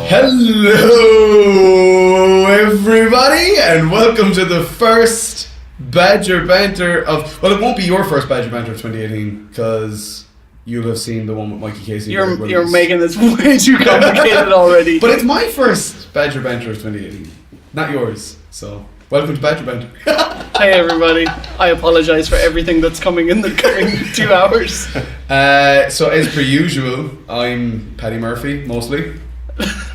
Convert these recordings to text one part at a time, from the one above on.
Hello, everybody, and welcome to the first Badger Banter of... Well, it won't be your first Badger Banter of 2018, because you'll have seen the one with Mikey Casey. You're making this way too complicated already. But it's my first Badger Banter of 2018, not yours. So, welcome to Badger Banter. Hey everybody, I apologise for everything that's coming in the coming 2 hours. So, as per usual, I'm Paddy Murphy, mostly.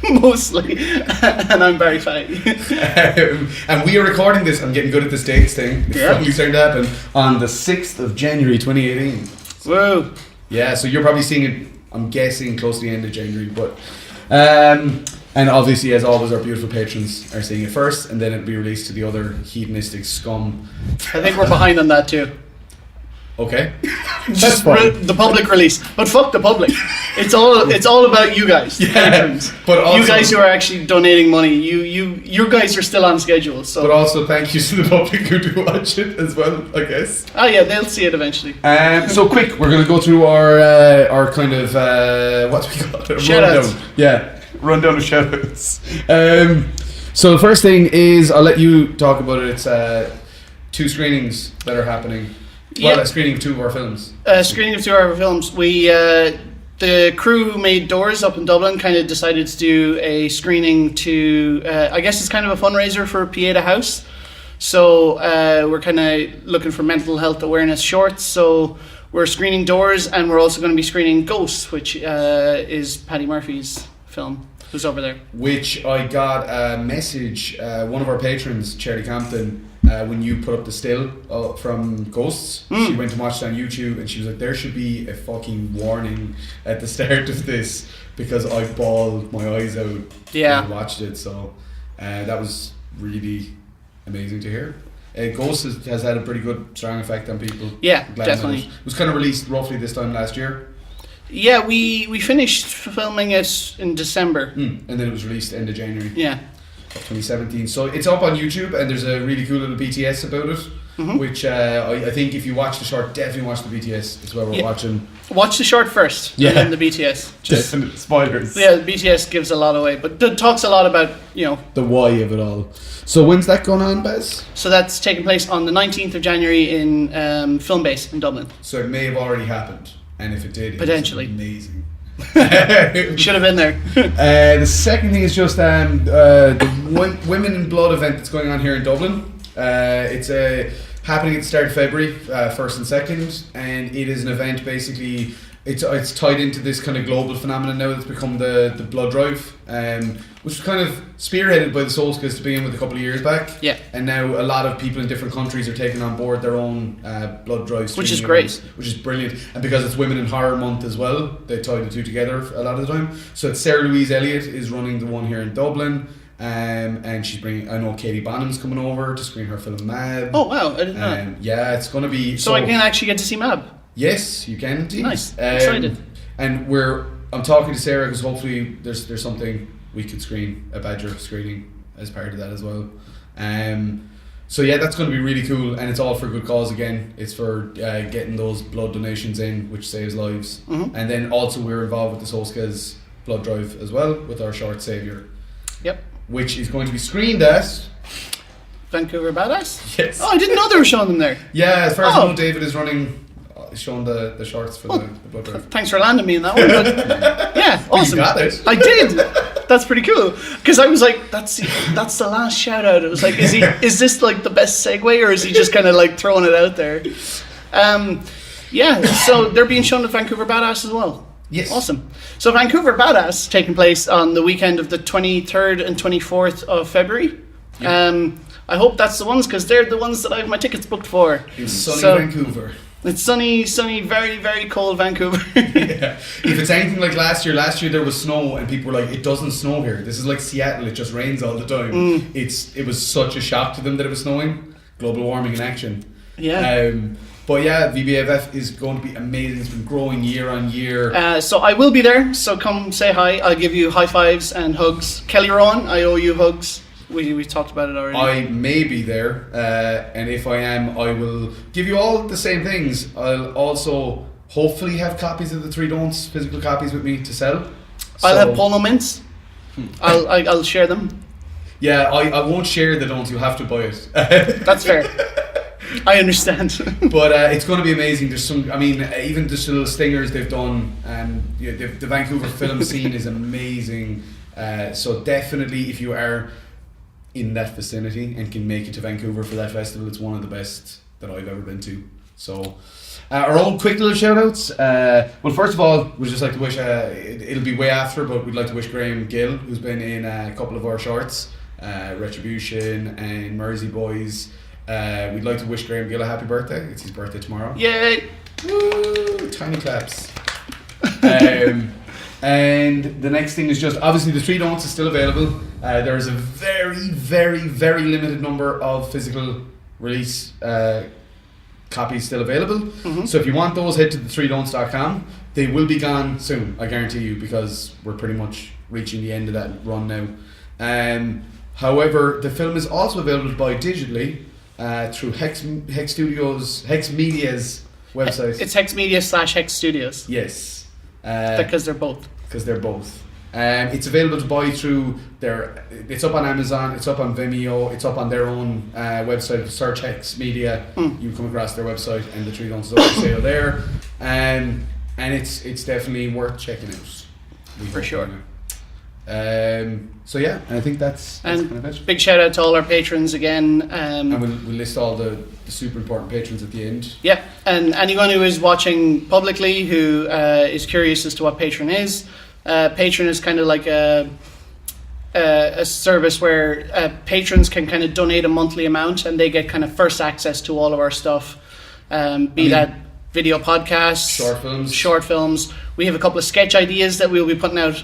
Mostly. And I'm Barry Fatty. And we are recording this, I'm getting good at this dates thing. It's finally starting to happen on the 6th of January 2018. Whoa. Yeah, so you're probably seeing it, I'm guessing, close to the end of January. But and obviously, as always, our beautiful patrons are seeing it first, and then it'll be released to the other hedonistic scum. I think we're behind on that too. Okay. Just the public release. But fuck the public. It's all about you guys, the patrons. But also, you guys who are actually donating money, you guys are still on schedule. So. But also thank you to the public who do watch it as well, I guess. Oh yeah, they'll see it eventually. So quick, we're going to go through our kind of, what do we call it? Shoutouts. Yeah, rundown of shoutouts. So the first thing is, I'll let you talk about it. It's 2 screenings that are happening. Well, a screening of 2 of our films. Screening of 2 of our films. We, the crew who made Doors up in Dublin kind of decided to do a screening to, I guess it's kind of a fundraiser for Pieta House. So we're kind of looking for mental health awareness shorts. So we're screening Doors, and we're also going to be screening Ghosts, which is Paddy Murphy's film. Who's over there? Which I got a message, one of our patrons, Charlie Campton, when you put up the still from Ghosts. She went to watch it on YouTube, and she was like, there should be a fucking warning at the start of this, because I bawled my eyes out when I watched it. So that was really amazing to hear. Ghosts has had a pretty good, strong effect on people. Yeah, definitely. It was kind of released roughly this time last year. Yeah, we finished filming it in December. And then it was released end of January. Yeah. Of 2017. So it's up on YouTube, and there's a really cool little BTS about it, which I think if you watch the short, definitely watch the BTS. It's where we're watching. Watch the short first, and then the BTS. Just spoilers. Yeah, the BTS gives a lot away, but it talks a lot about, the why of it all. So when's that going on, Bez? So that's taking place on the 19th of January in Filmbase in Dublin. So it may have already happened. And if it did, potentially. It was amazing. Should have been there. The second thing is just the Women in Blood event that's going on here in Dublin. It's happening at the start of February, 1st and 2nd, and it is an event basically. It's tied into this kind of global phenomenon now that's become the blood drive, which was kind of spearheaded by the Solskjaers to begin with a couple of years back. Yeah. And now a lot of people in different countries are taking on board their own blood drives. Which is great. Which is brilliant. And because it's Women in Horror Month as well, they tie the two together a lot of the time. So it's Sarah Louise Elliott is running the one here in Dublin. And she's bringing, I know Katie Bonham's coming over to screen her film Mab. Oh wow, I didn't know. Yeah, it's going to be... So I can actually get to see Mab? Yes, you can indeed. Nice, excited. And I'm talking to Sarah because hopefully there's something we could screen, a Badger screening as part of that as well. So yeah, that's going to be really cool, and it's all for a good cause again. It's for getting those blood donations in, which saves lives. And then also we're involved with the Solskjaers blood drive as well with our short Saviour. Yep. Which is going to be screened at Vancouver Badass? Yes. Oh, I didn't know they were showing them there. Yeah, as far as I know, David is showing the shorts for the blood drive. Thanks for landing me in that one. But yeah, awesome. You got it. I did. That's pretty cool. Because I was like, that's the last shout out. It was like, is this like the best segue, or is he just kind of like throwing it out there? Yeah. So they're being shown at Vancouver Badass as well. Yes. Awesome. So Vancouver Badass taking place on the weekend of the 23rd and 24th of February. Yep. I hope that's the ones, because they're the ones that I have my tickets booked for. It's sunny Vancouver. It's sunny, very, very cold Vancouver. Yeah. If it's anything like last year there was snow and people were like, it doesn't snow here. This is like Seattle, it just rains all the time. It was such a shock to them that it was snowing. Global warming in action. Yeah. But yeah, VBFF is going to be amazing. It's been growing year on year. So I will be there, so come say hi. I'll give you high fives and hugs. Kelly Rowan, I owe you hugs. We talked about it already. I may be there, and if I am, I will give you all the same things. I'll also hopefully have copies of the Three Don'ts, physical copies with me to sell. I'll have polo mints. I'll share them. Yeah, I won't share the don'ts. You'll have to buy it. That's fair. I understand. But it's going to be amazing. There's some, I mean, even just little stingers they've done, and the Vancouver film scene is amazing. So definitely, if you are in that vicinity and can make it to Vancouver for that festival, it's one of the best that I've ever been to. So our own quick little shout outs. Well, first of all, we'd just like to wish, it'll be way after, but we'd like to wish Graham Gill, who's been in a couple of our shorts, Retribution and Mersey Boys. We'd like to wish Graham Gill a happy birthday. It's his birthday tomorrow. Yay! Woo! Tiny claps. And the next thing is just, obviously the 3 don'ts is still available. There is a very, very, very limited number of physical release copies still available. Mm-hmm. So if you want those, head to the3don'ts.com. They will be gone soon, I guarantee you, because we're pretty much reaching the end of that run now. However, the film is also available to buy digitally through Hex Media's website. It's Hex Media / Hex Studios. Yes. Because they're both. Because they're both. It's available to buy through their. It's up on Amazon. It's up on Vimeo. It's up on their own website. Search Hex Media. You come across their website, and the 3 don'ts is up for sale there. And it's definitely worth checking out. For sure. So yeah, and I think that's and kind of it. Big shout out to all our patrons again. And we'll list all the super important patrons at the end. Yeah, and anyone who is watching publicly who is curious as to what Patreon is, Patreon is kind of like a service where patrons can kind of donate a monthly amount, and they get kind of first access to all of our stuff, that video podcasts, short films. We have a couple of sketch ideas that we'll be putting out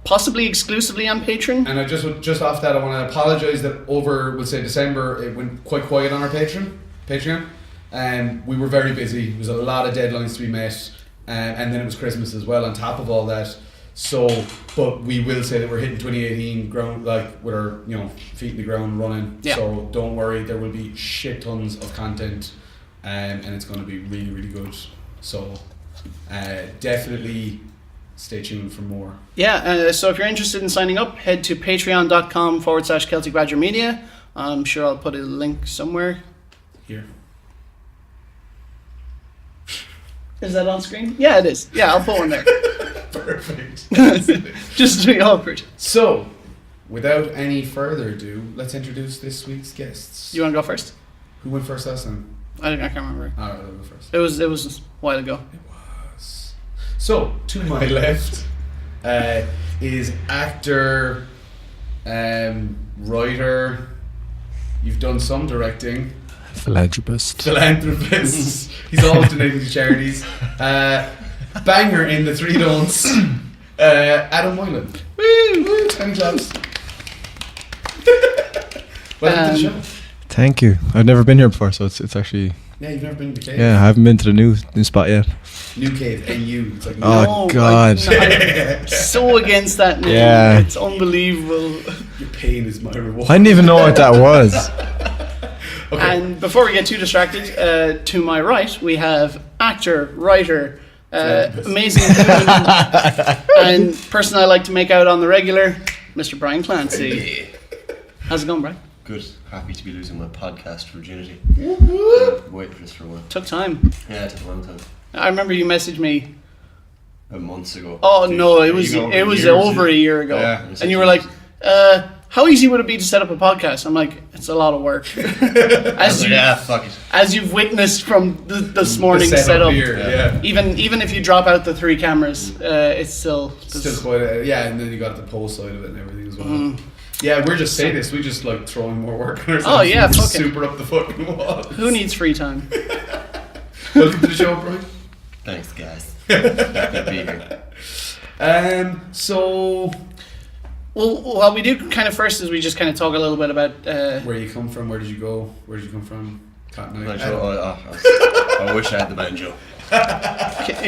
possibly exclusively on Patreon. And I just off that, I want to apologise that over, we'll say December, it went quite quiet on our Patreon. We were very busy. There was a lot of deadlines to be met, and then it was Christmas as well on top of all that. So, but we will say that we're hitting 2018 ground, like with our feet in the ground running. Yeah. So don't worry, there will be shit tons of content, and it's going to be really, really good. So definitely stay tuned for more. Yeah, so if you're interested in signing up, head to patreon.com/Celtic Badger Media. I'm sure I'll put a link somewhere. Here. Is that on screen? Yeah, it is. Yeah, I'll put one there. Perfect. Just to be awkward. So, without any further ado, let's introduce this week's guests. You want to go first? Who went first last time? I can't remember. Alright, I'll go first. It was a while ago. It was. So, to my left is actor, writer. You've done some directing. Philanthropist. He's always donating to charities. Banger in the 3 don'ts. Adam Moylan. Woo! Tiny claps. Welcome to the show. Thank you. I've never been here before, so it's actually. Yeah, you've never been to the cave. Yeah, I haven't been to the new spot yet. New cave, NU. It's like oh God. I'm so against that name. Yeah. It's unbelievable. Your pain is my reward. I didn't even know what that was. Okay. And before we get too distracted, to my right we have actor, writer, amazing human, and person I like to make out on the regular, Mr. Brian Clancy. How's it going, Brian? Good. Happy to be losing my podcast virginity. Waiting for this for a while. Took time. Yeah, it took a long time. I remember you messaged me months ago. Oh no, it was over a year ago. Yeah, and you were like, how easy would it be to set up a podcast? I'm like, it's a lot of work. Fuck it. As you've witnessed from this morning's setup. Here, yeah. Even if you drop out the 3 cameras, it's still quite and then you got the post side of it and everything as well. Yeah, we're just saying this. We just like throwing more work on ourselves. Oh yeah, fucking super up the fucking wall. Who needs free time? Welcome to the show, Brian. Thanks, guys. Happy to be here. So, well, what we do kind of first is we just kind of talk a little bit about where you come from. Where did you go? Where did you come from? Cotton Eye. I wish I had the banjo.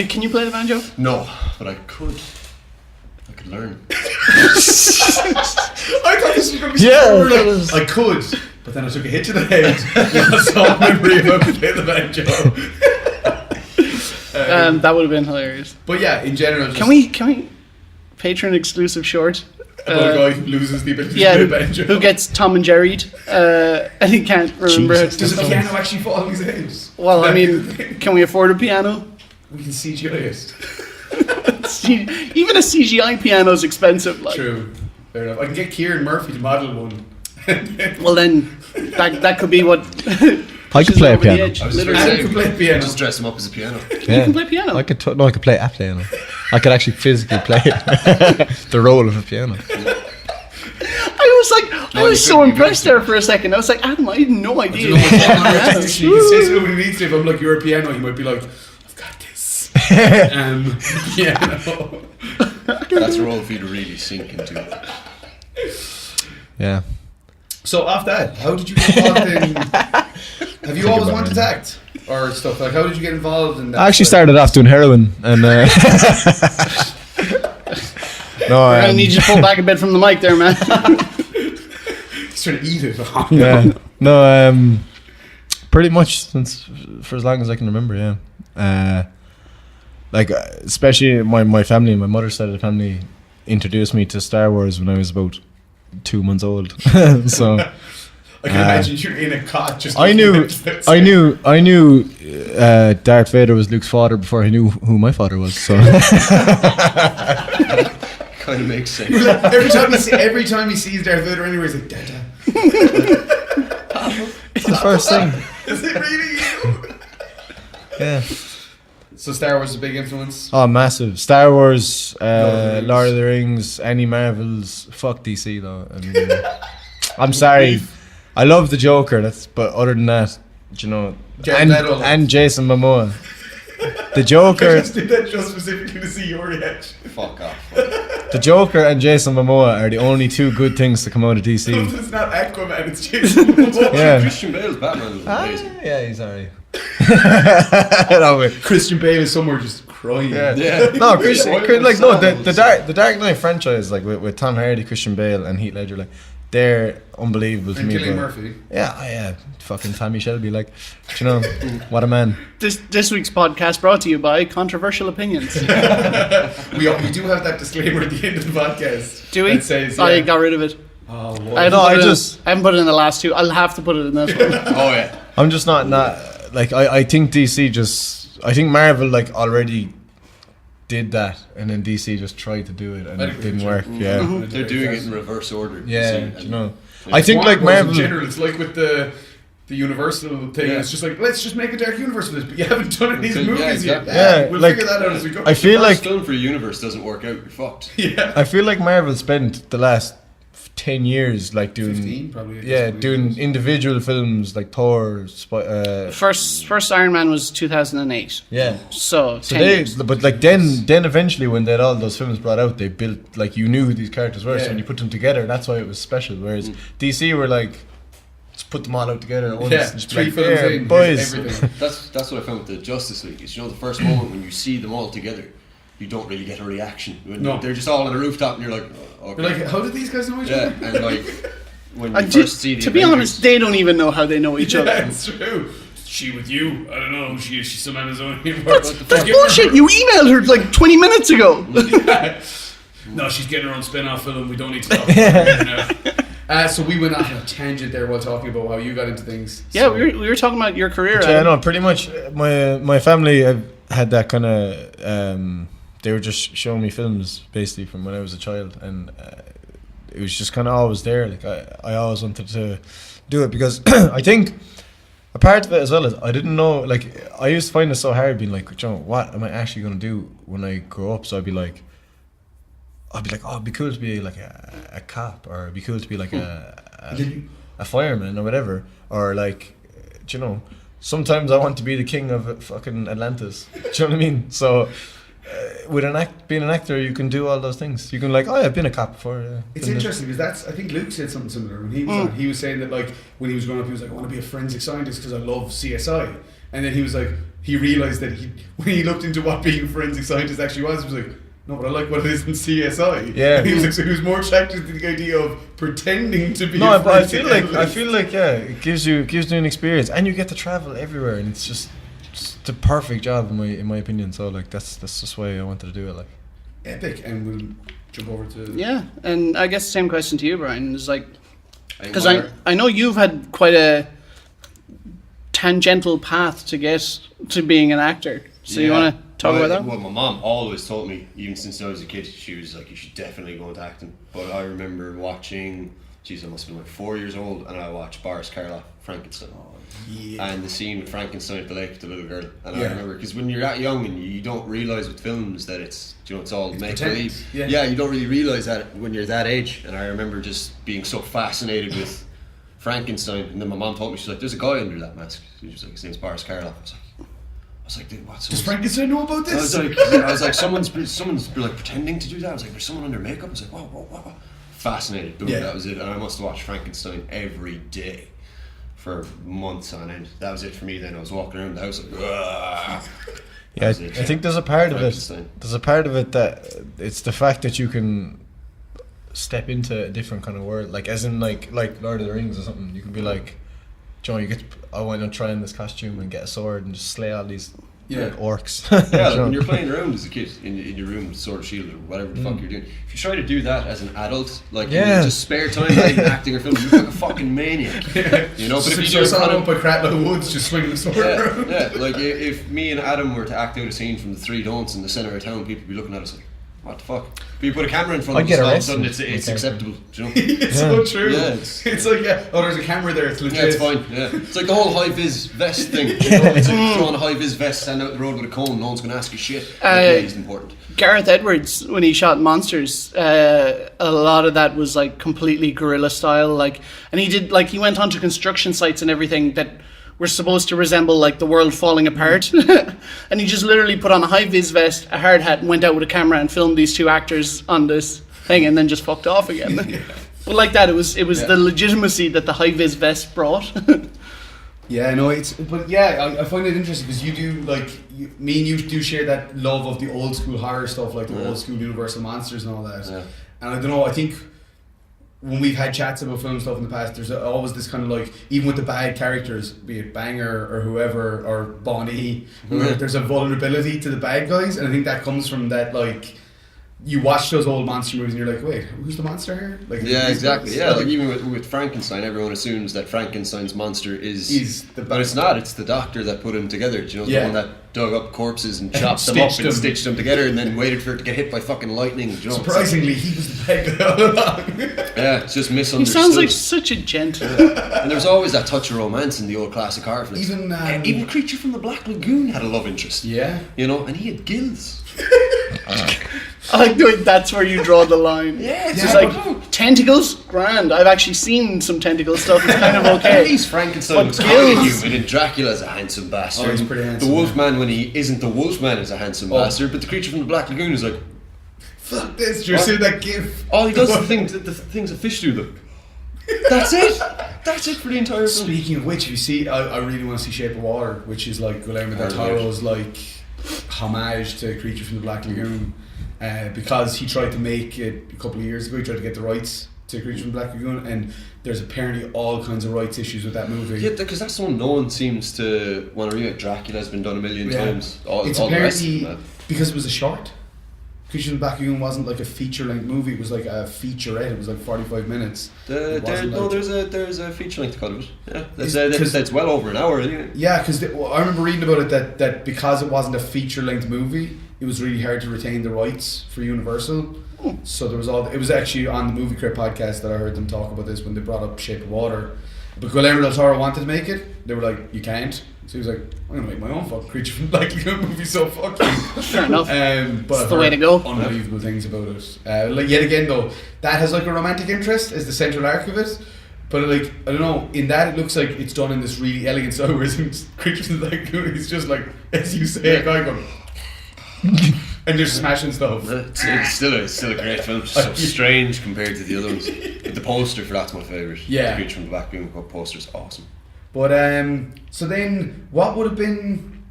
Can you play the banjo? No, but I could. I could learn. I thought this was going to be so I could, but then I took a hit to the head. Lost all memory of how to play the banjo. That would have been hilarious. But yeah, in general, can we Patreon exclusive short? About a guy who loses the ability Yeah, to play banjo. who gets Tom and Jerry'd, and he can't remember how to Does do a it. piano actually fall on his head? Well, I mean, can we afford a piano? We can CGI it. Even a CGI piano is expensive. Like. True. Fair enough. I can get Kieran Murphy to model one. Well, then that could be what. I could play a over the piano. edge, I was just literally. gonna I can play piano. Just dress him up as a piano. Yeah. You can play piano. I could I could play a piano. I could actually physically play the role of a piano. I was so impressed there for a second. I was like, Adam, I had no idea. You know, you can say so when he needs to. If I'm like, you're a piano, you might be like, I've got this. Piano. That's a role for you to really sink into. Yeah. So off that, how did you get involved in? Have you always wanted to act or stuff? Like, how did you get involved in that? I actually started off doing heroin, and no, I need you to pull back a bit from the mic there, man. He's trying to eat it. yeah, no, pretty much since for as long as I can remember. Yeah, like especially my family, my mother's side of the family, introduced me to Star Wars when I was about 2 months old. So I can imagine you're in a cot just. I knew Darth Vader was Luke's father before I knew who my father was. So Kind of makes sense. every time he sees Darth Vader anywhere, he's like, Dada. it's the first thing. Is it really you? Yeah. So Star Wars is a big influence. Oh, massive. Star Wars, Rings. Lord of the Rings, any Marvels. Fuck DC though. I mean, I'm sorry. I love the Joker. But other than that, you know, and Jason Momoa. The I Joker, just did that just specifically to see your reaction. Fuck off. the Joker, and Jason Momoa are the only two good things to come out of DC. It's not Aquaman, it's Jason Momoa. Yeah. Christian Bale's Batman was amazing. Yeah, he's alright. Christian Bale is somewhere just crying. Yeah. Yeah. No, Christian, Why like was no, that? the Dark Knight franchise, like with Tom Hardy, Christian Bale, and Heath Ledger, like they're unbelievable to And me. Cillian but- Murphy. Yeah, fucking Tommy Shelby, like, you know, what a man. This week's podcast brought to you by Controversial Opinions. We do have that disclaimer at the end of the podcast. Do we? That says, I yeah. got rid of it. Oh, I what? haven't No, put I it in- just- I haven't put it in the last two. I'll have to put it in this one. Oh yeah. I'm just not like I think DC I think Marvel like already did that, and then DC just tried to do it and I it agree didn't with work. you. Yeah, Mm-hmm. They're doing it in reverse order. yeah, see, you know. and- I think like Warner Bros. Marvel. in general, it's like with the Universal thing. Yeah. It's just like, let's just make a dark universe for this, but you haven't done any of these Yeah, movies exactly. yet. Yeah, We'll like, figure that out as we go. I feel First like film for a universe doesn't work out, you're fucked. yeah. I feel like Marvel spent the last 10 years like doing 15 probably. I guess, yeah when doing it individual films like Thor, First Iron Man was 2008. yeah. So, So 10 they, years. but like then eventually when they had all those films brought out, they built like you knew who these characters were. So Yeah. when you put them together, that's why it was special. Whereas DC were like, just put them all out together at once. Yeah, and just be 3 like, films "There, in, boys." everything. That's what I found with the Justice League. Is, you know, the first moment when you see them all together, you don't really get a reaction. When No. they're just all on a rooftop, and you're like, oh, okay. You're like, how did these guys know each yeah, other? and like when you And first see the to be Avengers- honest, they don't even know how they know each other. Yeah, it's true. She with you? I don't know who she is. She's some Amazonian. That's bullshit. You emailed her like 20 minutes ago. No, she's getting her own spin-off film. We don't need to talk about it now. So we went off on a tangent there while talking about how you got into things. Yeah, So- we were talking about your career. Yeah, Adam. no, pretty much. My family had that kind of. They were just showing me films basically from when I was a child, and it was just kind of always there. Like I always wanted to do it because I think a part of it as well is I didn't know. Like I used to find it so hard being like, you know, what am I actually going to do when I grow up? So I'd be like, oh, it'd be cool to be like a cop, or it'd be cool to be like a fireman or whatever, or like, you know, sometimes I want to be the king of fucking Atlantis. Do you know what I mean? So with being an actor, you can do all those things. You can like, oh, I've been a cop before. Yeah. It's Been interesting because I think Luke said something similar when he was on. He was saying that like when he was growing up, he was like, I want to be a forensic scientist because I love CSI. And then he was like, he realised that when he looked into what being a forensic scientist actually was, he was like, no, but I like what it is in CSI. Yeah. And he was like, so he was more attracted to the idea of pretending to be. No, a but I forensic feel analyst. like yeah, it gives you an experience, and you get to travel everywhere, and it's just the perfect job in my opinion. So like that's just why I wanted to do it. Like Epic, and we'll jump over to. Yeah, and I guess the same question to you, Brian, is like, because admire- I know you've had quite a tangential path to get to being an actor. So you want to talk about that? Well, my mom always told me, even since I was a kid, she was like, you should definitely go into acting. But I remember watching, geez, I must have been like 4 years old, and I watched Boris Karloff, Frankenstein. Yeah. And the scene with Frankenstein at the lake with the little girl. And I Yeah. remember, because when you're that young and you don't realise with films that it's, you know, it's all make believe. pretend, Yeah, you don't really realise that when you're that age. And I remember just being so fascinated with Frankenstein. And then my mom told me, she's like, there's a guy under that mask. She was like, his name's Boris Karloff. I was like, dude, what? Does Frankenstein know about this? I was like, someone's like pretending to do that. I was like, there's someone under makeup. I was like, whoa. Fascinated. Boom, Yeah. that was it. And I must have watched Frankenstein every day for months on end. That was it for me then. I was walking around the house like, "Ugh." Yeah, I think there's a part of it. Frankenstein. There's a part of it that it's the fact that you can step into a different kind of world, like as in like Lord of the Rings or something. You can be like, Joe, I want to try in this costume and get a sword and just slay all these orcs. Yeah, like You know? when you're playing around as a kid in your room with Sword of Shield or whatever the fuck you're doing, if you try to do that as an adult, like in just spare time, like acting or filming, you look like a fucking maniac. You know, but if you do it someone kind up by Cratlow Woods just swinging the sword around. yeah, like if me and Adam were to act out a scene from the Three Don'ts in the centre of town, people would be looking at us like, what the fuck? But you put a camera in front of us, all of a sudden it's acceptable. Do you know? It's so true. Yeah, it's like, there's a camera there, it's legit. Yeah, it's fine. Yeah, it's like the whole high vis vest thing. You know? It's like throwing a high vis vest, stand out the road with a cone. No one's going to ask you shit. It's important. Gareth Edwards, when he shot Monsters, a lot of that was like completely guerrilla style. Like, and he went onto construction sites and everything that were supposed to resemble like the world falling apart, and he just literally put on a high vis vest, a hard hat, and went out with a camera and filmed these two actors on this thing, and then just fucked off again. But like that, it was the legitimacy that the high vis vest brought. Yeah, no, I find it interesting because you do me and you do share that love of the old school horror stuff, like the old school Universal monsters and all that. Yeah. And I don't know, I think when we've had chats about film stuff in the past, there's always this kind of like, even with the bad characters, be it Banger or whoever, or Bonnie, there's a vulnerability to the bad guys, and I think that comes from that, like, you watch those old monster movies and you're like, wait, who's the monster here? Like, yeah, exactly. Yeah, like even with Frankenstein, everyone assumes that Frankenstein's monster is but it's not. It's the doctor that put him together. Do you know, the one that dug up corpses and chopped them up and stitched them together, and then waited for it to get hit by fucking lightning. Do you know, surprisingly, he was the bad guy all along. Yeah, it's just misunderstood. He sounds like such a gent. And there's always that touch of romance in the old classic horror flicks. Even Creature from the Black Lagoon had a love interest. Yeah, you know, and he had gills. I like the way that's where you draw the line. Yeah, it's just like tentacles, grand. I've actually seen some tentacle stuff. It's kind of okay. At least Frankenstein was kind of human, and Dracula's a handsome bastard. Oh, he's pretty handsome. The Wolfman, when he isn't the Wolfman, is a handsome bastard. But the Creature from the Black Lagoon is like, fuck this. Did you see that gif? All he does is the things that fish do. Them. That's it. That's it for the entire film. Speaking of which, you see, I really want to see Shape of Water, which is like Guillermo del Toro's like homage to Creature from the Black Lagoon, because he tried to make it a couple of years ago. He tried to get the rights to Creature from the Black Lagoon, and there's apparently all kinds of rights issues with that movie. Yeah, because that's the one no one seems to want to remake. Dracula's been done a million times. It's all apparently the rest of because it was a short. Creature from the Black Lagoon wasn't like a feature-length movie. It was like a featurette. It was like 45 minutes. there's a feature length cut of it. Yeah, that's well over an hour anyway. Yeah, because I remember reading about it that because it wasn't a feature-length movie, it was really hard to retain the rights for Universal. So there was it was actually on the Movie Crit podcast that I heard them talk about this when they brought up Shape of Water. But Guillermo del Toro wanted to make it. They were like, you can't. So he was like, I'm gonna make my own fucking Creature from the Black Lagoon movie. So fuck you. Fair enough. But that's the way to go. Unbelievable things about it. Like yet again though, that has like a romantic interest as the central arc of it. But like, I don't know, in that it looks like it's done in this really elegant style, whereas in Creature from the Black Lagoon it's just like, as you say, a guy going and they're smashing stuff. It's still a great film. It's so strange compared to the other ones. But the poster for that's my favourite. Yeah. The Creature from the Black Lagoon poster's awesome. But so then what would have been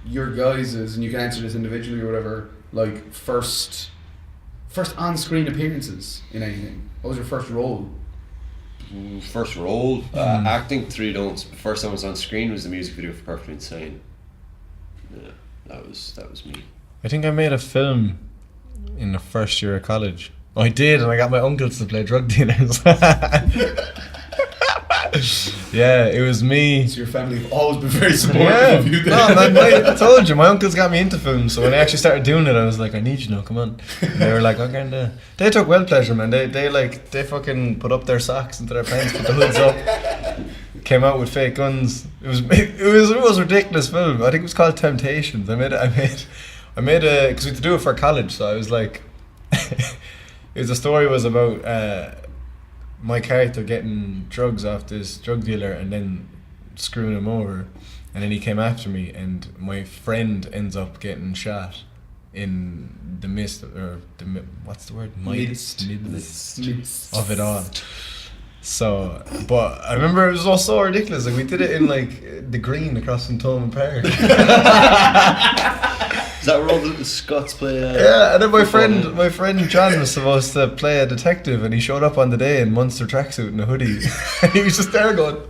your guys's, and you can answer this individually or whatever, like first on-screen appearances in anything? What was your first role? First role, acting, Three Don'ts. The first time I was on screen was the music video for Perfectly Insane. Yeah, that was me. I think I made a film in the first year of college. I did, and I got my uncles to play drug dealers. Yeah, it was me. So your family have always been very supportive of you then. No, man, I told you, my uncles got me into film, so when I actually started doing it, I was like, I need you now, come on. And they were like, okay, they took well pleasure, man. They fucking put up their socks into their pants, put the hoods up, came out with fake guns. It was a ridiculous film. I think it was called Temptations. I made a, because we had to do it for college, so I was like, the story was about my character getting drugs off this drug dealer and then screwing him over, and then he came after me, and my friend ends up getting shot in the midst of of it all. So, but I remember it was all so ridiculous. Like we did it in like the green across from Tolman Park. Is that where all the Scots play? Yeah, and then my friend John was supposed to play a detective, and he showed up on the day in Munster tracksuit and a hoodie, and he was just there going,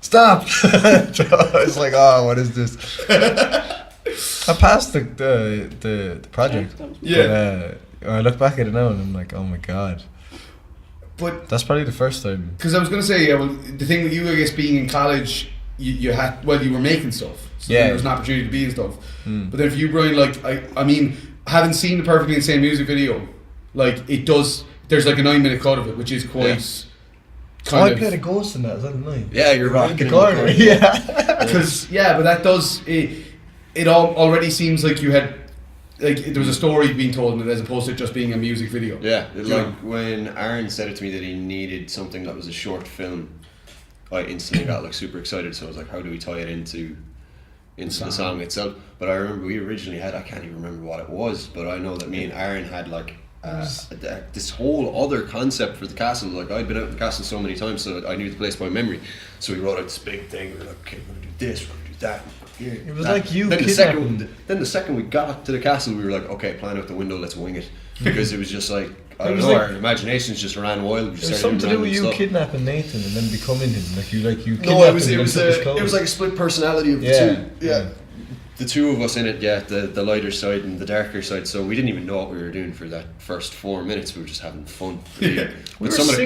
"Stop!" I was like, "Oh, what is this?" I passed the project. Yeah. But, I look back at it now, and I'm like, "Oh my god." But that's probably the first time. Because I was going to say, the thing with you, I guess, being in college, you were making stuff. So there was an opportunity to be in stuff. But then for you, Brian, like, I mean, having seen the Perfectly Insane music video, like, it does, there's like a 9-minute cut of it, which is quite I played a ghost in that, is that night? Yeah, you're rocking the corner. Yeah. Because, but that does, it already seems like you had, like, there was a story being told in it as opposed to just being a music video. Yeah, like when Aaron said it to me that he needed something that was a short film, I instantly got like super excited. So I was like, how do we tie it into the song itself? But I remember we originally had, I can't even remember what it was, but I know that me and Aaron had like this whole other concept for the castle. Like I'd been out in the castle so many times, so I knew the place by memory. So we wrote out this big thing. We were like, okay, we're gonna do this, we're gonna do that. It was like you then the second we got to the castle, we were like, okay, plan out the window, let's wing it, because it was just like, I don't know, like, our imaginations just ran wild. It was something to do with you kidnapping Nathan and then becoming him, you no, it was like a split personality of the two. Yeah. The two of us in it, the lighter side and the darker side. So we didn't even know what we were doing for that first 4 minutes. We were just having fun. But some of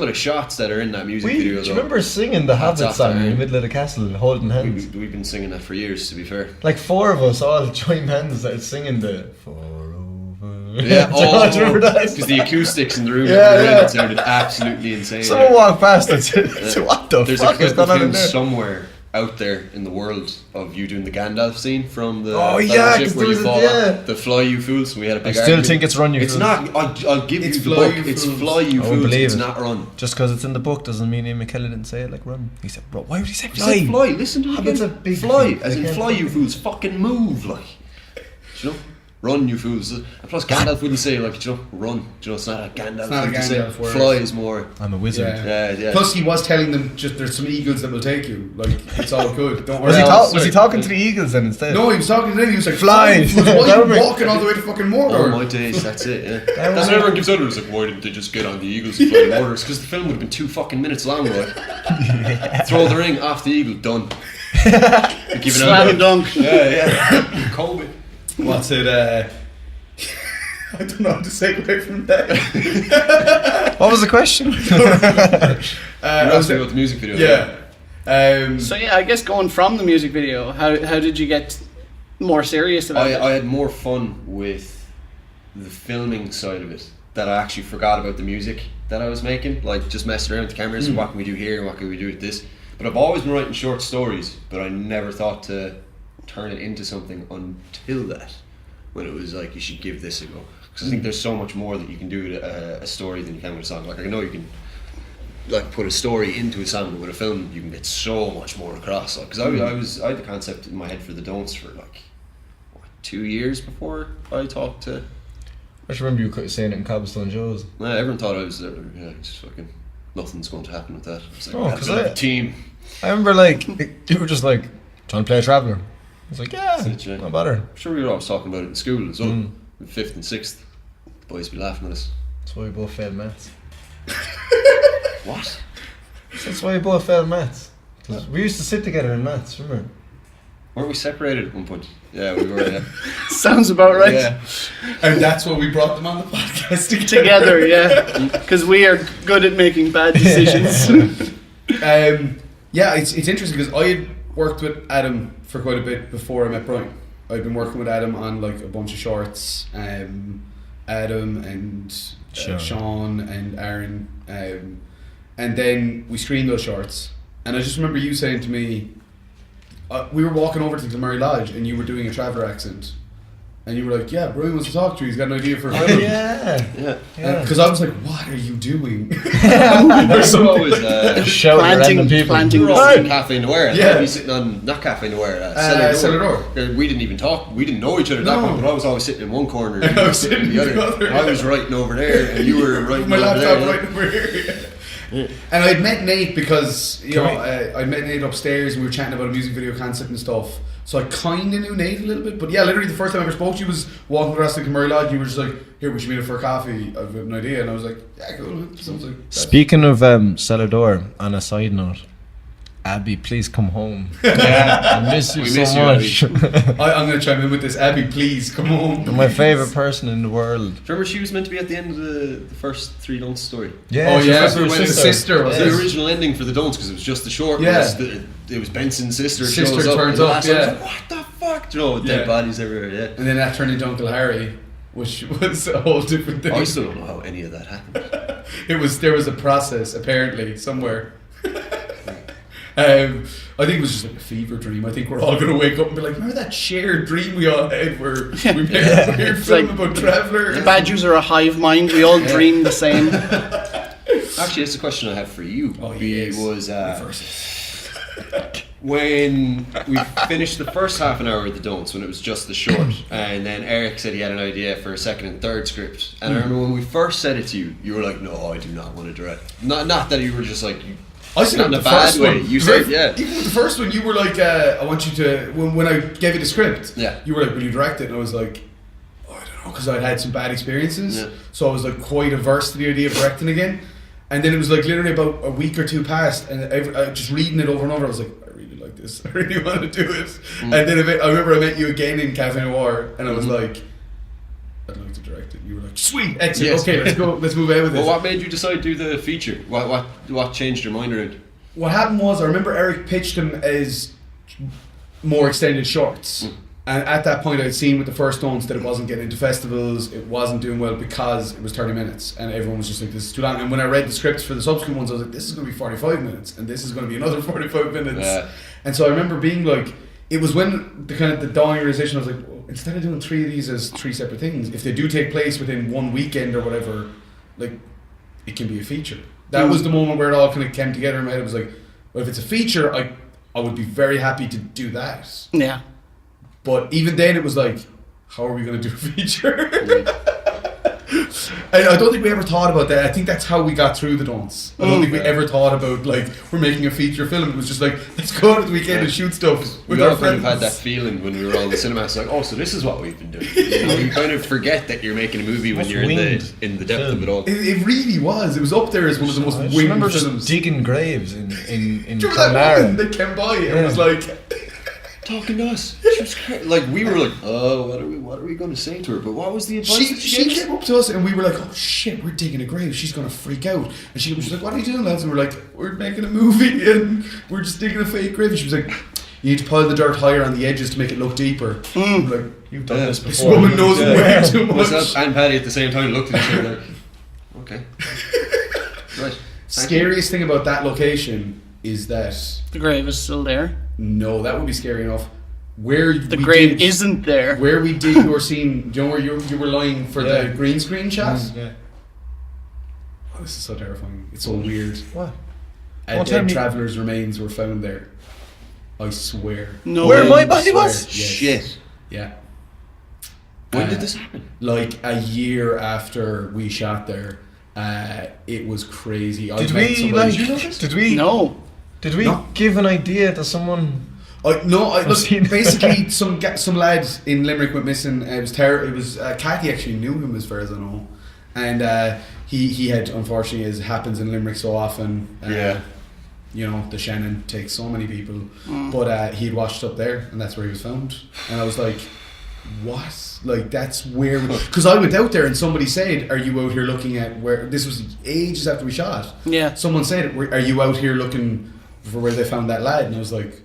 the shots that are in that music video. Do you remember singing the Hobbit song in the middle of the castle, holding hands? We've been singing that for years, to be fair. Like 4 of us all joined hands, started singing the Yeah, because the acoustics in the room it sounded absolutely insane. Someone walked past and said, "What the fuck is going on in there?" Somewhere out there in the world of you doing the Gandalf scene from the ship where you fall the Fly You Fools. We had a big argument. Think it's Run You Fools. It's not. I'll give you the book. It's Fly You Fools. It's not Run. Just because it's in the book doesn't mean Ian McKellen didn't say it like Run. He said, "Bro, why would he say Fly?" He said Fly. Listen to it. It's a big Fly, as in Fly You Fools. Fucking move, like. Do you know? Run, you fools. And plus, Gandalf wouldn't say, like, run. It's not a Gandalf. It's not a Gandalf word. Fly is more. I'm a wizard. Yeah. Plus, he was telling them just there's some eagles that will take you. Like, it's all good. Don't worry. Was he talking to the eagles then instead? No, he was talking to them. He was like, fly. Why are you walking all the way to fucking Mordor? Oh my days, that's it, yeah. That's what everyone gives out. It was like, why didn't they just get on the eagles and fly the Mordor? Because the film would have been 2 fucking minutes long, right? Throw the ring off the eagle, done. Slam and dunk. Yeah. Kobe. What's it, I don't know how to segue from that. What was the question? I was talking about the music video. Yeah. So I guess going from the music video, how did you get more serious about it? I had more fun with the filming side of it, that I actually forgot about the music that I was making, like just messing around with the cameras and what can we do here and what can we do with this. But I've always been writing short stories, but I never thought to turn it into something until that, when it was like, you should give this a go. Because I think there's so much more that you can do with a story than you can with a song. Like, I know you can like put a story into a song, but with a film you can get so much more across. Because I had the concept in my head for the don'ts for like 2 years before I talked to. I just remember you saying it in Cobblestone Joe's. Everyone thought I was just fucking nothing's going to happen with that. It's like, because a team. I remember like you were just like trying to play a traveller. I was like, no bother. I'm sure we were always talking about it in school as well. In 5th and 6th, the boys would be laughing at us. That's why we both failed maths. What? That's why we both failed maths. We used to sit together in maths, remember? Weren't we separated at one point? Yeah, we were. Yeah. Sounds about right. Yeah. And that's why we brought them on the podcast Together, yeah, because we are good at making bad decisions. Yeah, it's interesting because I had worked with Adam for quite a bit before I met Brian. I'd been working with Adam on like a bunch of shorts. Adam and Sean and Aaron, and then we screened those shorts. And I just remember you saying to me, we were walking over to the Murray Lodge and you were doing a traveller accent. And you were like, yeah, Brian wants to talk to you. He's got an idea for a film. Yeah. Because I was like, what are you doing? Or something. Planting We were all in Cafe Noir. Yeah. We sitting on, not Cafe Noir, Cellar Door. We didn't even talk. We didn't know each other that point, but I was always sitting in one corner and you were sitting in the other. I was writing over there and you were writing my over laptop there. right over here. And I'd met Nate because I met Nate upstairs and we were chatting about a music video concept and stuff. So I kind of knew Nate a little bit, but yeah, literally the first time I ever spoke to you was walking across the Murray Lodge. You were just like, "Here, we should meet up for a coffee. I've an idea," and I was like, "Yeah, cool." Sounds like Speaking of Cellar Door, on a side note, Abby, please come home. Yeah. I miss you We so miss you, much. I'm going to chime in with this. Abby, please come home. You're my favourite person in the world. Remember she was meant to be at the end of the first 3 Don'ts story? Yeah, she's yeah. with her When the sister was The original ending for the Don'ts, because it was just the short. Yeah. It was Benson's sister. Sister shows turns up. up, And the last yeah. one was like, what the fuck? You know, dead bodies everywhere. Yeah. And then that turned into Uncle Harry, which was a whole different thing. I still don't know how any of that happened. There was a process apparently somewhere. I think it was just like a fever dream. I think we're all going to wake up and be like, remember that shared dream we all had where we made a weird film like about Traveller? The Badgers are a hive mind. We all dream the same. Actually, that's a question I have for you. Was Reverse. when we finished the first half an hour of the Don'ts, when it was just the short, and then Eric said he had an idea for a second and third script. And I remember when we first said it to you, you were like, "No, I do not want to direct." Not that you were just like. I said not in a bad way. You said, yeah. Even with the first one, you were like, I want you to. When I gave you the script, Yeah. you were like, will you direct it? And I was like, oh, I don't know, because I'd had some bad experiences. Yeah. So I was like quite averse to the idea of directing again. And then it was like literally about a week or two passed, and just reading it over and over, I was like, I really like this. I really want to do it. And then I remember I met you again in Cafe Noir, and I was like, I'd like to direct it. You were like, sweet, excellent. Yes. Okay, let's go. Let's move ahead with this. Well, what made you decide to do the feature? What changed your mind around? What happened was, I remember Eric pitched them as more extended shorts. And at that point, I'd seen with the first Don'ts that it wasn't getting into festivals, it wasn't doing well because it was 30 minutes, and everyone was just like, this is too long. And when I read the scripts for the subsequent ones, I was like, this is going to be 45 minutes, and this is going to be another 45 minutes. Yeah. And so I remember being like, it was when the kind of the dawning realization, I was like, well, instead of doing 3 of these as 3 separate things, if they do take place within one weekend or whatever, like, it can be a feature. That was the moment where it all kind of came together in my head. It was like, well, if it's a feature, I would be very happy to do that. Yeah. But even then, it was like, how are we going to do a feature? And I don't think we ever thought about that. I think that's how we got through the Don'ts. I don't think we ever thought about, like, we're making a feature film. It was just like, let's go out at the weekend and shoot stuff with We our all kind friends. of had that feeling when we were all in the cinema. It's like, oh, so this is what we've been doing. You know, you kind of forget that you're making a movie when Most you're in winged the depth of it all. It really was. It was up there as one of the most I just winged remember films. just digging graves in Do you remember that Clonlara. woman that came by and was like, Talking to us. She was like, we were like, oh, what are we going to say to her? But what was the advice that she gave? came up to us and we were like, oh shit, we're digging a grave. She's going to freak out. And she was like, what are you doing, lads? And we're like, we're making a movie and we're just digging a fake grave. And she was like, you need to pile the dirt higher on the edges to make it look deeper. I'm like, You've done this this before. woman knows way too much. Myself and Paddy at the same time looked at each other like, okay. Right. Scariest thing about that location is that, The grave is still there. no, that would be scary enough. Where The grave isn't there. Where we did your scene, do you know where you were lying for Yeah. the green screen shot? Yeah. Oh, this is so terrifying. It's so weird. What? A Don't tell dead me- traveller's remains were found there. I swear. No Where way. my body was? Yes. Shit. Yeah. When did this happen? Like a year after we shot there. It was crazy. I Did met we somebody- No. Did we No. give an idea to someone? Look, seen- basically some lad in Limerick went missing. It was terrible. It was Cathy actually knew him as far as I know, and he had, unfortunately, as happens in Limerick so often. Yeah. you know, the Shannon takes so many people, but he'd washed up there, and that's where he was found. And I was like, what? Like, that's where... Because I went out there and somebody said, are you out here looking at where... This was ages after we shot. Yeah. Someone said, are you out here looking for where they found that lad? And I was like,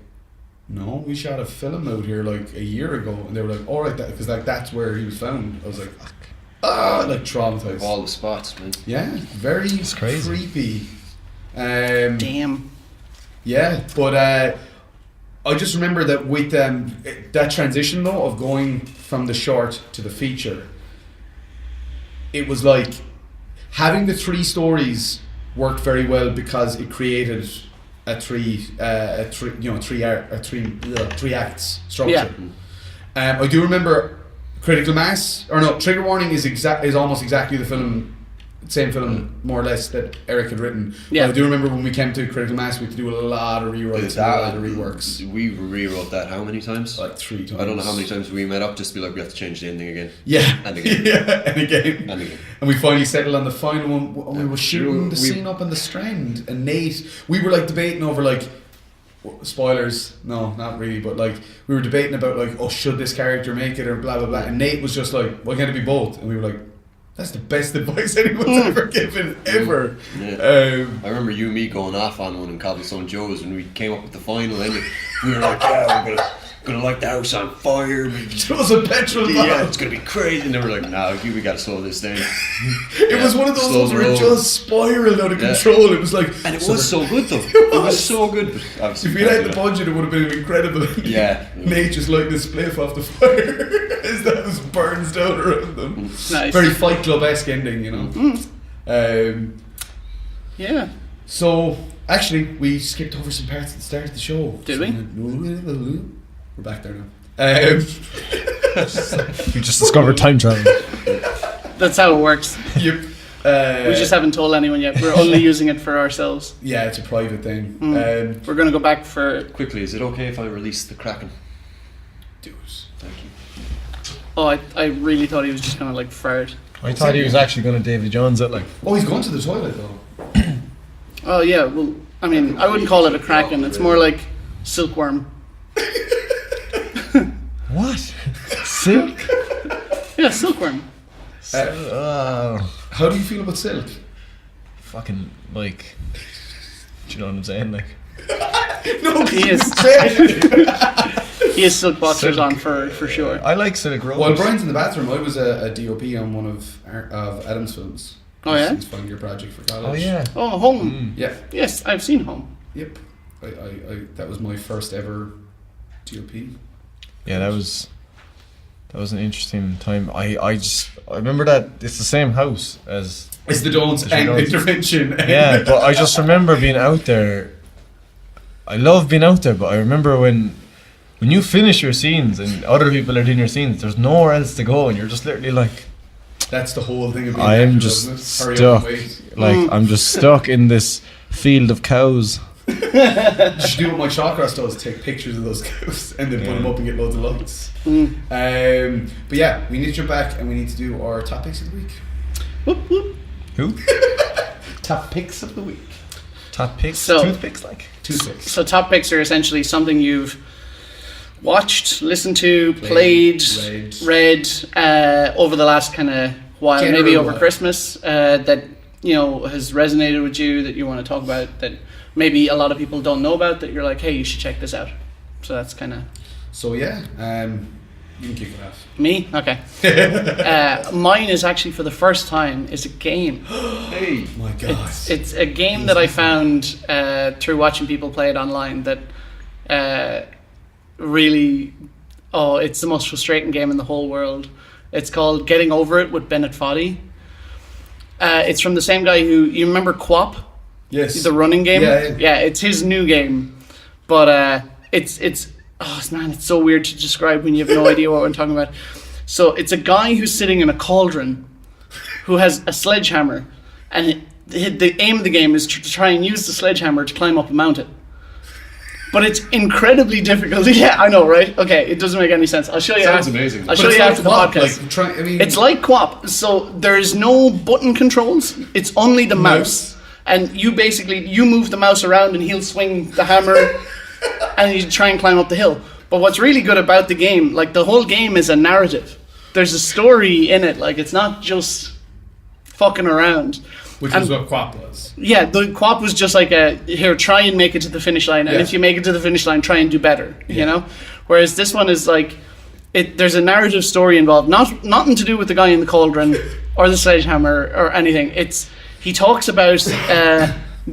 no, we shot a film out here like a year ago. And they were like, all right, because like, that's where he was found. I was like, like traumatized. All the spots, man. Yeah, very crazy. Creepy. Damn. Yeah, but I just remember that with that transition though of going from the short to the feature, it was like having the 3 stories worked very well because it created a three acts structure. Yeah. I do remember Critical Mass, or no, Trigger Warning is almost exactly the same film more or less that Eric had written. Yeah. But I do remember when we came to Critical Mass, we had to do a lot of rewrites, a lot of reworks. We rewrote that how many times? Like 3 times. I don't know how many times we met up just to be like, we have to change the ending again. Yeah. And again. Yeah, and again. And again. And we finally settled on the final one. We were shooting the scene up on the Strand, and Nate, we were like debating over like, spoilers, no, not really, but like we were debating about like, oh, should this character make it or blah blah blah, and Nate was just like, why can't it be both? And we were like, that's the best advice anyone's ever given, ever. Yeah. I remember you and me going off on one in Cobblestone Joe's when we came up with the final ending. We were like, yeah, we're gonna light the house on fire. Throw a petrol bomb. Yeah, it's gonna be crazy. And then we're like, nah, we gotta slow this down. It was one of those ones where it just spiraled out of control. It was like, and it was so good though. It was so good. But if we had the budget, it would have been incredible. Yeah. Nate just lighting this spliff off the fire as the house burns down around them. Nice. Very Fight Club-esque ending, you know. Yeah. So actually, we skipped over some parts at the start of the show. Did we? We're back there now. You just discovered time travel. That's how it works. Yep. We just haven't told anyone yet. We're only using it for ourselves. Yeah, it's a private thing. We're going to go back for... Quickly, is it okay if I release the Kraken? Do it. Thank you. Oh, I really thought he was just going to like fart. I thought he was actually going to Davy Jones it, like. Oh, he's going to the toilet though. Oh yeah, well, I mean, I wouldn't call it a Kraken. It's more like silkworm. What? Silk? Yeah, silkworm. How do you feel about Silk? Fucking, like, do you know what I'm saying? Like, No, He is. He has silk boxers Silk. on for sure. I like Silk Rose. While Brian's in the bathroom, I was a DOP on one of Adam's films. Oh, yeah? His final year project for college. Oh yeah. Oh, Home. Yeah. Yes, I've seen Home. Yep. I that was my first ever DOP. Yeah, that was an interesting time. I remember that it's the same house as. It's the Don'ts As and you know, Intervention. Yeah, but I just remember being out there. I love being out there, but I remember when you finish your scenes and other people are doing your scenes, there's nowhere else to go, and you're just literally like. That's the whole thing of being I'm actor, just isn't it? Hurry up stuck. and wait. Like I'm just stuck in this field of cows. You should do what my Shawcross does, take pictures of those cows and then put them up and get loads of likes. But yeah, we need to jump back and we need to do our top picks of the week. Whoop, whoop. Who? Top picks of the week. Top picks? So- Toothpicks, like. Toothpicks. So top picks are essentially something you've watched, listened to, played, read over the last kind of while, General maybe over while. Christmas, that you know has resonated with you, that you want to talk about, that maybe a lot of people don't know about, that you're like, hey, you should check this out. So that's kind of So yeah, you can kick it off. me. Okay. Mine is actually for the first time is a game. Hey, My God. It's a game that I found through watching people play it online that really, it's the most frustrating game in the whole world. It's called Getting Over It with Bennett Foddy. It's from the same guy who, you remember Quap? Yes. The running game? Yeah. It's his new game. But it's so weird to describe when you have no idea what I'm talking about. So it's a guy who's sitting in a cauldron who has a sledgehammer, and the aim of the game is to try and use the sledgehammer to climb up a mountain. But it's incredibly difficult. Yeah, I know, right? Okay, it doesn't make any sense. I'll show you. Sounds amazing. I'll show you after the podcast. Like, It's like Quap. So there's no button controls. It's only the mouse. and you move the mouse around and he'll swing the hammer and you try and climb up the hill. But what's really good about the game, like the whole game is a narrative. There's a story in it, like it's not just fucking around. Which is what Quap was. Yeah, the Quap was just like here, try and make it to the finish line, and if you make it to the finish line, try and do better, you know? Whereas this one is like, there's a narrative story involved, nothing to do with the guy in the cauldron or the sledgehammer or anything. He talks about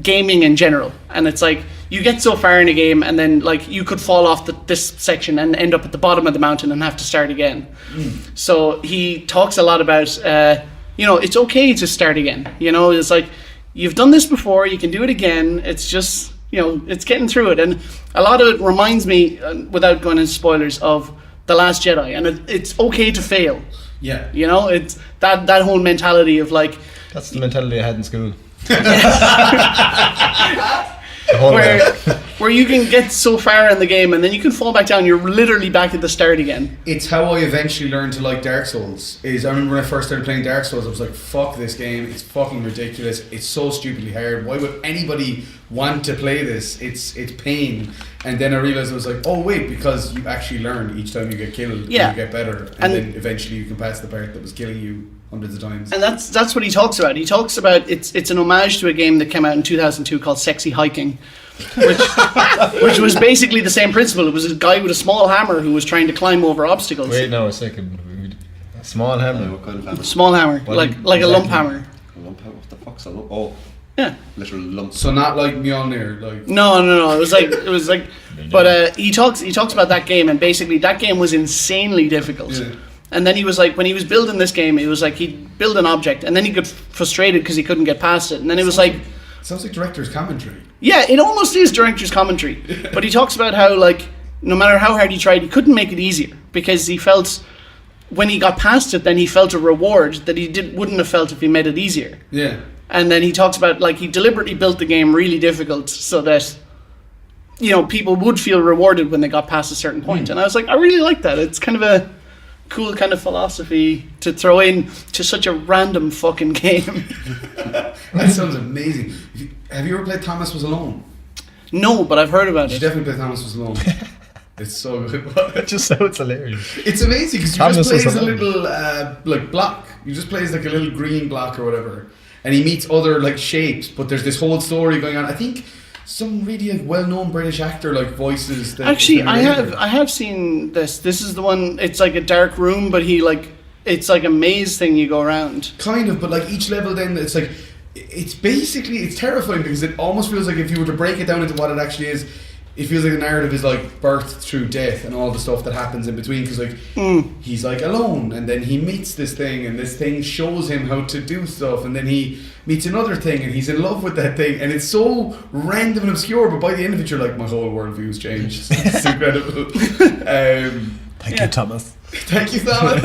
gaming in general, and it's like, you get so far in a game, and then like you could fall off this section and end up at the bottom of the mountain and have to start again. So he talks a lot about it's okay to start again. It's like, you've done this before, you can do it again. It's just, it's getting through it. And a lot of it reminds me, without going into spoilers, of The Last Jedi. And it's okay to fail. Yeah. It's that whole mentality of like... That's the mentality I had in school. Where you can get so far in the game and then you can fall back down. You're literally back at the start again. It's how I eventually learned to like Dark Souls. I remember when I first started playing Dark Souls, I was like, fuck this game, it's fucking ridiculous, it's so stupidly hard, why would anybody want to play this? It's pain. And then I realised I was like, oh wait, because you actually learn each time you get killed, you get better, and then eventually you can pass the part that was killing you hundreds of times. And that's what he talks about. He talks about it's an homage to a game that came out in 2002 called Sexy Hiking, which was basically the same principle. It was a guy with a small hammer who was trying to climb over obstacles. Wait, no, a second. A small hammer? What kind of hammer? Small hammer, like a lump hammer. A lump hammer? What the fuck's a lump? Oh. Yeah. Literal lump. So not like Mjolnir, like... No. It was like... But he talks about that game, and basically that game was insanely difficult. Yeah. And then he was like, when he was building this game, it was like he'd build an object, and then he got frustrated because he couldn't get past it. And then it was like... Sounds like director's commentary. Yeah, it almost is director's commentary. But he talks about how, like, no matter how hard he tried, he couldn't make it easier. Because he felt, when he got past it, then he felt a reward that he wouldn't have felt if he made it easier. Yeah. And then he talks about, like, he deliberately built the game really difficult so that, people would feel rewarded when they got past a certain point. And I was like, I really like that. It's kind of a cool kind of philosophy to throw in to such a random fucking game. That sounds amazing. Have you ever played Thomas Was Alone? No, but I've heard about it. You definitely play Thomas Was Alone. It's so good. It just sounds hilarious. It's amazing because you just play as a little block. You just play as like a little green block or whatever, and he meets other like shapes. But there's this whole story going on. I think some really well-known British actor like voices. That actually, I have seen this. This is the one. It's like a dark room, but it's like a maze thing you go around. Kind of, but like each level, then it's like it's terrifying because it almost feels like if you were to break it down into what it actually is, it feels like the narrative is like birth through death and all the stuff that happens in between, because like he's like alone and then he meets this thing and this thing shows him how to do stuff and then he meets another thing and he's in love with that thing and it's so random and obscure, but by the end of it you're like, my whole worldview's changed. It's incredible. Thank you, Thomas. Thank you, Thomas.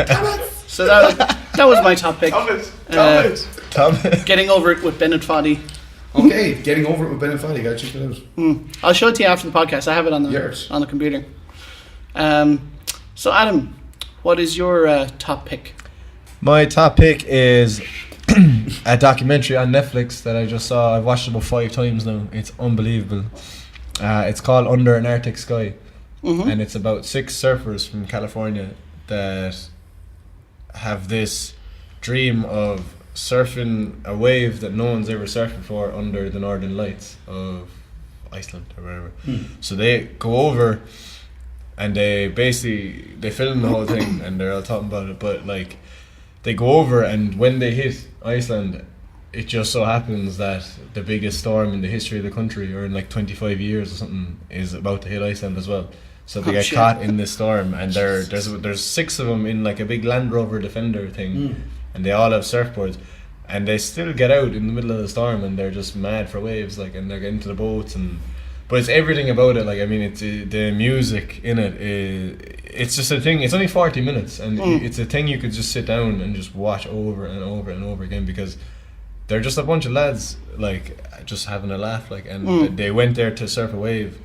Thomas. So that was my top pick. Thomas. Getting Over It with Bennett Foddy. Okay, Getting Over It with Bennett Foddy. Gotta check it out. I'll show it to you after the podcast. I have it on the computer. So Adam, what is your top pick? My top pick is a documentary on Netflix that I just saw. I've watched it about 5 times now. It's unbelievable. It's called Under an Arctic Sky. And it's about 6 surfers from California that have this dream of surfing a wave that no one's ever surfed before under the northern lights of Iceland or wherever. So they go over and they film the whole thing and they're all talking about it, but like they go over and when they hit Iceland, it just so happens that the biggest storm in the history of the country, or in like 25 years or something, is about to hit Iceland as well. So they get caught in this storm, and there's 6 of them in like a big Land Rover Defender thing, and they all have surfboards, and they still get out in the middle of the storm, and they're just mad for waves, like, and they're getting to the boats, but it's everything about it. Like, I mean, it's the music in it. It's just a thing. It's only 40 minutes, and it's a thing you could just sit down and just watch over and over and over again, because they're just a bunch of lads, like, just having a laugh, like, and they went there to surf a wave.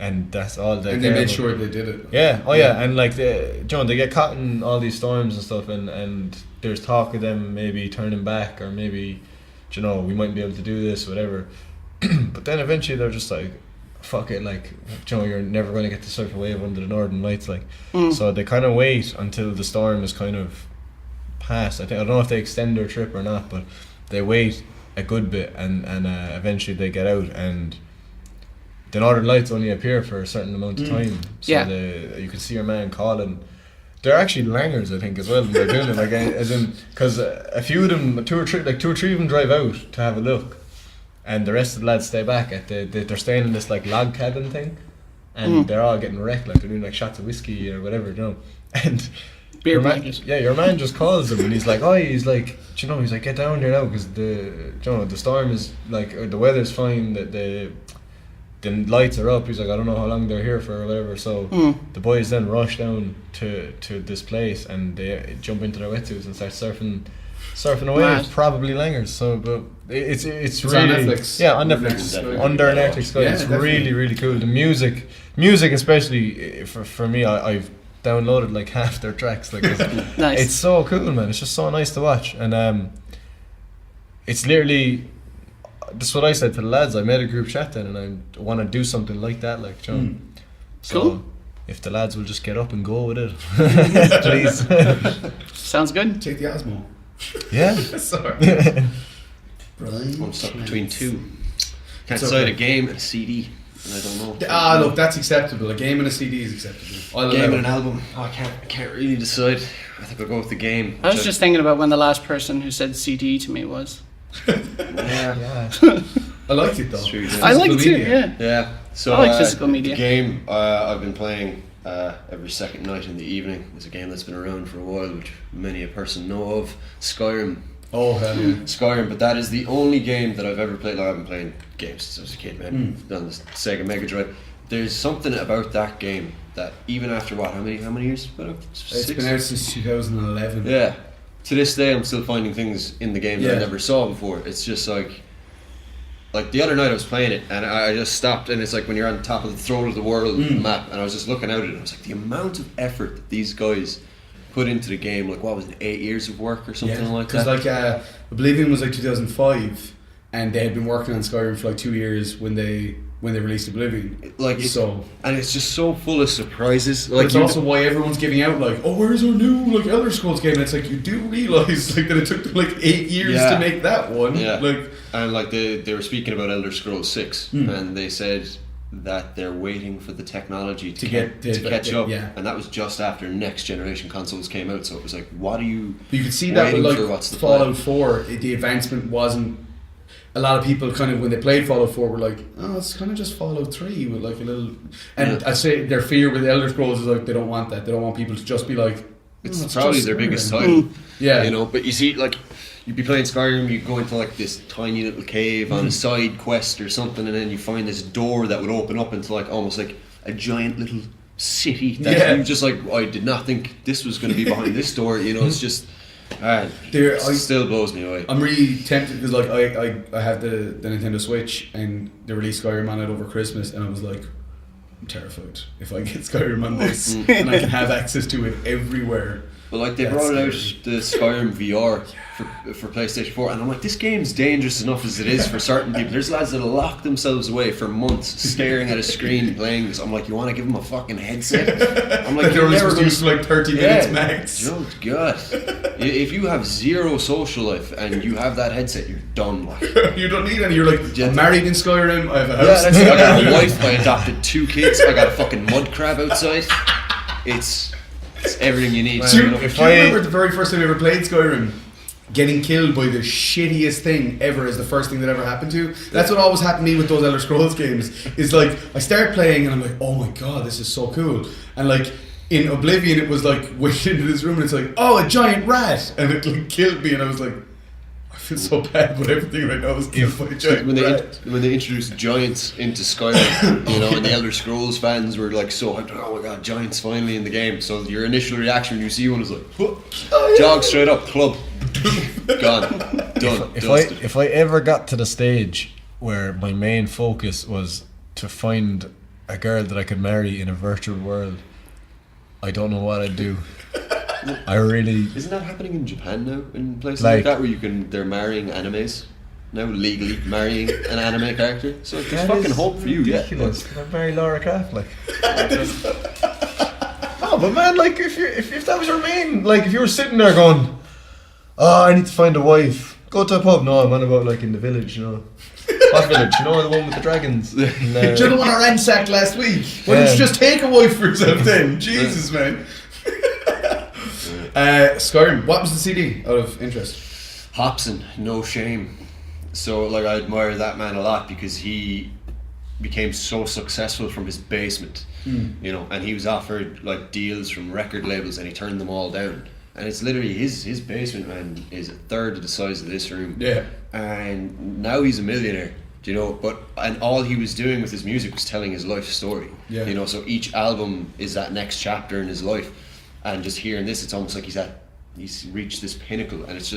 And that's all they and they made sure they did it. Yeah, yeah, and like they get caught in all these storms and stuff, and there's talk of them maybe turning back or maybe you know, we might be able to do this, whatever. But then eventually they're just like, fuck it, like, you know, you're never going to get to surf a wave under the Northern Lights, like. So they kind of wait until the storm is kind of past. I don't know if they extend their trip or not, but they wait a good bit, and eventually they get out, and the Northern Lights only appear for a certain amount of time. So you can see your man calling. They're actually langers, I think, as well, when they're doing it. Like, as in, because a few of them, two or three of them drive out to have a look, and the rest of the lads stay back at they're staying in this like log cabin thing, and they're all getting wrecked. Like, they're doing like shots of whiskey or whatever, you know. And beer blankets. Your man just calls them, and he's like, you know, he's like, get down here now, because the storm is like, or the weather's fine, the lights are up. He's like, I don't know how long they're here for or whatever. So the boys then rush down to this place, and they jump into their wetsuits and start surfing away. Mad. Probably langers. So, but it's really on Netflix. Yeah, on Netflix, under an Arctic sky. Yeah, it's definitely. really, really cool. The music especially for me, I've downloaded like half their tracks. Like, Nice. it's so cool, man. It's just so nice to watch, and it's literally. That's what I said to the lads. I made a group chat then, and I want to do something like that, like, you know. So Cool. if the lads will just get up and go with it, please. Sounds good. Take the Osmo. Yeah. Sorry. I'm stuck between two. Can't It's decide okay. a game and a CD, and I don't know. Look, that's acceptable. A game and a CD is acceptable. I'll Game allow and an it. album. Oh, I can't really decide. I think I'll go with the game. I was just thinking about when the last person who said CD to me was. yeah. I liked it though. It's true, yeah. I Physical liked it, media. yeah. Yeah. So I like physical media. The game I've been playing every second night in the evening is a game that's been around for a while, which many a person know of. Skyrim. Oh hell yeah. Skyrim, but that is the only game that I've ever played. Like, I've been playing games since I was a kid, man. On the Sega Mega Drive. There's something about that game that even after how many years? It's been out since 2011. Yeah. To this day, I'm still finding things in the game that I Yeah. never saw before. It's just like the other night I was playing it, and I just stopped, and it's like when you're on top of the throne of the world map, and I was just looking at it, and I was like, the amount of effort that these guys put into the game, like, what was it, 8 years of work or something like that? Because like Oblivion was like 2005, and they had been working on Skyrim for like 2 years when they released Oblivion. Like, and it's just so full of surprises. But Like, it's also why everyone's giving out like, oh, where's our new like Elder Scrolls game? And it's like, you do realise like that it took them like 8 years Yeah. to make that one. Yeah. Like, and like they were speaking about Elder Scrolls 6, and they said that they're waiting for the technology to catch up, yeah. and that was just after next generation consoles came out. So it was like, what are you? But you could see that with waiting for like what's the Fallout plan? 4, the advancement wasn't. A lot of people kind of when they played Fallout 4 were like, oh, it's kind of just Fallout 3 with like a little. And I'd say their fear with Elder Scrolls is like they don't want that. They don't want people to just be like. Oh, It's probably just their Skyrim. biggest title. Yeah. You know, but you see, like, you'd be playing Skyrim, you go into like this tiny little cave on a side quest or something, and then you find this door that would open up into like almost like a giant little city that you just like, I did not think this was going to be behind this door. You know, it's just it still blows me away. I'm really tempted because like I have the Nintendo Switch and they released Skyrim on it over Christmas, and I was like, I'm terrified if I get Skyrim on this and I can have access to it everywhere. But like they That's brought out scary. the Skyrim VR for PlayStation 4, and I'm like, this game's dangerous enough as it is for certain people. There's lads that lock themselves away for months staring at a screen playing this. I'm like, you want to give them a fucking headset? I'm like, Like they're you're only never supposed to gonna use for like 30 minutes max. Oh God! If you have zero social life and you have that headset, you're done. Like, You don't need any. You're like, I'm married in Skyrim, I have a yeah, house. that's it. I got a wife. I adopted 2 kids. I got a fucking mud crab outside. It's everything you need. Do you, You know? do you remember the very first time I ever played Skyrim? Getting killed by the shittiest thing ever is the first thing that ever happened to. That's what always happened to me with those Elder Scrolls games. Is like I start playing and I'm like, oh my god, this is so cool. And like in Oblivion, it was like went into this room and it's like, oh, a giant rat, and it like killed me, and I was like, I feel so bad, but everything right now is killed by a giant rat. When they introduced giants into Skyrim, you know, and the Elder Scrolls fans were like so hyped, oh my god, giants finally in the game. So your initial reaction when you see one is like, jog straight up, club, gone, done. If I ever got to the stage where my main focus was to find a girl that I could marry in a virtual world, I don't know what I'd do. I really. Isn't that happening in Japan now? In places like that where they're marrying animes? now legally marrying an anime character. So there's fucking hope for you. Ridiculous. Yeah, marry Laura Croft, like. Oh, but man, like if that was your main, like if you were sitting there going, oh, I need to find a wife. Go to a pub. No, I'm on about like in the village, you know. What village? You know, the one with the dragons. Do you know the one I ransacked last week? Why don't you just take a wife for yourself then? Jesus, man. Skyrim, what was the CD out of interest? Hobson, No Shame. So like I admire that man a lot because he became so successful from his basement, you know, and he was offered like deals from record labels and he turned them all down. And it's literally his basement, man, is a third of the size of this room. Yeah. And now he's a millionaire, you know, and all he was doing with his music was telling his life story. Yeah. You know, so each album is that next chapter in his life. And just hearing this, it's almost like he's reached this pinnacle, and it's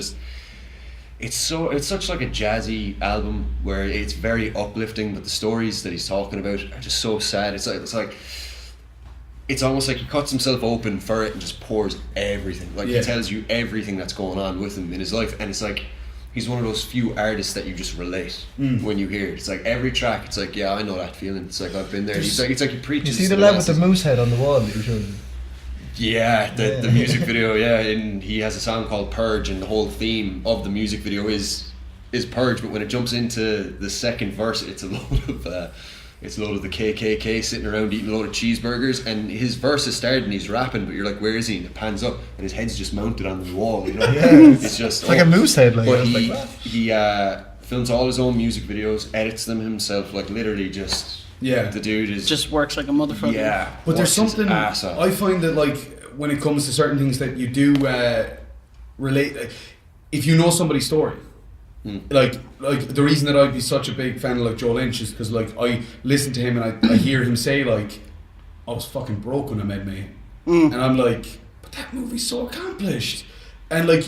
such like a jazzy album where it's very uplifting, but the stories that he's talking about are just so sad. It's almost like he cuts himself open for it and just pours everything. Like he tells you everything that's going on with him in his life, and it's like he's one of those few artists that you just relate when you hear it. It's like every track, it's like, yeah, I know that feeling. It's like I've been there. It's like he preaches. You see the lad with the moose head on the wall that you showed me? Yeah, the music video, and he has a song called Purge, and the whole theme of the music video is Purge, but when it jumps into the second verse, it's a load of the KKK sitting around eating a load of cheeseburgers, and his verse is started and he's rapping, but you're like, where is he? And it pans up and his head's just mounted on the wall, you know. It's just like a moose head, like. But he films all his own music videos, edits them himself, like literally just. Yeah, the dude is just works like a motherfucker. Yeah, but there's something I find that like when it comes to certain things that you do relate. If you know somebody's story, like the reason that I'd be such a big fan of like Joe Lynch is because like I listen to him and I hear him say like, I was fucking broke when I met me, and I'm like, but that movie's so accomplished, and like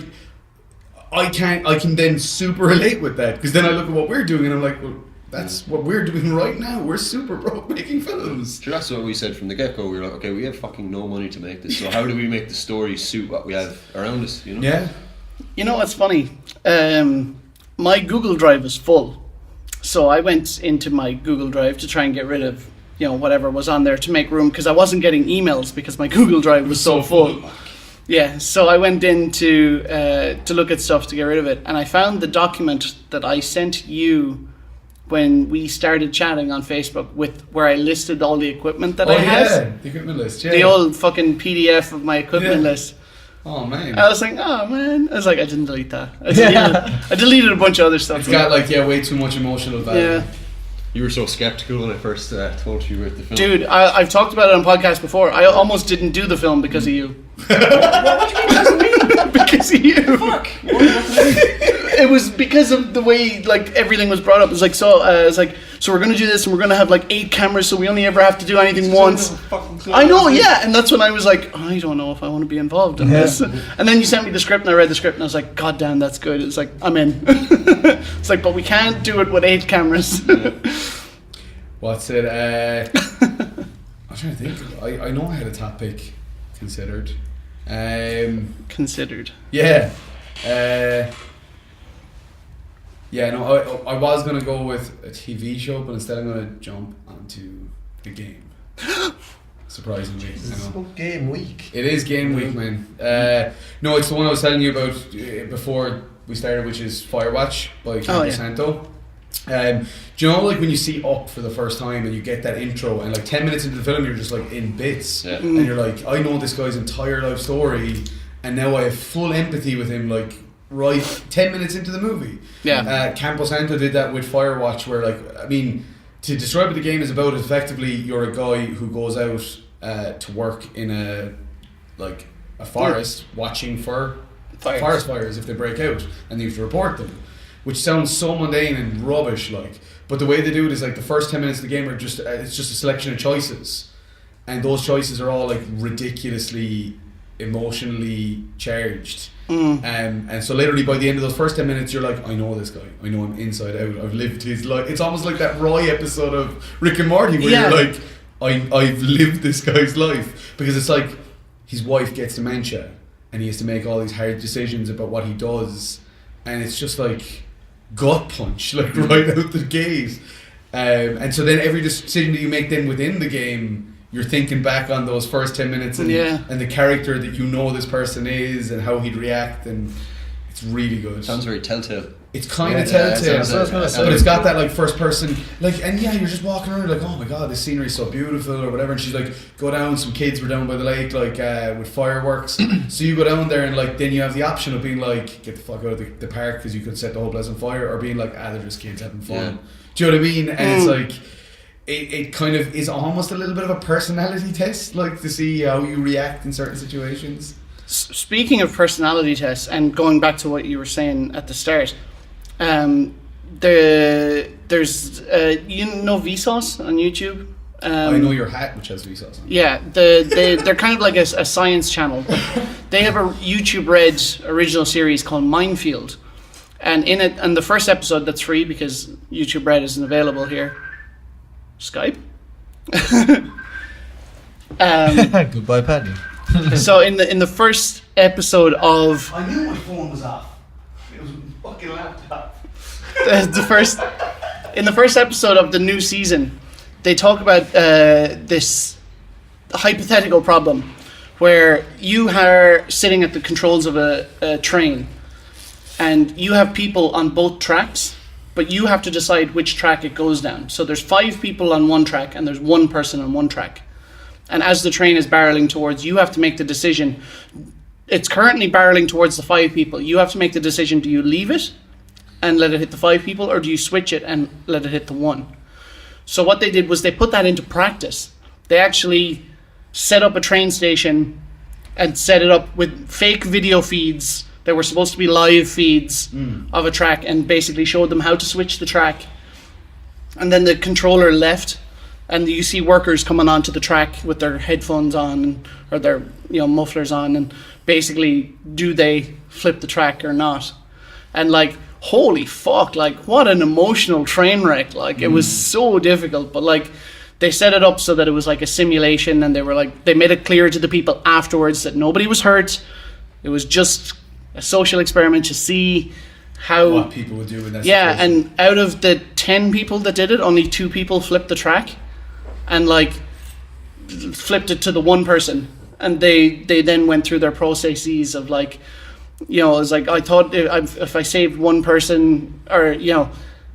I can then super relate with that because then I look at what we're doing and I'm like, well, that's what we're doing right now. We're super broke making films. Sure, that's what we said from the get-go. We were like, okay, we have fucking no money to make this, so how do we make the story suit what we have around us, you know? Yeah. You know what's funny? My Google Drive is full. So I went into my Google Drive to try and get rid of, you know, whatever was on there to make room because I wasn't getting emails because my Google Drive was so full. Yeah, so I went in to look at stuff to get rid of it, and I found the document that I sent you when we started chatting on Facebook with where I listed all the equipment that I had. Yeah, the equipment list, yeah. The old fucking PDF of my equipment list. Oh man. I was like, oh man. I was like, I didn't delete that. I deleted a bunch of other stuff. It's got like, way too much emotional value. Yeah. You were so skeptical when I first told you about the film. Dude, I've talked about it on podcasts before. I almost didn't do the film because of you. What do you mean? Because of you. Fuck. It was because of the way like everything was brought up. It was like so we're gonna do this and we're gonna have like 8 cameras, so we only ever have to do anything once. I know, yeah, and that's when I was like, I don't know if I want to be involved in this. And then you sent me the script and I read the script and I was like, God damn, that's good. It's like, I'm in. It's like, but we can't do it with 8 cameras. What's it? I'm trying to think. I know I had a top pick considered. Considered. Yeah. Yeah, no, I was going to go with a TV show, but instead I'm going to jump onto the game. Surprisingly. It's game week. It is game week, man. No, it's the one I was telling you about before we started, which is Firewatch by Campo Santo. Do you know like when you see Up for the first time and you get that intro and like 10 minutes into the film you're just like in bits and you're like, I know this guy's entire life story and now I have full empathy with him like right 10 minutes into the movie. Campo Santo did that with Firewatch where like, I mean, to describe what the game is about, effectively you're a guy who goes out to work in a forest watching for forest fires if they break out and you have to report them, which sounds so mundane and rubbish like, but the way they do it is like the first 10 minutes of the game are just it's just a selection of choices and those choices are all like ridiculously emotionally charged. And so literally by the end of those first 10 minutes you're like, I know this guy, I know him inside out, I've lived his life. It's almost like that Roy episode of Rick and Morty where you're like, I've lived this guy's life, because it's like his wife gets dementia and he has to make all these hard decisions about what he does, and it's just like gut punch, like right out the gate. And so then every decision that you make then within the game, you're thinking back on those first 10 minutes and the character that you know this person is and how he'd react, and it's really good. Sounds very Telltale. It's kind of Telltale, but it's got that like first person, like, and yeah, you're just walking around like, oh my god, this scenery's so beautiful or whatever. And she's like, go down. Some kids were down by the lake, like with fireworks. So you go down there, and like then you have the option of being like, get the fuck out of the park because you could set the whole place on fire, or being like, they're just kids having fun. Yeah. Do you know what I mean? And it's like, it kind of is almost a little bit of a personality test, like to see how you react in certain situations. Speaking of personality tests, and going back to what you were saying at the start. There's you know Vsauce on YouTube. I know your hat, which has Vsauce on. Yeah, they're kind of like a science channel. They have a YouTube Red original series called Minefield, and in it, and the first episode that's free because YouTube Red isn't available here. Skype. Goodbye, Paddy. So in the first episode of, I knew my phone was off. It was a fucking laptop. In the first episode of the new season, they talk about this hypothetical problem where you are sitting at the controls of a train, and you have people on both tracks, but you have to decide which track it goes down. So there's 5 people on one track and there's 1 person on one track. And as the train is barreling towards, you have to make the decision. It's currently barreling towards the 5 people. You have to make the decision, do you leave it and let it hit the 5 people, or do you switch it and let it hit the 1? So what they did was they put that into practice. They actually set up a train station and set it up with fake video feeds that were supposed to be live feeds of a track, and basically showed them how to switch the track. And then the controller left, and you see workers coming onto the track with their headphones on or their mufflers on, and basically, do they flip the track or not? And like, holy fuck, like what an emotional train wreck. Like it was so difficult, but like they set it up so that it was like a simulation, and they made it clear to the people afterwards that nobody was hurt. It was just a social experiment to see what people would do in that situation. Yeah, and out of the 10 people that did it, only 2 people flipped the track, and like flipped it to the 1 person, and they then went through their processes of like, it's like, I thought if I saved 1 person, or so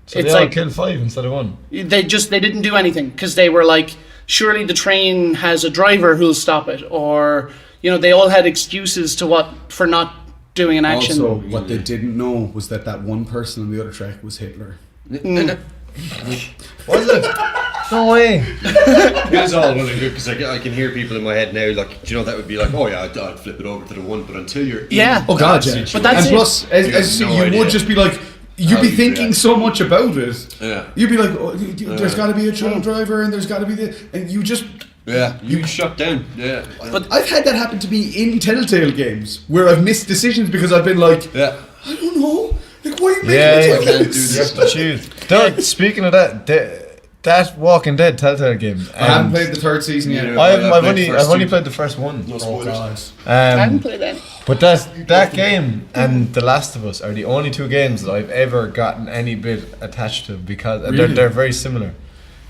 it's they all like killed 5 instead of 1. They didn't do anything because they were like, surely the train has a driver who'll stop it, or they all had excuses for not doing an action. Also, what they didn't know was that 1 person on the other track was Hitler. Was it? No way. It's all well and good because I can hear people in my head now like, that would be like, oh yeah, I'd flip it over to the 1, but until you're oh god, yeah. But that's and plus, as you would just be like, you'd be thinking so much about it. Yeah. You'd be like, there's got to be a train driver, and there's got to be and you just. Yeah, you shut down. Yeah, but I've had that happen to me in Telltale games where I've missed decisions because I've been like, I don't know, like why are you making I can't do this. Choose. Speaking of that Walking Dead Telltale game, I haven't played the 3rd season yet. I've only played the first one. Oh god. I haven't played any. But that game and The Last of Us are the only 2 games that I've ever gotten any bit attached to, because they're very similar.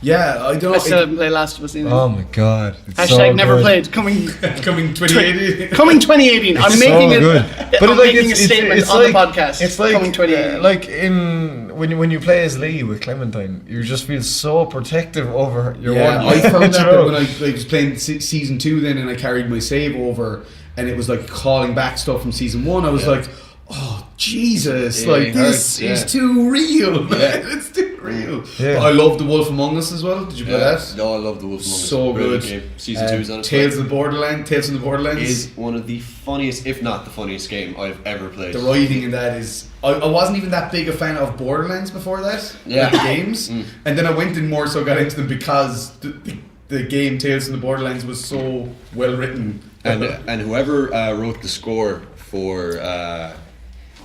Yeah, I don't. I still haven't played Last of Us either. Oh my god! It's # never played. Coming 2018. Coming 2018. It's I'm making so good. But I'm making a statement on the podcast. It's like coming 2018. Like when you play as Lee with Clementine, you just feel so protective over your one. I found that when I was playing season 2, then, and I carried my save over, and it was like calling back stuff from season 1. I was like, oh Jesus, like this is too real, man. It's too real. Yeah. But I love The Wolf Among Us as well. Did you play that? No, I love The Wolf Among Us. So good. Season 2 is on its Tales from the Borderlands is one of the funniest, if not the funniest game I've ever played. The writing in that is... I wasn't even that big a fan of Borderlands before that. Like the games. And then I went and more so got into them because the game Tales from the Borderlands was so well written. And whoever wrote the score for...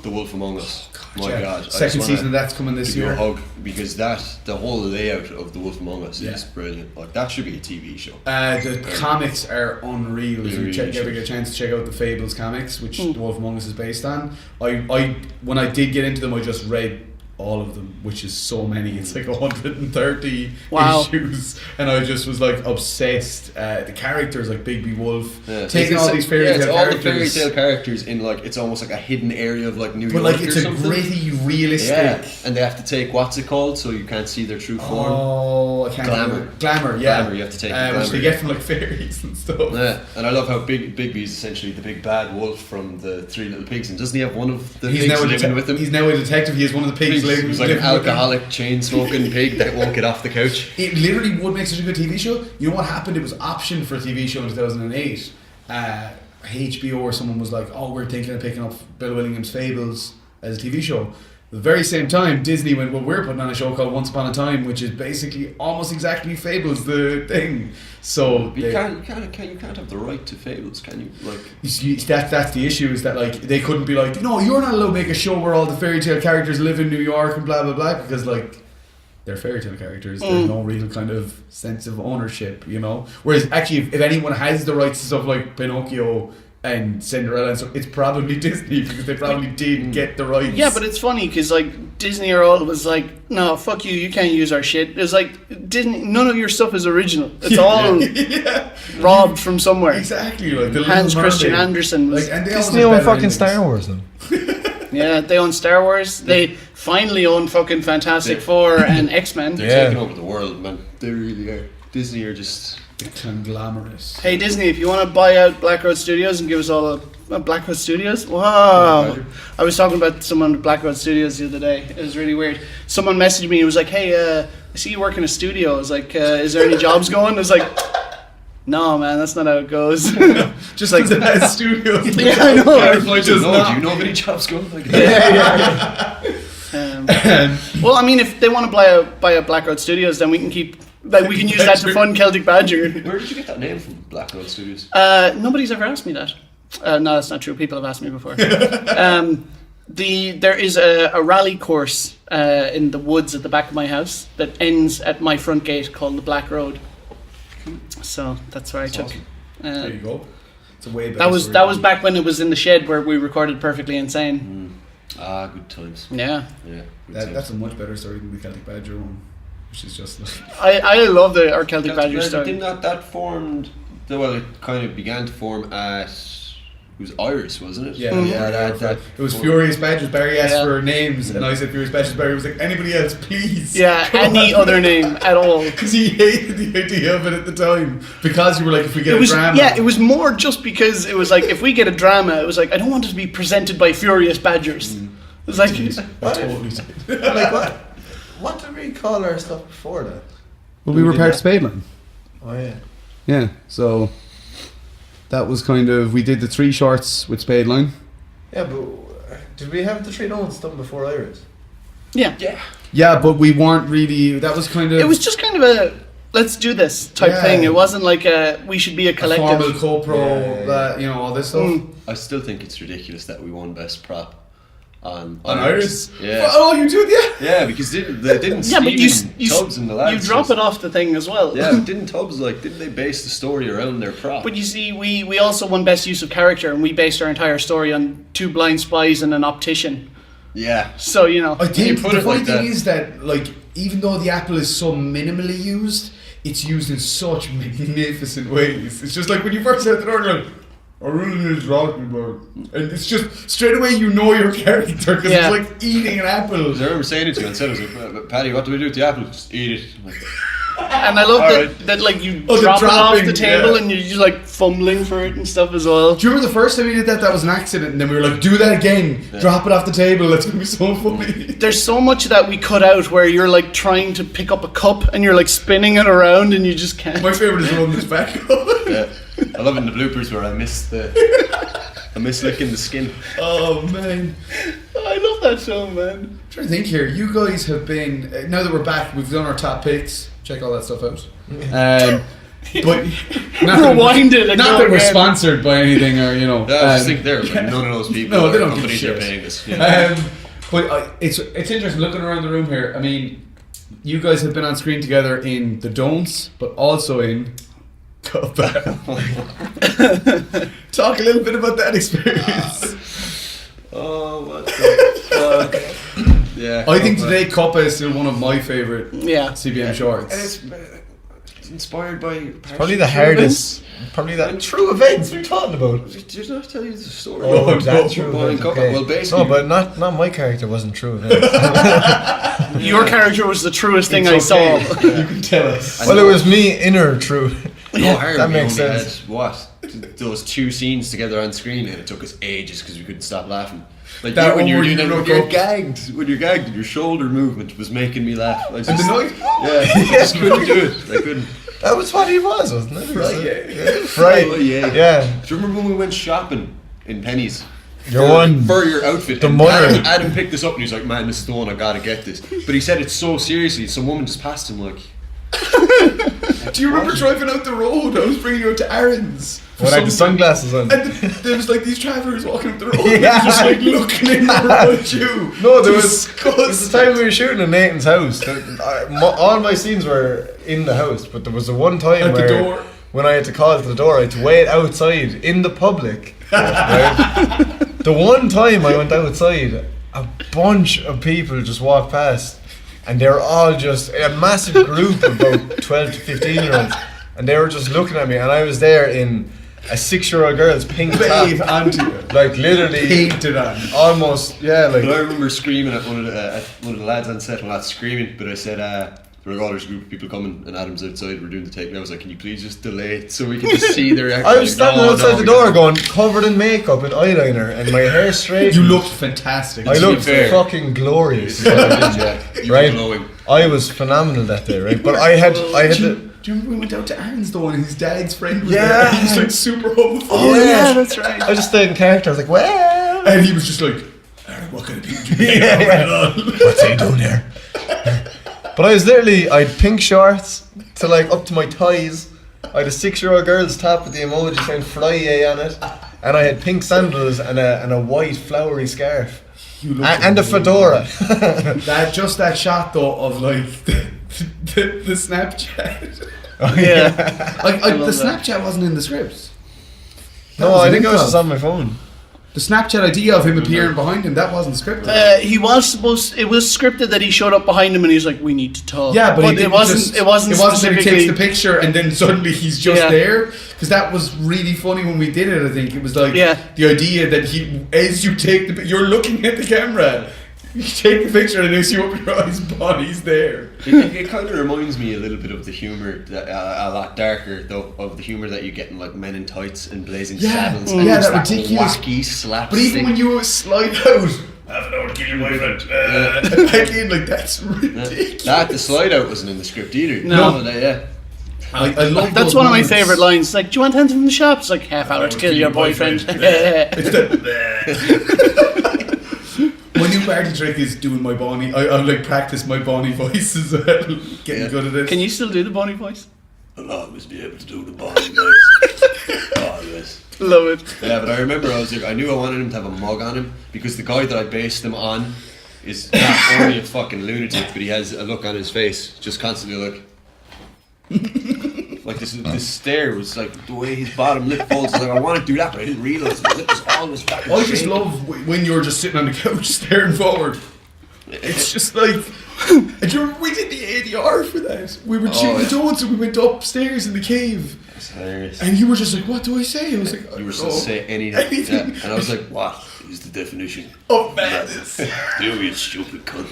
The Wolf Among Us. My God. Second season of that's coming this year. Give you a hug, because the whole layout of The Wolf Among Us is brilliant. Like, that should be a TV show. The comics are unreal. If you ever get a chance to check out the Fables comics, which The Wolf Among Us is based on. I when I did get into them, I just read all of them, which is so many. It's like 130 Wow. issues, and I just was like obsessed. The characters like Bigby Wolf, Yeah. taking all these fairy it's tale all characters. the fairy tale characters in like it's almost like a hidden area of like New But York like it's or a something. gritty, realistic. Yeah, and they have to take what's it called, so you can't see their true form. Oh, I can't Glamour. remember. Glamour, yeah. Glamour, you have to take which glamour. they get from like fairies and stuff. Yeah, and I love how Bigby is essentially the big bad wolf from the Three Little Pigs, and doesn't he have one of the He's pigs now, living with him? he's now a detective. He is one of the pigs living He's like an living with him. alcoholic, chain-smoking pig that won't get off the couch. It literally would make such a good TV show. You know what happened? It was optioned for a TV show in 2008. HBO or someone was like, "Oh, we're thinking of picking up Bill Willingham's Fables as a TV show." At the very same time, Disney went, "Well, we're putting on a show called Once Upon a Time, which is basically almost exactly Fables, the thing." So You can't have the right to Fables, can you? Like, you see, that's the issue, is that like they couldn't be like, "No, you're not allowed to make a show where all the fairy tale characters live in New York and blah blah blah," because like they're fairy tale characters. There's no real kind of sense of ownership, you know. Whereas actually, if anyone has the rights to stuff like Pinocchio and Cinderella and stuff, it's probably Disney, because they probably did get the rights. Yeah, but it's funny because like Disney or all was like, no, fuck you, you can't use our shit. It's like Disney, none of your stuff is original. It's all robbed from somewhere. Exactly, like the Hans Little Christian Mermaid. Andersen was. Like, and they always Disney have own better fucking endings. Star Wars then. Yeah, they own Star Wars. They finally own fucking Fantastic Four and X-Men. they're Yeah. taking over the world, man. They really are. Disney are just... The conglomerate. Hey Disney, if you want to buy out Black Road Studios and give us all a Black Road Studios? Wow. I was talking about someone at Black Road Studios the other day. It was really weird. Someone messaged me and was like, "Hey, I see you work in a studio." I was like, "Is there any jobs going?" I was like, "No, man, that's not how it goes." Just like the studios. Yeah, I know. Just Do you not. know of any jobs going? Like, Well, I mean, if they want to buy out Black Road Studios, then we can keep. Like, we can use that to fund Celtic Badger. Where did you get that name from, Black Road Studios? Nobody's ever asked me that. No, that's not true. People have asked me before. There is a rally course in the woods at the back of my house that ends at my front gate called the Black Road. So that's where I took. Awesome. There you go. It's a way better That was back when it was in the shed where we recorded Perfectly Insane. Good times. Yeah. Yeah, good That's times. a much better story than the Celtic Badger one, which is just like... I love our Celtic Badger story. Didn't that formed... Well, it kind of began to form at... It was Iris, wasn't it? Yeah, Mm-hmm. that it was Furious Badgers. Barry asked Yeah. for names, and I said Furious Badgers. Barry was like, "Anybody else, please." Yeah, any other name at all. Because he hated the idea of it at the time. Because you were like, if we get It was a drama, it was more just because it was like if we get a drama, it was like I don't want it to be presented by Furious Badgers. It was like I totally did. Like what did we call our stuff before that? Well, we were part of Spadeline. Oh yeah. Yeah, so that was kind of, we did the 3 shorts with Spadeline. Yeah, but did we have the Three Notes done before Iris? yeah. Yeah, but we weren't really. That was kind of. It was just kind of a let's do this type Yeah. thing. It wasn't like we should be a a collective. formal co-pro, Yeah. you know, all this stuff. Mm. I still think it's ridiculous that we won Best Prop on Iris? Yeah. Oh, you did, yeah. Yeah, because they didn't Yeah, but Stephen you Tubbs and the lads you drop just- it off the thing as well. Yeah, but didn't Tubbs didn't they base the story around their prop? But you see, we also won Best Use of Character, and we based our entire story on 2 blind spies and an optician. Yeah. So you know, I think put the it funny like thing that. is that, like, even though the apple is so minimally used, it's used in such magnificent ways. It's just like when you first heard the door, you're like, I really is talking about, and it's just straight away you know your character because Yeah. it's like eating an apple. I remember saying it to you and said, I was like, Paddy, what do we do with the apple? Just eat it. I'm like, and I love Alright. that like you Oh, the drop it off dropping, the table yeah. and you're just like fumbling for it and stuff as well. Do you remember the first time we did that? That was an accident, and then we were like, "Do that again! Drop it off the table. That's gonna be so funny." There's so much that we cut out where you're like trying to pick up a cup and you're like spinning it around and you just can't. My favorite is the one that's back. yeah. I love it in the bloopers where I miss licking the skin. Oh man. I love that show, man. I'm trying to think here. You guys have been, now that we're back, we've done our top picks. Check all that stuff out. But Rewind it and not go that we're again. sponsored by anything, or you know. Yeah, I just think they're like, none of those people No, they or don't give a companies are shit. paying us. Yeah. But it's interesting looking around the room here. I mean, you guys have been on screen together in The Don'ts, but also in Cut Back. Talk a little bit about that experience. Oh, what the fuck? Yeah. I think today Cuppa is still one of my favourite CBM shorts. And it's inspired by probably the hardest. Probably that true events we're talking about. Did I tell you the story? Oh, that's true. Okay. Well, basically, no, but not my character wasn't true events. Your character was the truest thing I saw. You can tell us. Well, it was me inner true. That makes only sense. had, those 2 scenes together on screen, and it took us ages because we couldn't stop laughing. Like That when one you're where doing you it, look when you're up. gagged, and your shoulder movement was making me laugh. I just, And the night. I just couldn't do it. I couldn't. That was what he was, wasn't it? Right. Right. Yeah. Yeah. Do you remember when we went shopping in Penny's? For your outfit. The And mother. Adam picked this up and he's like, man, this is the one, I gotta get this. But he said it so seriously, some woman just passed him like... Do you remember driving out the road? I was bringing you out to Aaron's. When I had the sunglasses on. And there was like these travellers walking up the road, Yeah. just like looking in at you. No, there was the time we were shooting in Nathan's house. All my scenes were in the house, but there was the one time At the where door. when I had to call to the door, I had to wait outside in the public. Right? The one time I went outside, a bunch of people just walked past, and they were all just a massive group of about 12 to 15-year-olds, and they were just looking at me, and I was there in a 6-year-old girl's pink Bathe top, onto you. like literally Painted on. almost, yeah, like. But I remember screaming at one of the lads on set, well not screaming, but I said, there were there's a group of people coming and Adam's outside, we're doing the take, and I was like, can you please just delay it so we can just see their reaction? I was standing outside the door going, covered in makeup and eyeliner and my hair straight. You looked fantastic. I looked fair. fucking glorious. You were Right? glowing. I was phenomenal that day, right? But I had Do you remember we went out to Aaron's though and his dad's friend was Yeah. there? He was like super homophobic. Oh yeah, that's right. I just stayed in character. I was like, well, And he was just like, Aaron, what kind of people do you Yeah. What's he doing here? But I was literally, I had pink shorts to like up to my thighs. I had a 6-year-old girl's top with the emoji saying Friday on it, and I had pink sandals and a white flowery scarf and a fedora. That shot though of like the Snapchat. Oh, Yeah. Like I the love that. Snapchat wasn't in the script. That No, was I an think I was improv. just on my phone. The Snapchat idea of him appearing behind him, that wasn't scripted. He was supposed. It was scripted that he showed up behind him and he's like, "We need to talk." Yeah, but he it didn't wasn't. just- It wasn't. It wasn't that he takes specifically. the picture and then suddenly he's just Yeah. there. Because that was really funny when we did it. I think it was like Yeah. the idea that as you take you're looking at the camera. You take the picture and as you open your eyes, Bonnie's there. It kind of reminds me a little bit of the humour, a lot darker though, of the humour that you get in like Men in Tights and Blazing Yeah. Saddles. Mm. And Yeah, it's that ridiculous- wacky slapstick. But even when you slide out, half an hour to kill your boyfriend. Again, like that's ridiculous. the slide out wasn't in the script either. No. Yeah. I love That's those one of my moments. favourite lines. Like, do you want anything from the shop? It's like half hour to kill your boyfriend. It's the my new party trick is doing my Bonnie. I like practice my Bonnie voice as well. Getting good at it. Can you still do the Bonnie voice? I'll always be able to do the Bonnie voice. Always. Love it. Yeah, but I remember I knew I wanted him to have a mug on him because the guy that I based him on is not only a fucking lunatic, but he has a look on his face, just constantly like this stare was like the way his bottom lip folds. Like I want to do that, but I didn't realize the lip was always fucking I just shaking. love when you're just sitting on the couch staring forward. It's just like, and do you remember we did the ADR for that? We were shooting the toads and we went upstairs in the cave. That's hilarious. And you were just like, what do I say? I was like, You were supposed to say anything. Yeah. And I was like, what is the definition oh madness. do you stupid cunt.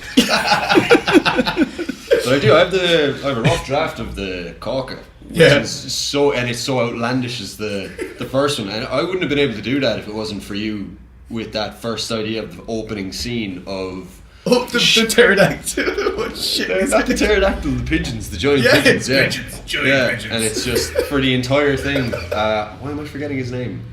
But I do. I have a rough draft of the Corker. Yeah. It's so outlandish as the first one, and I wouldn't have been able to do that if it wasn't for you with that first idea of the opening scene of. Oh, the pterodactyl. What shit is Not the it? pterodactyl, the pigeons, the giant Yeah, pigeons. Yeah, giant pigeons. And it's just for the entire thing. Why am I forgetting his name?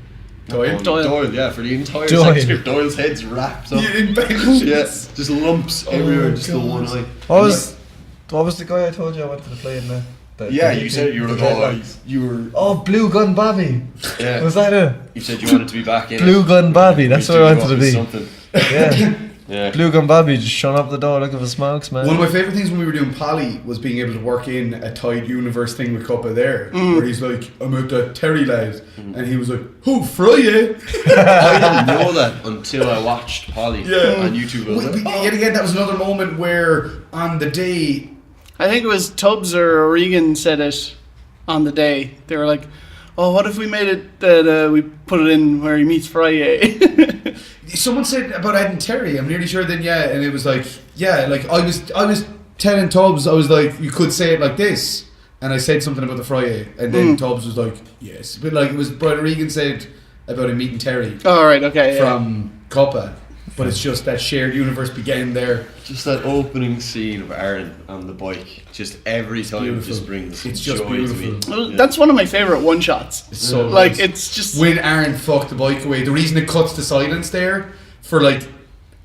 Doyle? Doyle. Yeah, for the entire Doyle. section of Doyle's head's wrapped up. Yeah, in benches. Yeah, just lumps everywhere, just the one eye. What was the guy I told you I wanted to play in there? Yeah, you said you were Blue Gun Bobby. Yeah. Was that it? You said you wanted to be back in Blue it. Gun Bobby. That's You what I do wanted to up be. with something. Yeah. Yeah. Blue Gun Bobby just showing up the door looking for smokes, man. One of my favourite things when we were doing Poly was being able to work in a Tide Universe thing with Cuppa there, where he's like, I'm at the Terry lad, and he was like, oh, Friday. I didn't know that until I watched Polly on YouTube. Yet again, that was another moment where on the day, I think it was Tubbs or O'Regan said it on the day. They were like, oh, what if we made it that we put it in where he meets Friday? someone said about Ed and Terry, I'm nearly sure then, and it was like, like I was telling Tubbs, I was like, you could say it like this, and I said something about the Friday, and then Tubbs was like, yes, but like it was Brian Regan said about him meeting Terry. Oh, right, okay. From Cuppa. But it's just that shared universe began there. Just that opening scene of Aaron on the bike, just every time it just brings joy to me. Well, that's one of my favourite one-shots. It's so like, nice. it's just... When Aaron fucked the bike away, the reason it cuts to silence there for like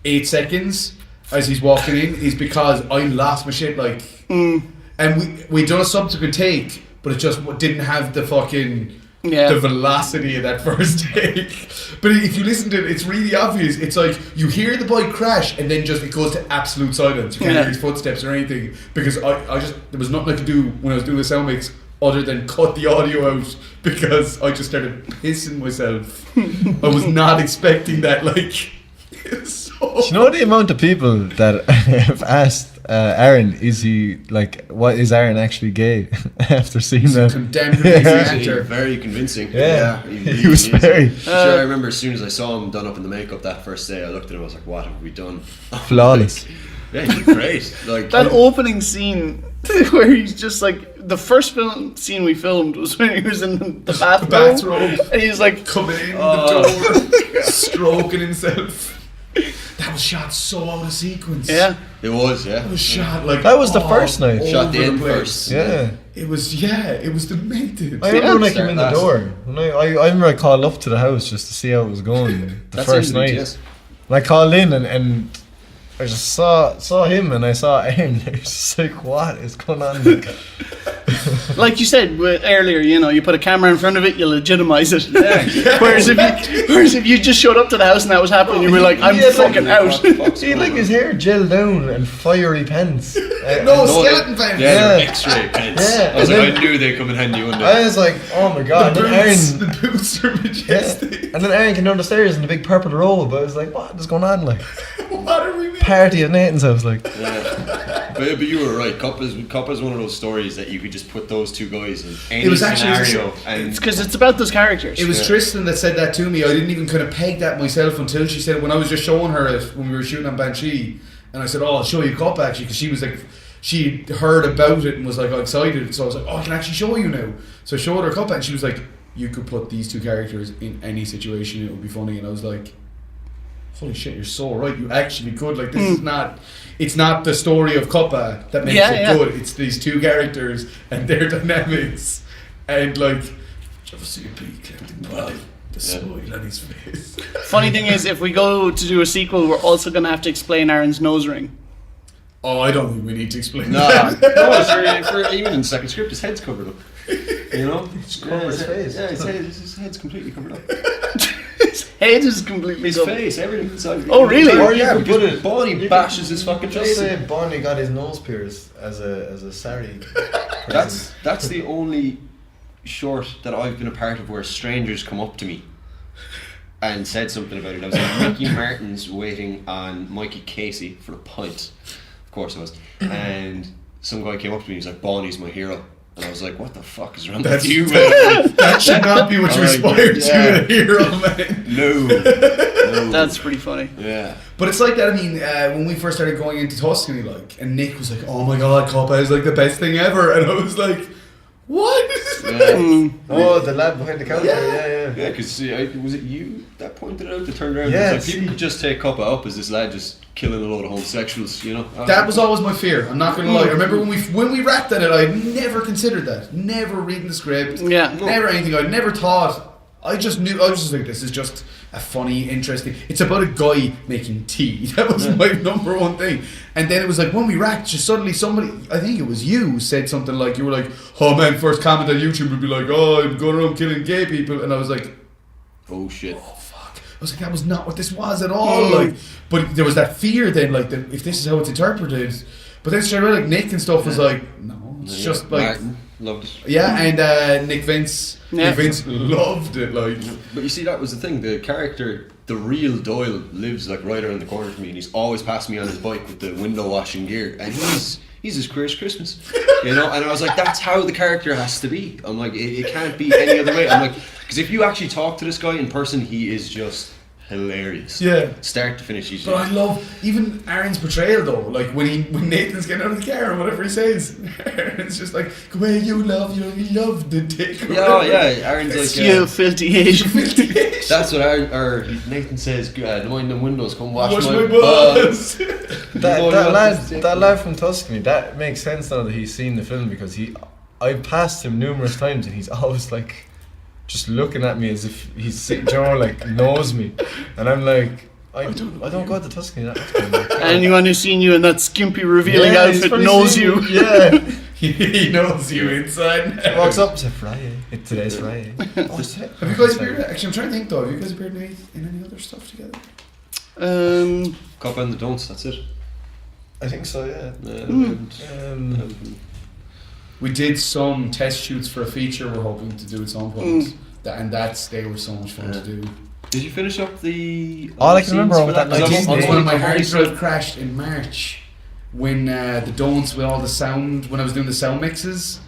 8 seconds as he's walking in is because I lost my shit, like... And we done a subsequent take, but it just didn't have the fucking... the velocity of that first take. But if you listen to it, it's really obvious. It's like you hear the bike crash and then just it goes to absolute silence. You can't hear his footsteps or anything, because I just, there was nothing I could do when I was doing the sound mix other than cut the audio out, because I just started pissing myself. I was not expecting that, like... Do you know the amount of people that have asked Aaron, is he like, what is Aaron actually gay after seeing that? Condemned actor. Very convincing. He was very. Sure, I remember as soon as I saw him done up in the makeup that first day, I looked at him, I was like, what have we done? Flawless. Yeah, he did great. Like that opening scene where he's just like, the first scene we filmed was when he was in the bathrobe, and he's like coming in the door, stroking himself. That was shot so out of sequence. Yeah, it was. Yeah, it was shot like that was the first night. Shot the end first. Yeah, it was. Yeah, it was demented. I remember when I came in the door. When I remember I called up to the house just to see how it was going the first night. Yes. And I called in and I just saw him and I saw Aaron. I was just like, what is going on? Like you said earlier, you know, you put a camera in front of it, you legitimize it. Yeah. Whereas if you just showed up to the house and that was happening, you were like, I'm fucking out. He had like his hair gelled down and fiery pants. Skeleton pants. Yeah, they're X-ray pants. Yeah. I was like, I knew they'd come in handy one day. I was like, oh my god. The boots are majestic. Yeah. And then Aaron came down the stairs in the big purple robe. I was like, what is going on? Like, what are we making? Party at Nathan's house, like. Yeah. But you were right. Cuppa's one of those stories that you could just put those two guys in any it was actually scenario. It's because it's about those characters. It was Tristan that said that to me. I didn't even kind of peg that myself until she said it when I was just showing her it when we were shooting on Banshee, and I said, "Oh, I'll show you Cuppa actually," because she was like, she heard about it and was like excited. So I was like, "Oh, I can actually show you now." So I showed her Cuppa, and she was like, "You could put these two characters in any situation; it would be funny." And I was like, holy shit, you're so right, you actually could. Like, this is not, it's not the story of Cuppa that makes it good, it's these two characters and their dynamics. And like, did you ever see a pig collecting body? The smile on his face. Funny thing is, if we go to do a sequel, we're also going to have to explain Aaron's nose ring. Oh, I don't think we need to explain that. No, for even in the second script, his head's covered up. You know? Just cover his face. Yeah, his head's completely covered up. His head is completely his face, everything inside. Oh, really? Or you could put it. Bonnie bashes his fucking just face. say Bonnie got his nose pierced as a sari. That's the only short that I've been a part of where strangers come up to me and said something about it. I was like, Mickey Martin's waiting on Mikey Casey for a pint. Of course I was. And some guy came up to me and he was like, Bonnie's my hero. And I was like, what the fuck is wrong with you, man? That should not be what you aspire to, a hero, man. No. That's pretty funny. Yeah. But it's like that, I mean, when we first started going into Tuscany, like, and Nick was like, oh my god, Cuppa is like the best thing ever. And I was like, what? Yeah. Oh, the lad behind the counter. Yeah. Yeah, because was it you that pointed it out, that turned around? Yeah, like, people could just take Cuppa up as this lad just killing a load of homosexuals, you know? That was always my fear. I'm not going to lie. I remember when we rapped on it, I had never considered that. Never reading the script. Yeah. Never anything. I'd never thought. I just knew. I was just like, this is just a funny, interesting. It's about a guy making tea. That was my number one thing. And then it was like when we rapped, just suddenly somebody, I think it was you, said something like, you were like, oh man, first comment on YouTube would be like, oh, I'm going around killing gay people. And I was like, oh shit. oh fuck. I was like, that was not what this was at all. Like, but there was that fear then, like, that if this is how it's interpreted. But then straight away, like, Nick and stuff was like, no, it's just like. Martin loved it. Yeah, and Nick Vince. Yeah. Nick Vince loved it, like. But you see, that was the thing. The character, the real Doyle, lives like right around the corner from me, and he's always passing me on his bike with the window washing gear, and he's as queer as Christmas, you know. And I was like, that's how the character has to be. I'm like, it can't be any other way. I'm like, because if you actually talk to this guy in person, he is just hilarious. Yeah. Start to finish, he's But I love even Aaron's portrayal though. Like when Nathan's getting out of the car and whatever he says, Aaron's just like, "Go away, you love the dick." Yeah, Aaron's like, You filthy Asian. that's what Nathan says. Mind the windows, come wash my balls. That lad from Tuscany, that makes sense now that he's seen the film, because I've passed him numerous times and he's always like just looking at me as if he's like knows me, and I'm like, I don't go to Tuscany that often. Like, Anyone who's seen you in that skimpy revealing outfit knows you. Yeah. He knows you inside. He walks up and says, Friday. Today's Friday. Have you guys appeared? Actually, I'm trying to think though. Have you guys appeared in any other stuff together? Cup and the Don'ts, that's it. I think so, yeah. We did some test shoots for a feature we're hoping to do at some point, and they were so much fun to do. Did you finish up the? All I can remember with that I did. night. My hard drive crashed in March when the Don'ts with all the sound. When I was doing the sound mixes,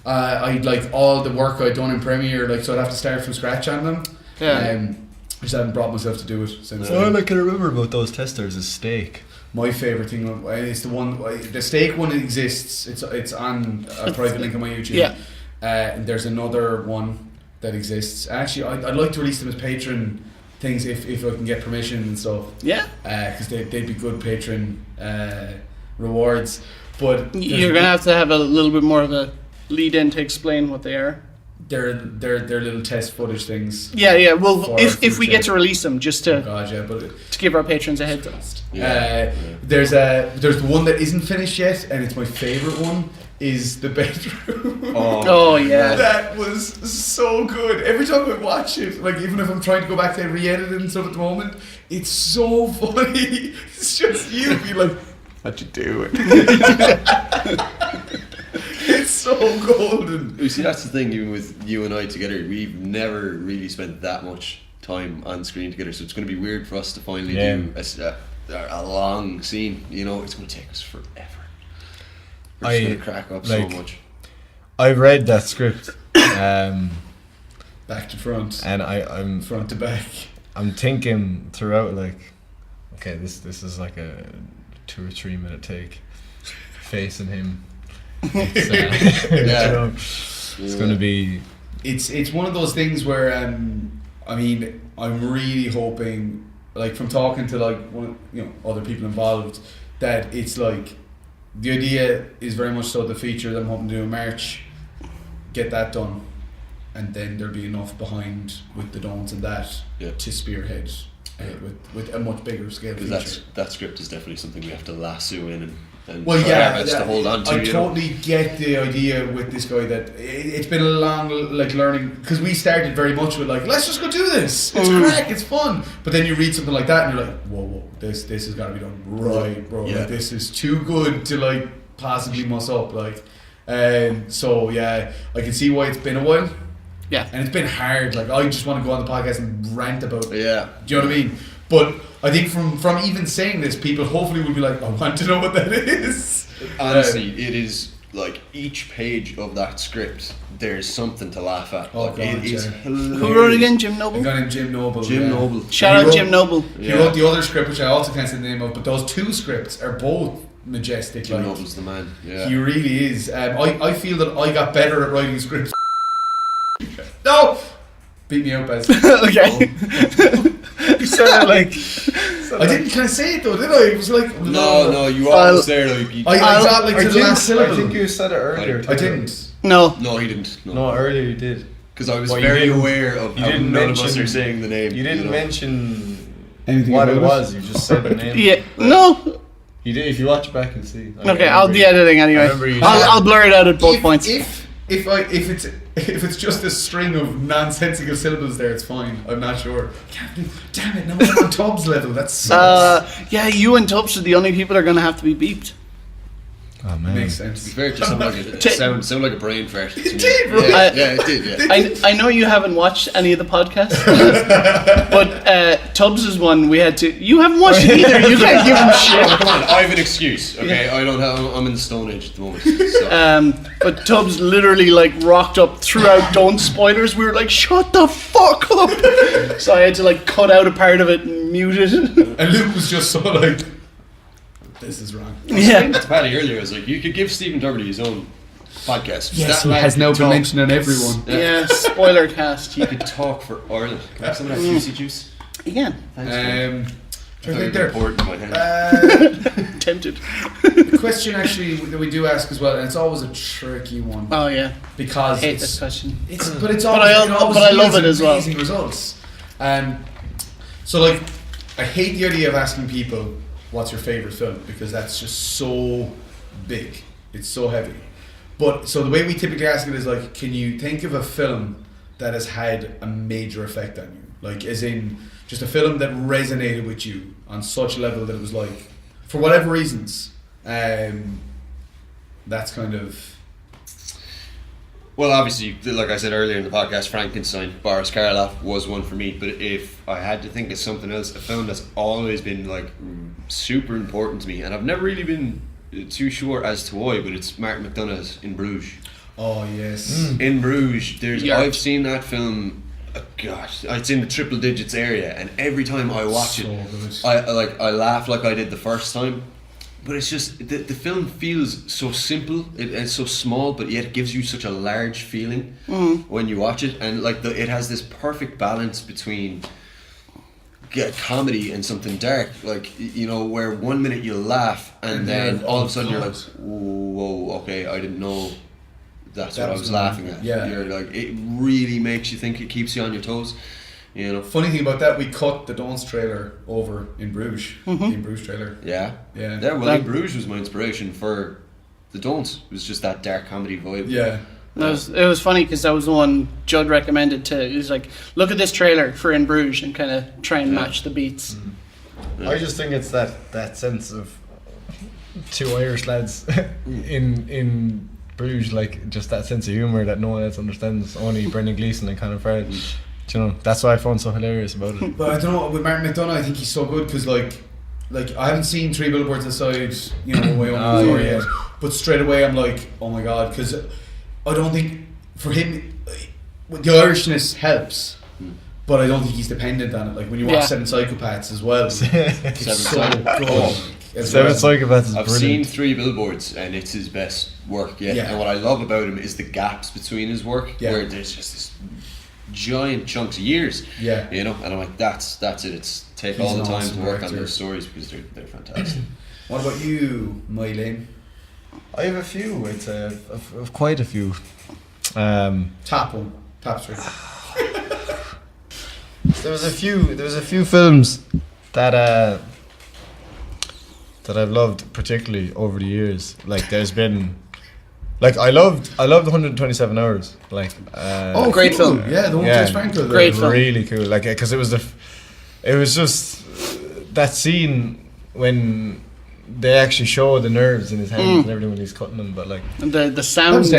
I'd like all the work I'd done in Premiere, like so I'd have to start from scratch on them. Yeah. I just haven't brought myself to do it since. All I can remember about those testers is steak. My favourite thing is the steak one exists. It's on a private link on my YouTube. Yeah. And there's another one that exists. Actually, I'd like to release them as patron things if I can get permission and stuff. Yeah. Because they'd be good patron rewards. But You're gonna have to have a little bit more of a lead in to explain what they are. They're little test footage things. Yeah. Well, if we get to release them, just to to give our patrons a heads up. There's the one that isn't finished yet, and it's my favourite one. Is the bedroom? Oh yeah, that was so good. Every time I watch it, like even if I'm trying to go back to re-edit it and stuff at the moment, it's so funny. It's just you be like, "How'd you do it?" It's so golden. You see, that's the thing. Even with you and I together, we've never really spent that much time on screen together. So it's going to be weird for us to finally do a long scene. You know, it's going to take us forever. We're just going to crack up so much. I read that script, back to front, and I'm front to back. I'm thinking throughout, like, okay, this is like a 2 or 3 minute take, facing him. It's going to be. It's one of those things where I mean, I'm really hoping, like from talking to like other people involved, that it's like the idea is very much so the feature that I'm hoping to do in March, get that done, and then there'll be enough behind with the Don'ts and that to spearhead with a much bigger scale feature. That script is definitely something we have to lasso in and to hold on to. I totally get the idea with this guy that it's been a long like learning, because we started very much with like, let's just go do this, it's crack, it's fun, but then you read something like that and you're like, whoa, this has got to be done right, bro. Like, this is too good to like possibly muss up, like, so yeah, I can see why it's been a while. Yeah, and it's been hard. Like, I just want to go on the podcast and rant about it. Yeah, do you know what I mean? But I think from even saying this, people hopefully will be like, I want to know what that is. Honestly, it is like each page of that script, there's something to laugh at. Oh, God, it is hilarious. Who wrote it again? Jim Noble? I got him Jim Noble. Noble. Shout out Jim Noble. He wrote the other script, which I also can't say the name of, but those two scripts are both majestic. Jim Noble's the man. Yeah. He really is. I feel that I got better at writing scripts. No! Beat me up, as. Okay. You sounded like. I didn't kind of say it though, did I? It was like. No, you almost there. Like, I got like to the last syllable. I think you said it earlier. I didn't. No, he didn't. No, earlier you did. Because I was very aware of how none of us are saying the name. You didn't mention anything what it was. You just said the name. Yeah. No. You did. If you watch back and see. Okay, I'll be editing anyway. I'll blur it out at both points. if it's just a string of nonsensical syllables there, it's fine. I'm not sure. Damn it! No, I'm on Tubbs level. That's yeah. You and Tubbs are the only people that are going to have to be beeped. Oh man, makes sense. To be fair, it just sound like a brain fart. It did, right? Yeah, it did. Yeah. I know you haven't watched any of the podcasts, but Tubbs' one we had to. You haven't watched it either. You can't give him shit. Come on, I have an excuse. Okay, yeah. I'm in the Stone Age at the moment. So. But Tubbs literally like rocked up throughout. Don't spoilers. We were like, shut the fuck up. So I had to like cut out a part of it and mute it. And Luke was just so like, this is wrong. Yeah. To Paddy earlier, I was like, you could give Stephen Doherty his own podcast. Yes, he has now been mentioned on everyone. Yeah, spoiler cast. He could talk for Ireland. Can I have some of that juicy juice? Again. Thanks, I think they're important in my head. Tempted. The question actually that we do ask as well, and it's always a tricky one. Oh yeah. Because I hate this question. But I love it as well. Amazing results. So like, I hate the idea of asking people what's your favorite film, because that's just so big. It's so heavy. But so the way we typically ask it is like, can you think of a film that has had a major effect on you? Like, as in just a film that resonated with you on such a level that it was like, for whatever reasons, that's kind of. Well, obviously, like I said earlier in the podcast, Frankenstein, Boris Karloff was one for me. But if I had to think of something else, a film that's always been like super important to me, and I've never really been too sure as to why, but it's Martin McDonagh's In Bruges. Oh yes. In Bruges, I've seen that film. Gosh, it's in the triple digits area, and every time I watch it, I laugh like I did the first time. But it's just the film feels so simple. It's so small, but yet it gives you such a large feeling when you watch it, and like it has this perfect balance between comedy and something dark. Like, you know, where 1 minute you'll laugh, and then all of a sudden you're like, whoa, okay, I didn't know that's what I was laughing at. Yeah, you're like, it really makes you think. It keeps you on your toes. You know, funny thing about that, we cut the Don'ts trailer over in Bruges. The In Bruges trailer. Yeah. Well, In Bruges was my inspiration for the Don'ts. It was just that dark comedy vibe. Yeah. It was funny because that was the one Judd recommended to. He was like, look at this trailer for In Bruges and kind of try and match the beats. I just think it's that sense of two Irish lads in Bruges, like just that sense of humour that no one else understands, only Brendan Gleeson and Conor Farrell. You know, that's what I found so hilarious about it. But I don't know, with Martin McDonagh, I think he's so good because like I haven't seen Three Billboards Outside, you know, my own story yet. But straight away I'm like, oh my god, because I don't think for him the Irishness helps, but I don't think he's dependent on it. Like when you watch Seven Psychopaths as well, it's so good. Seven Psychopaths is I've brilliant. seen Three Billboards, and it's his best work yet. And what I love about him is the gaps between his work, where there's just this giant chunks of years, you know, and I'm like, that's it. It's take all the time to work on those stories because they're fantastic. What about you, Mylene? I have a few. It's of quite a few. Top one, top three. There was a few films that I've loved particularly over the years. Like there's been. Like I loved 127 Hours. Like great film. Yeah, the one with James Franco. Great film. Really cool. Like because it was just that scene when they actually show the nerves in his hands and everything when he's cutting them. But like the sound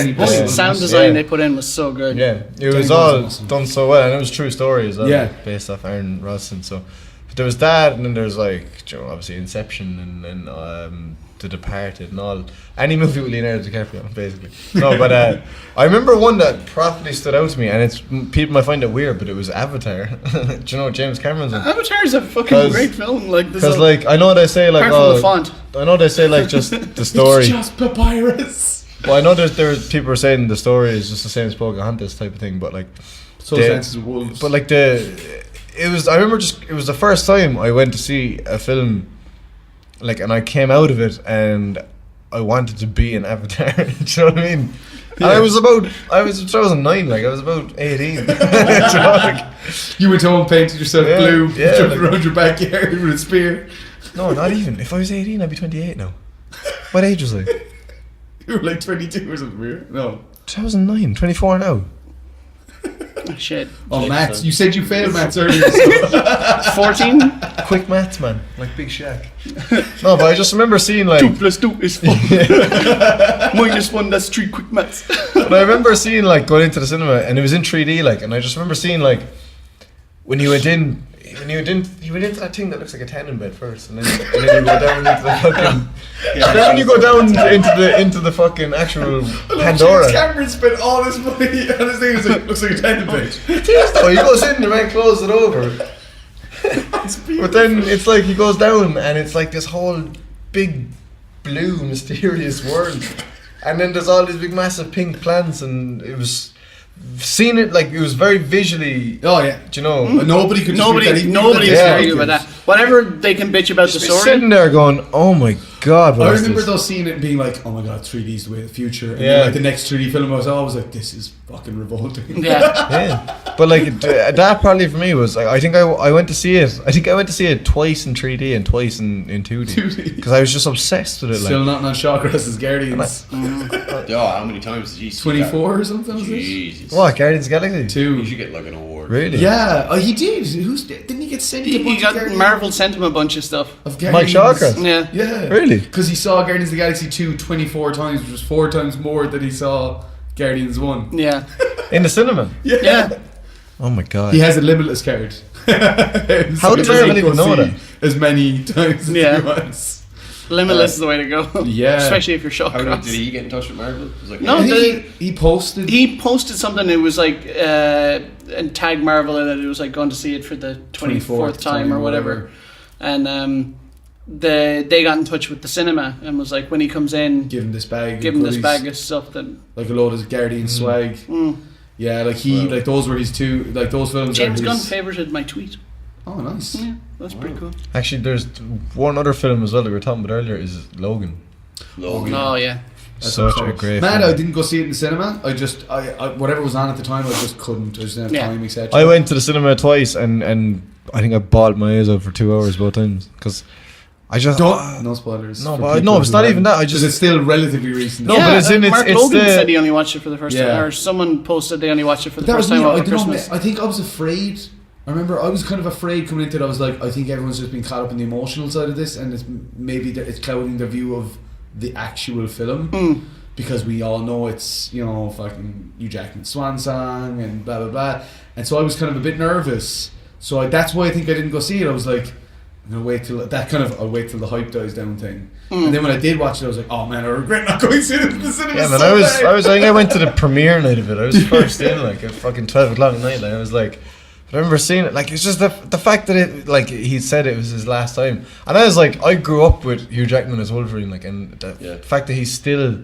design they put in was so good. Yeah, it was all done so well, and it was a true story as well. Yeah, based off Aaron Rosson. So but there was that, and then there's like, you know, obviously Inception and The Departed and all, any movie with Leonardo DiCaprio basically. No, but I remember one that properly stood out to me, and it's people might find it weird, but it was Avatar. Do you know James Cameron's one? Avatar is a fucking great film. Like, because like I know they say like, apart from the font, I know they say like just the story. It's just papyrus. Well, I know there's people are saying the story is just the same as Pocahontas type of thing, but like Dances with Wolves. But like it was the first time I went to see a film. Like, and I came out of it and I wanted to be an Avatar. Do you know what I mean? Yeah. And I was 2009, like I was about 18. You know, like, you went home, painted yourself blue, jumping around your backyard with a spear. No, not even. If I was 18, I'd be 28 now. What age was I? You were like 22 or something weird. No. 2009, 24 now. Shit. Oh, maths. You said you failed maths earlier. So. 14? Quick maths, man. Like Big Shaq. No, but I just remember seeing like 2 plus 2 is 4. -1, that's 3 quick maths. But I remember seeing like going into the cinema and it was in 3D like, and I just remember seeing like when you went into that thing that looks like a tanning bed first, and then you go down into the fucking. Then when you go down into the fucking actual Pandora. James Cameron spent all this money on this thing. It's like, looks like a tanning bed. So he goes in, the man closes it over. But then it's like he goes down, and it's like this whole big blue mysterious world, and then there's all these big massive pink plants, and it was. Seen it like it was very visually. Oh yeah, do you know? Nobody could. Nobody's arguing about that. Whatever they can bitch about the story. Sitting there going, "Oh my god!" I remember though seeing it and being like, "Oh my god, 3D is the way of the future." And then, like the next 3D film, I was always like, "This is fucking revolting." Yeah. But like that probably for me was like I think I went to see it. I think I went to see it twice in 3D and twice in 2D because I was just obsessed with it. Still not on Shawcross's Guardians. How many times did you see 24 or something? Jesus. What, Guardians of the Galaxy? 2. You should get like an award. Really? Yeah, he did. Didn't he get sent? He got Marvel sent him a bunch of stuff. Mike Shawcross? Yeah. Really? Because he saw Guardians of the Galaxy 2 24 times, which was 4 times more than he saw Guardians 1. Yeah. In the cinema? Yeah. Oh my god. He has a limitless card. How did Marvel even know that? As many times as he wants. Limitless is the way to go. Yeah. Especially if you're Shawcross. Did he get in touch with Marvel? It was like, no, he posted. He posted something. It was like and tagged Marvel in it. It was like going to see it for the 24th time or whatever. And they got in touch with the cinema and was like, when he comes in, give him this bag of stuff. Then like a load of Guardian swag. Yeah, like like those were his two. Like those films. James Gunn favorited my tweet. Oh, nice. Yeah, that's pretty cool. Actually, there's one other film as well that we were talking about earlier is Logan. Oh yeah. Such a great film. I didn't go see it in the cinema. I just whatever was on at the time, I just couldn't. I just didn't have time, etc. I went to the cinema twice and I think I bawled my eyes out for 2 hours both times because I just no spoilers. No, but no, it's not even that. I just it's still relatively recent. No, but it's in Mark Logan said he only watched it for the first time, or someone posted they only watched it for the first time over Christmas. I think I was afraid. I remember I was kind of afraid coming into it. I was like, I think everyone's just been caught up in the emotional side of this, and it's maybe it's clouding their view of the actual film because we all know it's fucking Hugh Jackman's swan song and blah blah blah, and so I was kind of a bit nervous. So that's why I think I didn't go see it. I was like, I'm gonna wait till I'll wait till the hype dies down thing. And then when I did watch it, I was like, oh man, I regret not going to see it in the cinema. Yeah, man, I think I went to the premiere night of it. I was first in like at fucking 12 o'clock at night. Like I was like. But I remember seeing it, like, it's just the fact that it, like, he said it was his last time. And I was like, I grew up with Hugh Jackman as Wolverine, like, and the fact that he's still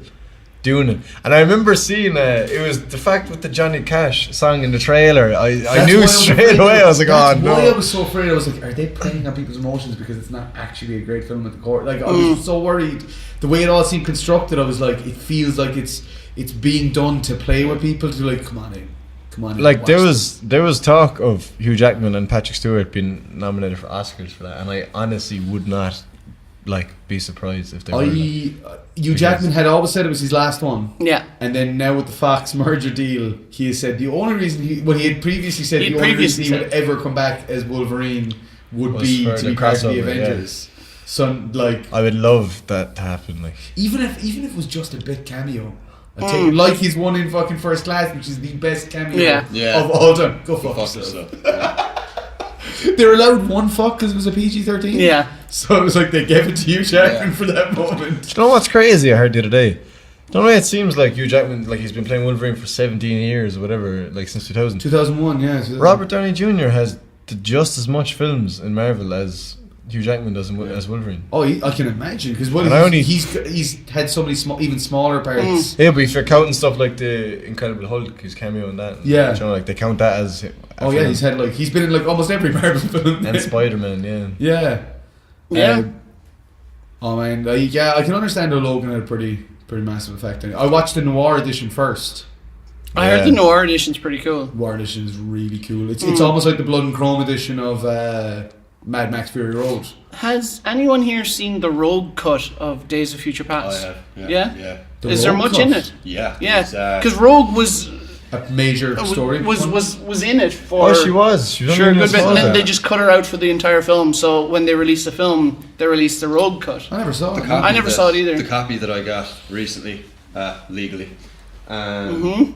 doing it. And I remember seeing, it was the fact with the Johnny Cash song in the trailer, I knew straight away, I was like, oh no. Why I was so afraid, I was like, are they playing on people's emotions because it's not actually a great film at the core? Like, I was so worried. The way it all seemed constructed, I was like, it feels like it's being done to play with people, to like, come on in. Like there was talk of Hugh Jackman and Patrick Stewart being nominated for Oscars for that, and I honestly would not be surprised if they were. Hugh Jackman had always said it was his last one. Yeah. And then now with the Fox merger deal, he has said the only reason he had previously said the only reason he would ever come back as Wolverine would be to be part of the Avengers. Yeah. So I would love that to happen. Like even if it was just a bit cameo. Like he's one in fucking First Class, which is the best cameo of all time. Go fuck yourself. They're allowed one fuck because it was a PG-13. Yeah. So it was like they gave it to Hugh Jackman for that moment. Do you know what's crazy? I heard the other day. Don't know. It seems like Hugh Jackman, like he's been playing Wolverine for 17 years or whatever, like since 2000. 2001, yeah. 2000. Robert Downey Jr. has just as much films in Marvel as Hugh Jackman does as Wolverine. Oh, I can imagine because he's had so many even smaller parts. Yeah, but if you're counting stuff like the Incredible Hulk, his cameo in that, yeah, you know, like they count that as. Yeah, he's been in like almost every Marvel film. And Spider-Man, yeah. Oh man, I can understand how Logan had a pretty massive effect on it. I watched the Noir edition first. I heard the Noir edition's pretty cool. Noir edition is really cool. It's almost like the Blood and Chrome edition of Mad Max Fury Road. Has anyone here seen the Rogue cut of Days of Future Past? I have. Yeah. The Is there Rogue much cut? in it? Yeah. Yeah, It's, because Rogue was A major story. was in it for. Oh, she was. She was Sure, only in good bit. small And then bit. they just cut her out for the entire film. So when they released the film, they released the Rogue cut. I never saw it. I never saw it either. The copy that I got recently, legally. I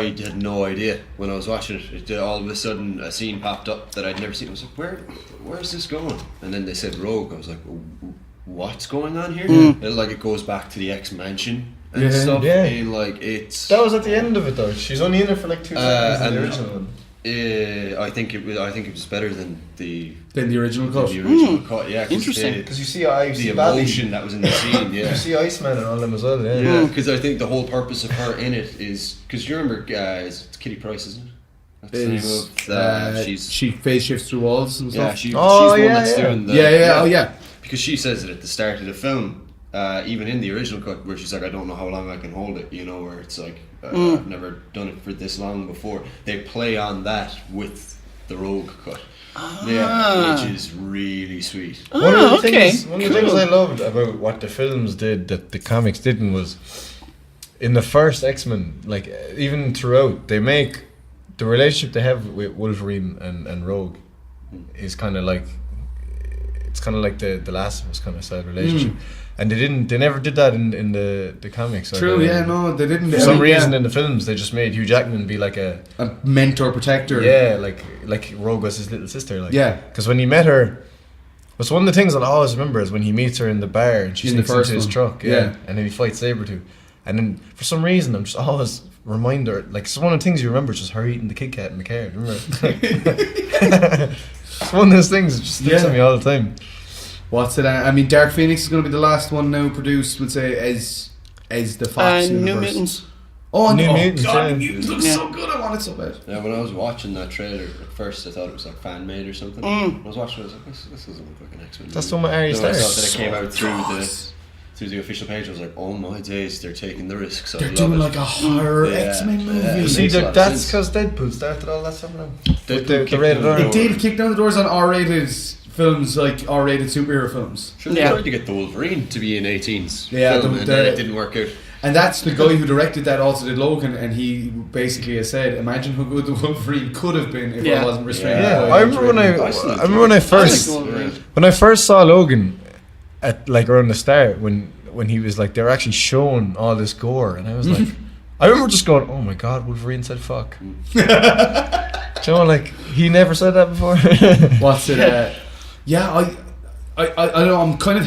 had no idea when I was watching it. All of a sudden, a scene popped up that I'd never seen. I was like, where's this going? And then they said Rogue. I was like, what's going on here? It goes back to the X-Mansion and stuff. Yeah. And it's... That was at the end of it though. She's only in it for like 2 seconds in the original one. I think it was better than the original cut. The original cut, yeah. Interesting. Because you see the emotion that was in the scene, yeah. You see Iceman and all them as well, Yeah, because I think the whole purpose of her in it is because you remember, it's Kitty Pryce, isn't it? That's the name of she phase shifts through walls and stuff. she's the one that's doing the yeah. Because she says it at the start of the film, even in the original cut, where she's like, I don't know how long I can hold it, where it's like, I've never done it for this long before. They play on that with the Rogue cut. Which is really sweet. One of the things I loved about what the films did that the comics didn't was in the first X-Men, like even throughout, they make the relationship they have with Wolverine and Rogue is kind of like the Last of Us kind of style relationship. And they never did that in the comics. True, they didn't. For some reason in the films, they just made Hugh Jackman be like a mentor, protector. Yeah, like Rogue was his little sister. Like, yeah. Because when he met her, was one of the things that I always remember is when he meets her in the bar and she sneaks into his truck. Yeah. And then he fights Sabretooth. And then for some reason, I'm just always remind her, like, it's one of the things you remember is just her eating the Kit Kat in the car. Remember? It's one of those things that just sticks with me all the time. What's it? I mean, Dark Phoenix is going to be the last one now produced, would say, as the Fox universe. New Mutants. New Mutants. God, New Mutants looks so good. I want it so bad. Yeah, when I was watching that trailer at first, I thought it was like fan made or something. When I was watching it, I was like, this doesn't look like an X-Men. That's the one with Arya Stark. I Stark. thought that it came out through the official page. I was like, oh my days, they're taking the risks. They're doing like a horror X-Men movie. You see, that's because Deadpool started all that stuff now. The rated R. It did kick down the doors on R-rated films, like R-rated superhero films. Sure, they tried to get the Wolverine to be an 18s film, and then it didn't work out. And that's the guy who directed that also did Logan, and he basically has said, imagine how good the Wolverine could have been if it wasn't restrained. I remember when I first saw Logan at like around the start when he was like they were actually showing all this gore, and I was like, I remember just going, oh my god, Wolverine said fuck. Do you know, like he never said that before. What's it? I know. I'm kind of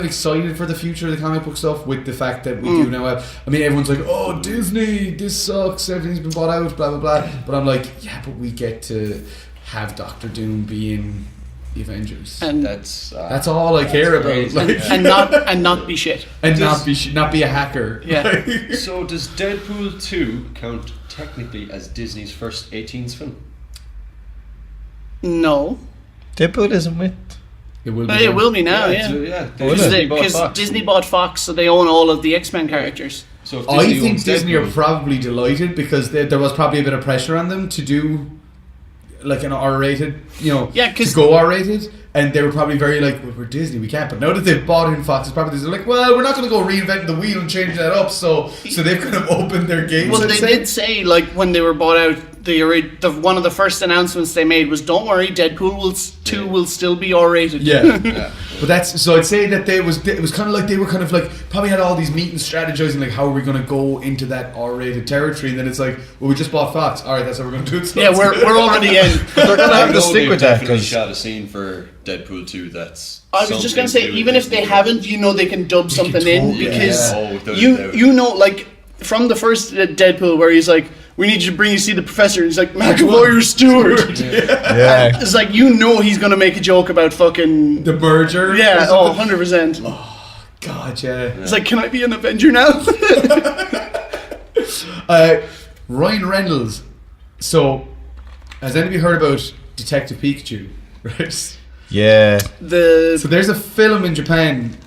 excited for the future of the comic book stuff with the fact that we do now have. I mean, everyone's like, "Oh, Disney, this sucks. Everything's been bought out, blah blah blah." But I'm like, yeah, but we get to have Doctor Doom be in the Avengers, and that's all I care about. Like, and not be shit, not be a hacker. Yeah. So does Deadpool 2 count technically as Disney's first 18s film? No. Deadpool isn't with. It will be now, because Disney bought Fox, so they own all of the X-Men characters. So I think Disney are probably delighted because there was probably a bit of pressure on them to do like an R-rated, to go R-rated, and they were probably very like, well, we're Disney, we can't. But now that they've bought in Fox, it's probably they're like, well, we're not going to go reinvent the wheel and change that up. So they've kind of opened their gates. Well, they did say like when they were bought out. The one of the first announcements they made was, "Don't worry, Deadpool 2 will still be R-rated." Yeah, but that's so. I'd say that it was kind of like they were kind of like probably had all these meetings strategizing like how are we going to go into that R-rated territory, and then it's like, well, we just bought Fox. All right, that's how we're going to do it. So yeah, we're already in. They're going to have to stick with that because shot a scene for Deadpool 2 that's. I was just going to say, even if they haven't, they can dub something in because like from the first Deadpool where he's like, we need you to bring you to see the professor. He's like, McAvoy or Stewart. Yeah. It's like, he's going to make a joke about fucking... the merger? Yeah, 100%. Oh, God, yeah. It's like, can I be an Avenger now? Ryan Reynolds. So, has anybody heard about Detective Pikachu? Right? Yeah. So there's a film in Japan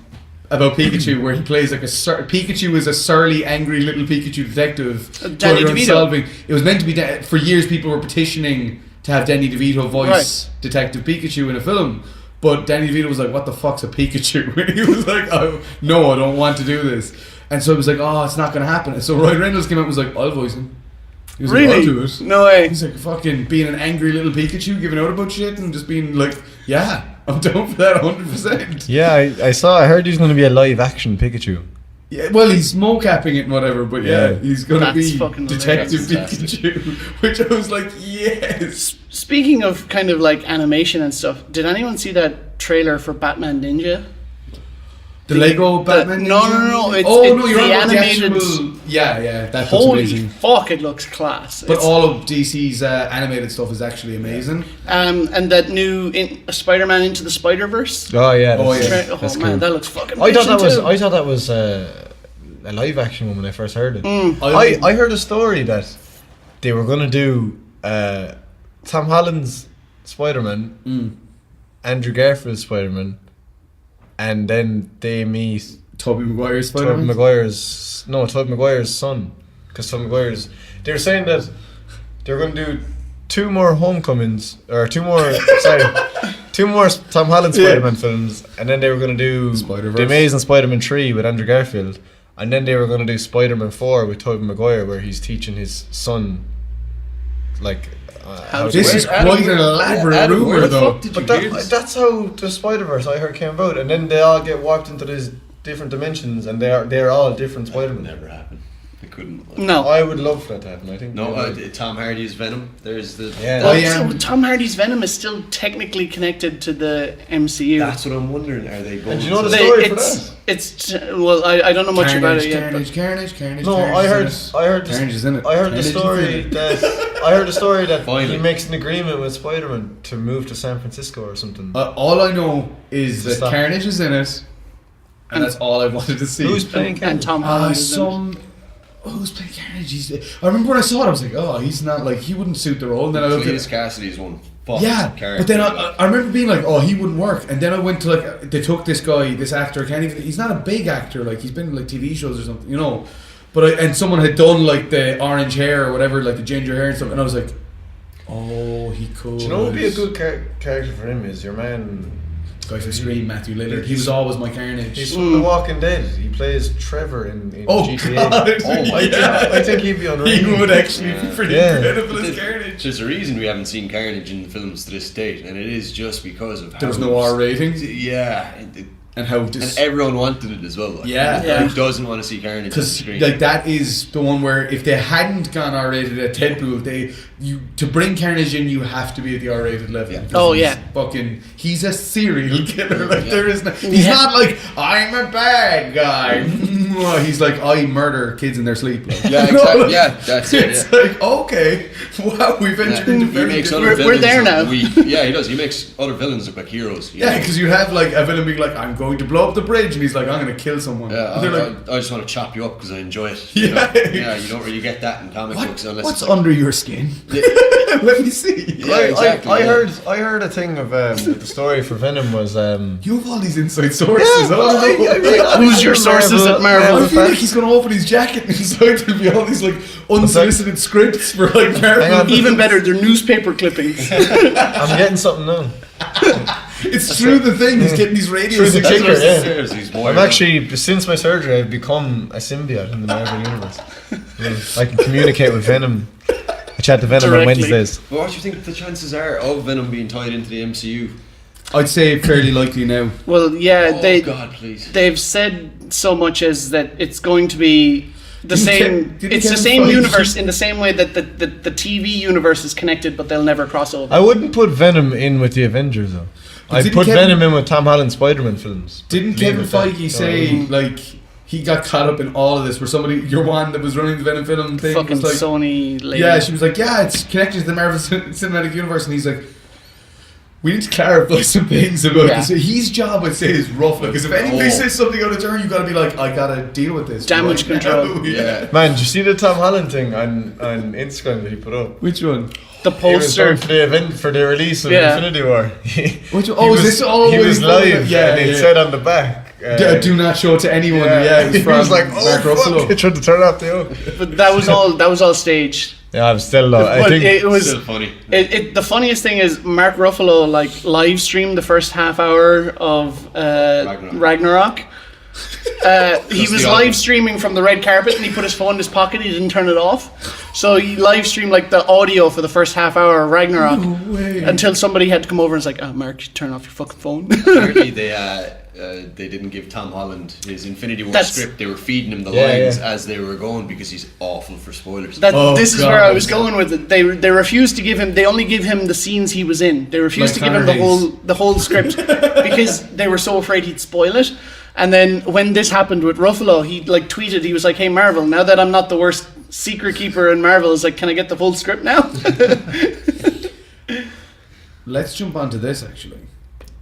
about Pikachu where he plays like Pikachu is a surly, angry little Pikachu detective. Danny DeVito. It was meant to be for years. People were petitioning to have Danny DeVito voice Detective Pikachu in a film. But Danny DeVito was like, what the fuck's a Pikachu? And he was like, oh, no, I don't want to do this. And so it was like, oh, it's not going to happen. And so Ryan Reynolds came out and was like, I'll voice him. He was really? like, I'll do it. No way. He's like, fucking being an angry little Pikachu, giving out about shit and just being like, yeah, I'm down for that 100%. Yeah, I heard he's going to be a live action Pikachu. Yeah, well, he's mocapping it and whatever, but yeah, he's going to be fucking Detective hilarious. Pikachu, which I was like, yes. Speaking of kind of like animation and stuff, did anyone see that trailer for Batman Ninja? The Lego Batman? No. It's It's you're the on about the animated. actual, yeah, that looks Holy amazing. fuck! It looks class. But all of DC's animated stuff is actually amazing. And that new Spider-Man Into the Spider-Verse. Oh yeah, Oh, yeah. that's man, cool. that looks fucking. I thought amazing that too. was a live action one when I first heard it. I- I heard a story that they were gonna do Tom Holland's Spider-Man, Andrew Garfield's Spider-Man, and then they meet Tobey Maguire's Tobey Spider-Man. Maguire's son, because Tobey Maguire's. They were saying that they were going to do two more Homecomings or two more Tom Holland Spider-Man films, and then they were going to do Spider-Verse. The Amazing Spider-Man 3 with Andrew Garfield, and then they were going to do Spider-Man 4 with Tobey Maguire, where he's teaching his son like how to This work. is quite an elaborate Adam, where rumor, the though. fuck did But you hear this? that's how the Spider-Verse I heard came about, and then they all get warped into these different dimensions, and they're all different Spider-Man. Never happened. It couldn't. No. I would love for that to happen. I think. No, Tom Hardy's Venom. There's the. Yeah. Well, so Tom Hardy's Venom is still technically connected to the MCU. That's what I'm wondering. Are they going? And do you know the to- story for that? It's well, I don't know much about it yet. But Carnage. No, I heard Carnage is in it. I heard the Carnage is story in it. that Finally. he makes an agreement with Spider-Man to move to San Francisco or something. All I know is that Stop. Carnage is in it, and that's all I wanted to see. Who's playing and Carnage? Tom Holland is in it. Who's playing Carnage? I remember when I saw it, I was like, oh, he's not like he wouldn't suit the role. And then I looked Cletus at Cassidy's one. yeah, but then I remember being like, oh, he wouldn't work. And then I went to like they took this guy, this actor. He's not a big actor. Like he's been in like TV shows or something, you know. But and someone had done like the orange hair or whatever, like the ginger hair and stuff. And I was like, oh, he could. Do you know what would be a good character for him is your man. guy from Scream, Matthew Lillard. He was always my Carnage. He's from The Walking Dead. He plays Trevor in GTA. God. Oh my I think he'd be unreal. He would actually be pretty Yeah. incredible as There's- Carnage. There's a reason we haven't seen Carnage in the films to this date, and it is just because of how There was no R rating, Yeah, and how and everyone wanted it as well. Like, Yeah. who doesn't want to see Carnage on the because screen? like that is the one where if they hadn't gone R rated at Deadpool, to bring Carnage in, you have to be at the R rated level. Yeah. Because Oh, he's yeah. he's a serial killer. Like Yeah. there is no, he's not like I'm a bad guy. He's like I murder kids in their sleep. Like, yeah, you know, exactly. like, Yeah, that's it. It's Yeah. like okay, wow, we've entered into He very makes different. other We're villains there look now. weak. Yeah, he does. He makes other villains look like heroes. you Yeah, know? because you have like a villain being like, I'm going to blow up the bridge, and he's like, I'm going to kill someone. Yeah, And they're like, I just want to chop you up because I enjoy it. Yeah. You know? Yeah, you don't really get that in comic books unless what's it's like, under your skin? Let me see. Yeah, exactly, I yeah. heard a thing of the story for Venom was You have all these inside sources. Who's your sources at Marvel? I feel like he's going to open his jacket and inside there'll be all these like unsolicited scripts for like Hang on. Marvel. Even better, they're newspaper clippings. I'm getting something now. It's through the thing. He's getting these radio Through the signals. ticker, yeah. Seriously, he's more I'm actually, since my surgery, I've become a symbiote in the Marvel universe. I can communicate with Venom. I chat to Venom on Directly. Wednesdays. But what do you think the chances are of Venom being tied into the MCU? I'd say fairly likely now. Well, yeah, Oh God, please. they've said so much as that it's going to be the same. Didn't It's the Kevin same Feige- universe in the same way that the TV universe is connected, but they'll never cross over. I wouldn't put Venom in with the Avengers though. I'd didn't put Kevin- Venom in with Tom Holland's Spider-Man films. Didn't Leave Kevin it there. Feige say like he got caught up in all of this? Where somebody, your one that was running the Venom film thing, Fucking was like, Sony lady. yeah, she was like, yeah, it's connected to the Marvel Cinematic Universe, and he's like, we need to clarify some things about Yeah. this. His job, I'd say, is rough. Because if anybody Oh. says something out of turn, you got to be like, I got to deal with this. Damage right control. now. Yeah. Man, did you see the Tom Holland thing on Instagram that he put up? Which one? The He was poster. going for the event for the release of Yeah. Infinity War. Which one? Oh, is this all He the way was forward? live, Yeah, and it yeah. said on the back. Do not show it to anyone. Yeah, it was he from was like, Mark oh Ruffalo. fuck! He tried to turn off the oak. But that was all staged. Yeah, I'm still low. I But think it was Still funny. the funniest thing is Mark Ruffalo like live streamed the first half hour of Ragnarok. He was the live audience. streaming from the red carpet, and he put his phone in his pocket. He didn't turn it off, so he live streamed like the audio for the first half hour of Ragnarok until somebody had to come over and was like, "Oh, Mark, turn off your fucking phone." Apparently they didn't give Tom Holland his Infinity War script. They were feeding him the lines as they were going because he's awful for spoilers. This is where I was going with it. They refused to give him. They only give him the scenes he was in. They refused Like to give him Connor the whole script because they were so afraid he'd spoil it. And then when this happened with Ruffalo, he like tweeted. He was like, "Hey Marvel, now that I'm not the worst secret keeper in Marvel, is like, can I get the full script now?" Let's jump onto this. Actually,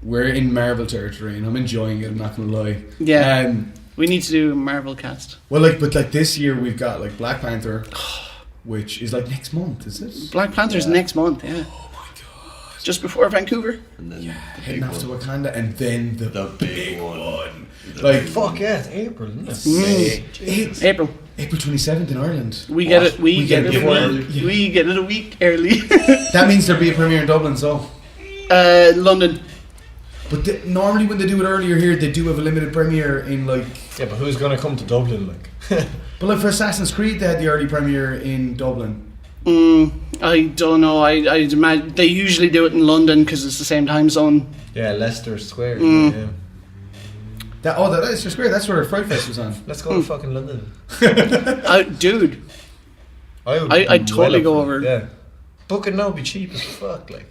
we're in Marvel territory, and I'm enjoying it. I'm not gonna lie. Yeah. We need to do a Marvel cast. Well, but this year we've got like Black Panther, which is like next month, is it? Black Panther's next month. Yeah. Oh my god! Just before Vancouver. And then Heading off to Wakanda, and then the big one. like fuck yeah, it's April, isn't it? It's April. April 27th in Ireland. We get it. We get it. before- We get it a week early. That means there'll be a premiere in Dublin. So, London. but normally when they do it earlier here, they do have a limited premiere in like. Yeah, but who's gonna come to Dublin like? But like for Assassin's Creed, they had the early premiere in Dublin. I don't know. I imagine they usually do it in London because it's the same time zone. Yeah, Leicester Square. Yeah. That is just great. That's where Fright Fest was on. Let's go to fucking London. Dude, I'd I'd totally go over. Yeah, book it now would be cheap as fuck. Like,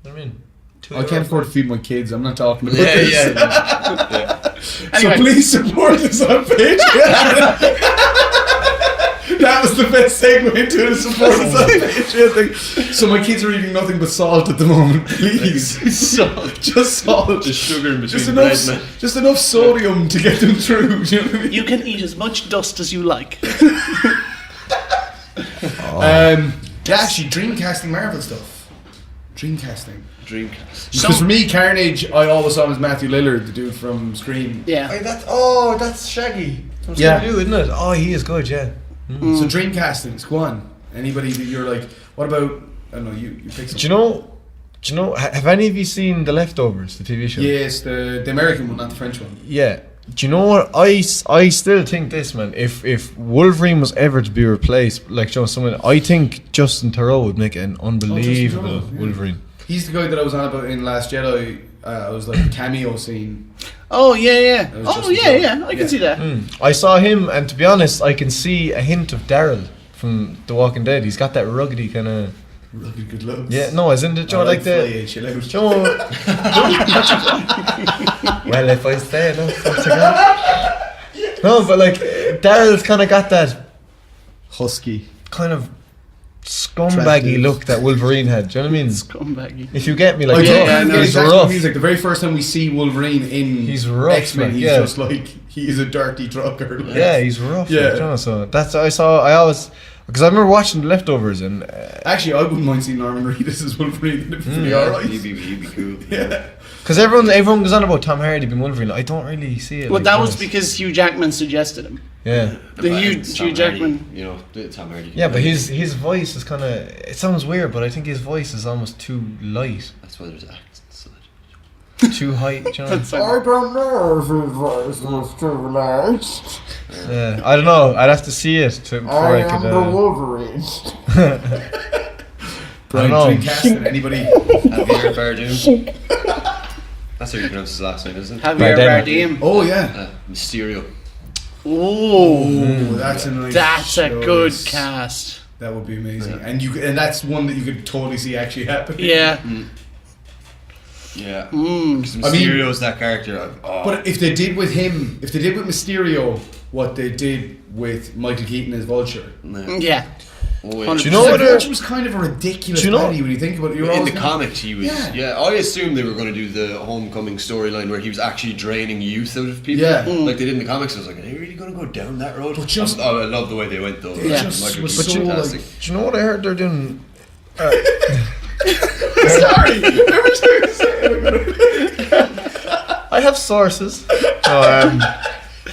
you know what I mean, I can't afford to feed my kids. I'm not talking about this. yeah. So Anyway. please support us on Patreon. That was the best segue into it. Support us on Patreon thing. So my kids are eating nothing but salt at the moment. Please, Salt. just salt, The sugar in between just bread, man. enough, just enough sodium to get them through. Do you know what I mean? You can eat as much dust as you like. Actually, Dreamcasting Marvel stuff. Dreamcasting. Dreamcast. Because for me, Carnage, I always saw him as Matthew Lillard, the dude from Scream. Yeah. Hey, that's Shaggy. From Yeah. Scooby-Doo, isn't it? Oh, he is good. Yeah. So Dreamcastings, go on. Anybody that you're like, what about? I don't know. You pick something. Do you know? Have any of you seen The Leftovers, the TV show? Yes, the American one, not the French one. Yeah. Do you know what? I still think this, man. If Wolverine was ever to be replaced, like someone, I think Justin Theroux would make an unbelievable Theroux, yeah. Wolverine. He's the guy that I was on about in Last Jedi. I was like a cameo scene. Oh yeah. was Oh just yeah, a- yeah. I can see that. I saw him, and to be honest, I can see a hint of Daryl from The Walking Dead. He's got that ruggedy kind of. Really good looks. Yeah, no, isn't it? Joe, like the. Chill out. Joe. Well, if I say no, that's a guy. No, but like Daryl's kind of got that Husky. kind of scumbaggy Attractive. look that Wolverine had. Do you know what I mean? Scumbaggy. If you get me, I like, don't yeah, think no, it's he's exactly rough. music. The very first time we see Wolverine in He's rough, X-Men, man, he's yeah. just like he's a dirty trucker. Like. Yeah, he's rough. Yeah. Like, you know, so that's I always because I remember watching The Leftovers and Actually, I wouldn't mind seeing Norman Reedus as Wolverine. It'd be pretty alright. He'd be cool. Yeah. because everyone goes on about Tom Hardy being Wolverine. I don't really see it. Well, like, that to be was honest. because Hugh Jackman suggested him. Yeah. The Hugh Jackman. Hardy, you know, Tom Hardy. Yeah, but his voice is kind of. It sounds weird, but I think his voice is almost too light, That's why there's accents. too high. Do you know? That's like, don't know if his voice was too large. Yeah, I don't know. I'd have to see it before I could. Wolverine. I know. Dreamcasting. Anybody? Javier Bardem. That's how you pronounce his last name, isn't it? Javier Bardem. Oh yeah. Mysterio. Oh, That's a nice. that's a good choice. cast. That would be amazing, and that's one that you could totally see actually happening. Yeah. Yeah. I mean- Mysterio's that character. But if they did with him, if they did with Mysterio what they did with Michael Keaton as Vulture, Yeah. Do you know what? Vulture was kind of a ridiculous Do you know- baddie when you think about it. You're in always the gonna- comics, he was. Yeah. Yeah, I assumed they were going to do the Homecoming storyline where he was actually draining youth out of people. Yeah. Like they did in the comics. I was like, are they really going to go down that road? But just- I love the way they went though. Yeah. just Michael was Keaton's so, fantastic. like- Do you know what I heard they're doing? Sorry, every time you say it, I have sources. No,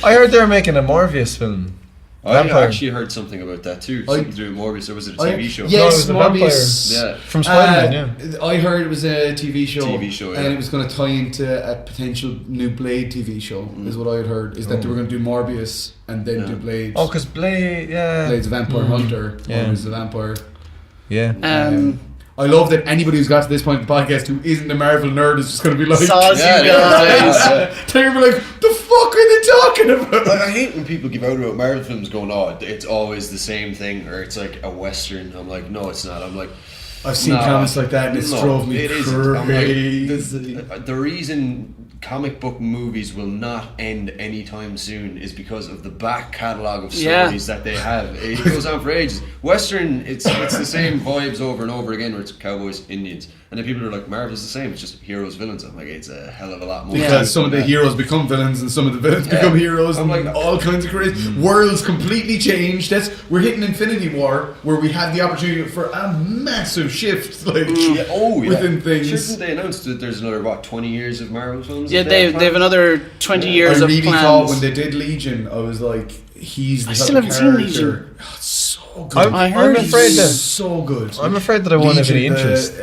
I heard they're making a Morbius film. I Vampire. actually heard something about that too. Something to do with Morbius, or was it a TV show? Yes, No, it was a Morbius. vampire. Yeah. From Spider-Man, I heard it was a TV show. Yeah. And it was going to tie into a potential new Blade TV show, is what I had heard. Is that they were going to do Morbius and then do Blade. Oh, because Blade, yeah. Blade's a vampire hunter. Yeah. Morbius is a vampire. Yeah. I love that anybody who's got to this point in the podcast who isn't a Marvel nerd is just going to be like, Saws you guys. they're going to be like, the fuck are they talking about? I hate when people give out about Marvel films going, oh, it's always the same thing, or it's like a Western. I'm like, no, it's not. I'm like, I've seen comments like that and it's drove me crazy. The reason comic book movies will not end anytime soon is because of the back catalogue of stories that they have. It goes on for ages. Western, it's the same vibes over and over again, where it's cowboys, Indians, and then people are like, Marvel's the same. It's just heroes, villains. I'm like, it's a hell of a lot more. Because some of the heroes become villains and some of the villains become heroes. I'm like, all kinds of crazy worlds completely changed. We're hitting Infinity War where we have the opportunity for a massive shift, within things. Shouldn't they announce that there's another 20 years of Marvel films? Yeah, they have another 20 years of plans. I really thought when they did Legion, I was like, he's the still haven't seen Legion. Oh, it's so good. I'm afraid that so good. I'm afraid that I won't have any interest.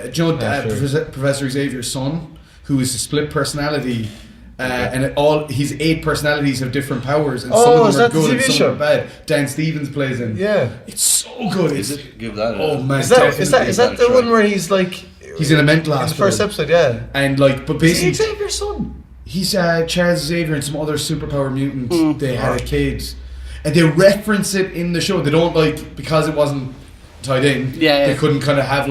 Professor Xavier's son, who is a split personality, and his 8 personalities have different powers, and some of them are good and some are bad. Dan Stevens plays him. Yeah, it's so good. Give that. Oh man, is that the one where he's like? He's in a mental hospital. In the first episode, yeah. And but basically, Xavier's son. He's Charles Xavier and some other superpower mutant. They had a kid, and they reference it in the show. They don't because it wasn't tied in. They couldn't kind of have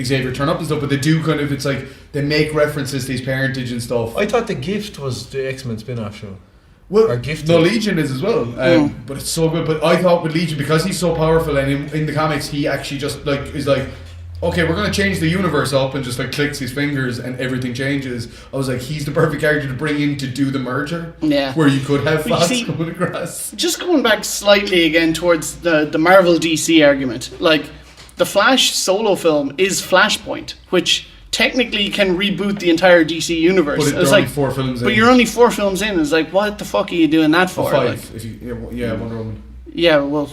Xavier turn up and stuff, but they do kind of. It's like they make references to his parentage and stuff. I thought The Gift was the X-Men spin-off show. Well, Gifted. no, Legion is as well, but it's so good. But I thought with Legion, because he's so powerful, and in the comics, he actually just is like, okay, we're going to change the universe up, and just clicks his fingers and everything changes. I was like, he's the perfect character to bring in to do the merger. Yeah. Where you could have Fox coming across. Just going back slightly again towards the Marvel DC argument, the Flash solo film is Flashpoint, which technically can reboot the entire DC universe. But it's only 4 films in. But you're only 4 films in. It's like, what the fuck are you doing that for? 5. If you, Wonder Woman. Yeah, well,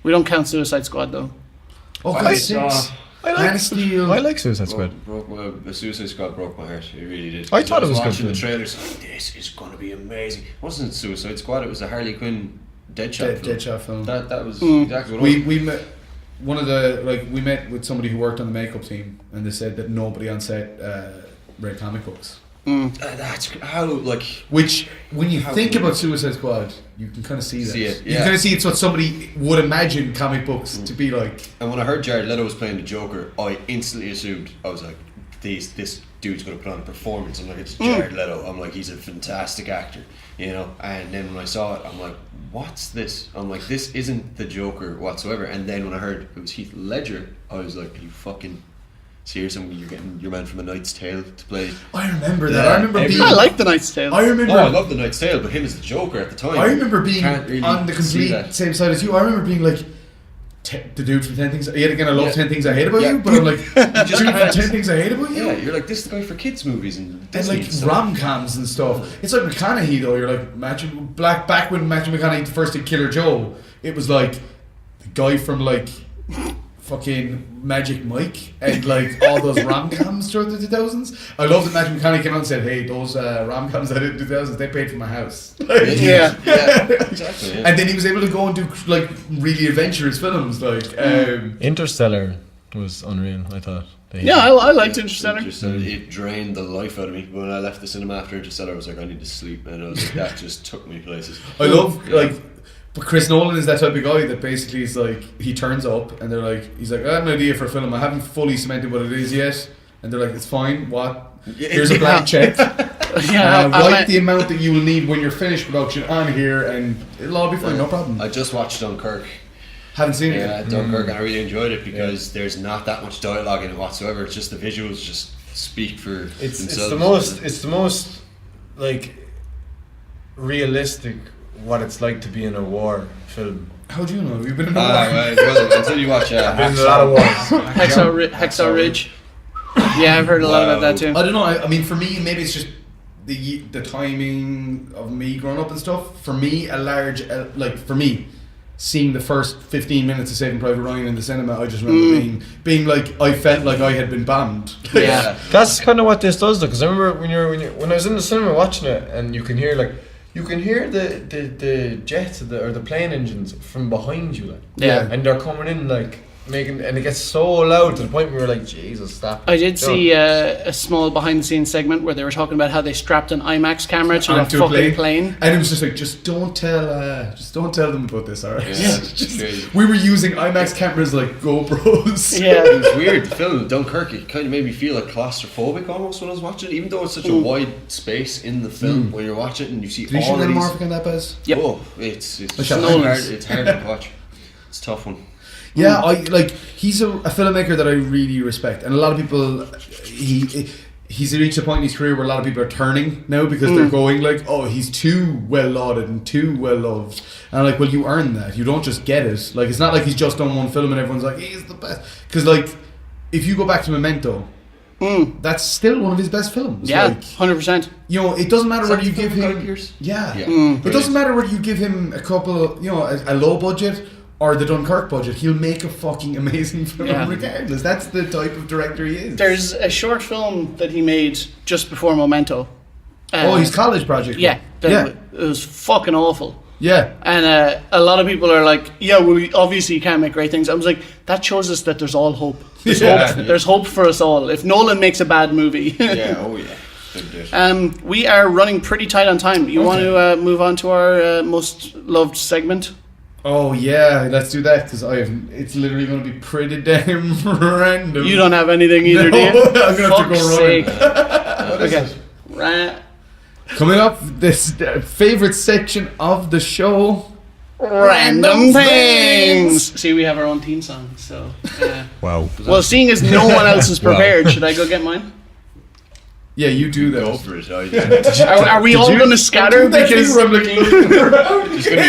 we don't count Suicide Squad though. Okay, 6. I like Suicide Squad. The Suicide Squad broke my heart. It really did. I thought it was good. Watching the trailers, this is going to be amazing. It wasn't Suicide Squad. It was a Harley Quinn Deadshot film. Deadshot film. That was exactly what we met. One of the we met with somebody who worked on the makeup team, and they said that nobody on set read comic books. That's how which when you think about Suicide Squad, you can kind of see that. You can kind of see it's what somebody would imagine comic books to be like. And when I heard Jared Leto was playing the Joker, I instantly assumed, I was like, this dude's going to put on a performance. I'm like, it's Jared Leto. I'm like, he's a fantastic actor, And then when I saw it, I'm like, what's this? I'm like, this isn't the Joker whatsoever. And then when I heard it was Heath Ledger, I was like, you fucking serious? You're getting your man from A Knight's Tale to play. I remember that. I remember being. I like The Knight's Tale. I remember. I love The Knight's Tale, but him as the Joker at the time. I remember being really on the complete same side as you. I remember being like, the dude from 10 Things. Yet again, I love 10 Things I Hate About You, but I'm like, dude from 10 Things I Hate About You. Yeah, you're like, this is the guy for kids movies and like rom-coms and stuff. It's like McConaughey though. You're like back when Matthew McConaughey first did Killer Joe. It was like the guy from fucking Magic Mike and all those rom-coms throughout the 2000s. I love that Matthew McConaughey came out and said, hey, those rom-coms I did in the 2000s, they paid for my house. Yeah, exactly. Yeah. And then he was able to go and do really adventurous films Interstellar was unreal, I thought. I liked Interstellar. It drained the life out of me. When I left the cinema after Interstellar, I was like, I need to sleep, and I was like, that just took me places. I love but Chris Nolan is that type of guy that basically is he turns up and they're like, he's like, I have an idea for a film, I haven't fully cemented what it is yet, and they're like, it's fine, what? Here's a blank check. Write the amount that you will need when you're finished production on here, and it'll all be fine, no problem. I just watched Dunkirk. Haven't seen it yet. yet. Dunkirk, and I really enjoyed it because there's not that much dialogue in it whatsoever. It's just the visuals just speak for themselves. It's the most realistic what it's like to be in a war film. How do you know? You've been in a war. It wasn't until you watch I've been in a lot of wars. Hacksaw Ridge. Yeah, I've heard a lot about that too. I don't know. I mean, for me, maybe it's just the timing of me growing up and stuff. For me, seeing the first 15 minutes of Saving Private Ryan in the cinema, I just remember being like, I felt like I had been bombed. Yeah, that's kind of what this does, though. Because I remember when I was in the cinema watching it, and you can hear the jets or the plane engines from behind you, like, and they're coming in like. And it gets so loud to the point where we were like, Jesus, stop. I did see a small behind the scenes segment where they were talking about how they strapped an IMAX camera to a fucking plane. And it was just like, just don't tell them about this, alright? Yeah. We were using IMAX cameras like GoPros. Yeah. It was weird. The film Dunkirk, it kind of made me feel like claustrophobic almost when I was watching it, even though it's such a wide space in the film when you're watching it and you see Did all of these. Did you on that, Buzz? Yep. Oh, it's hard to watch. It's a tough one. Yeah, he's a filmmaker that I really respect, and a lot of people, he's reached a point in his career where a lot of people are turning now because they're going like, oh, he's too well lauded and too well loved, and I'm like, well, you earn that. You don't just get it. Like, it's not like he's just done one film and everyone's like, he's the best. Because like, if you go back to Memento, that's still one of his best films. Yeah, 100%. You know, it doesn't matter whether you give him, it doesn't matter whether you give him a couple, a low budget. Or the Dunkirk budget, he'll make a fucking amazing film regardless. That's the type of director he is. There's a short film that he made just before Memento. His college project. Yeah, it was fucking awful. Yeah. And a lot of people are like, we obviously can't make great things. I was like, that shows us that there's all hope. There's hope for us all. If Nolan makes a bad movie. We are running pretty tight on time. You want to move on to our most loved segment? Oh yeah, let's do that because it's literally going to be pretty damn random. You don't have anything either, do you? I'm going to have to go running. Okay. Coming up, this favorite section of the show: Random Things. See, we have our own theme song, so. Wow. Well, seeing as no one else is prepared, should I go get mine? Yeah, you do that. Go for it. Are we all going to scatter? Because there's going to be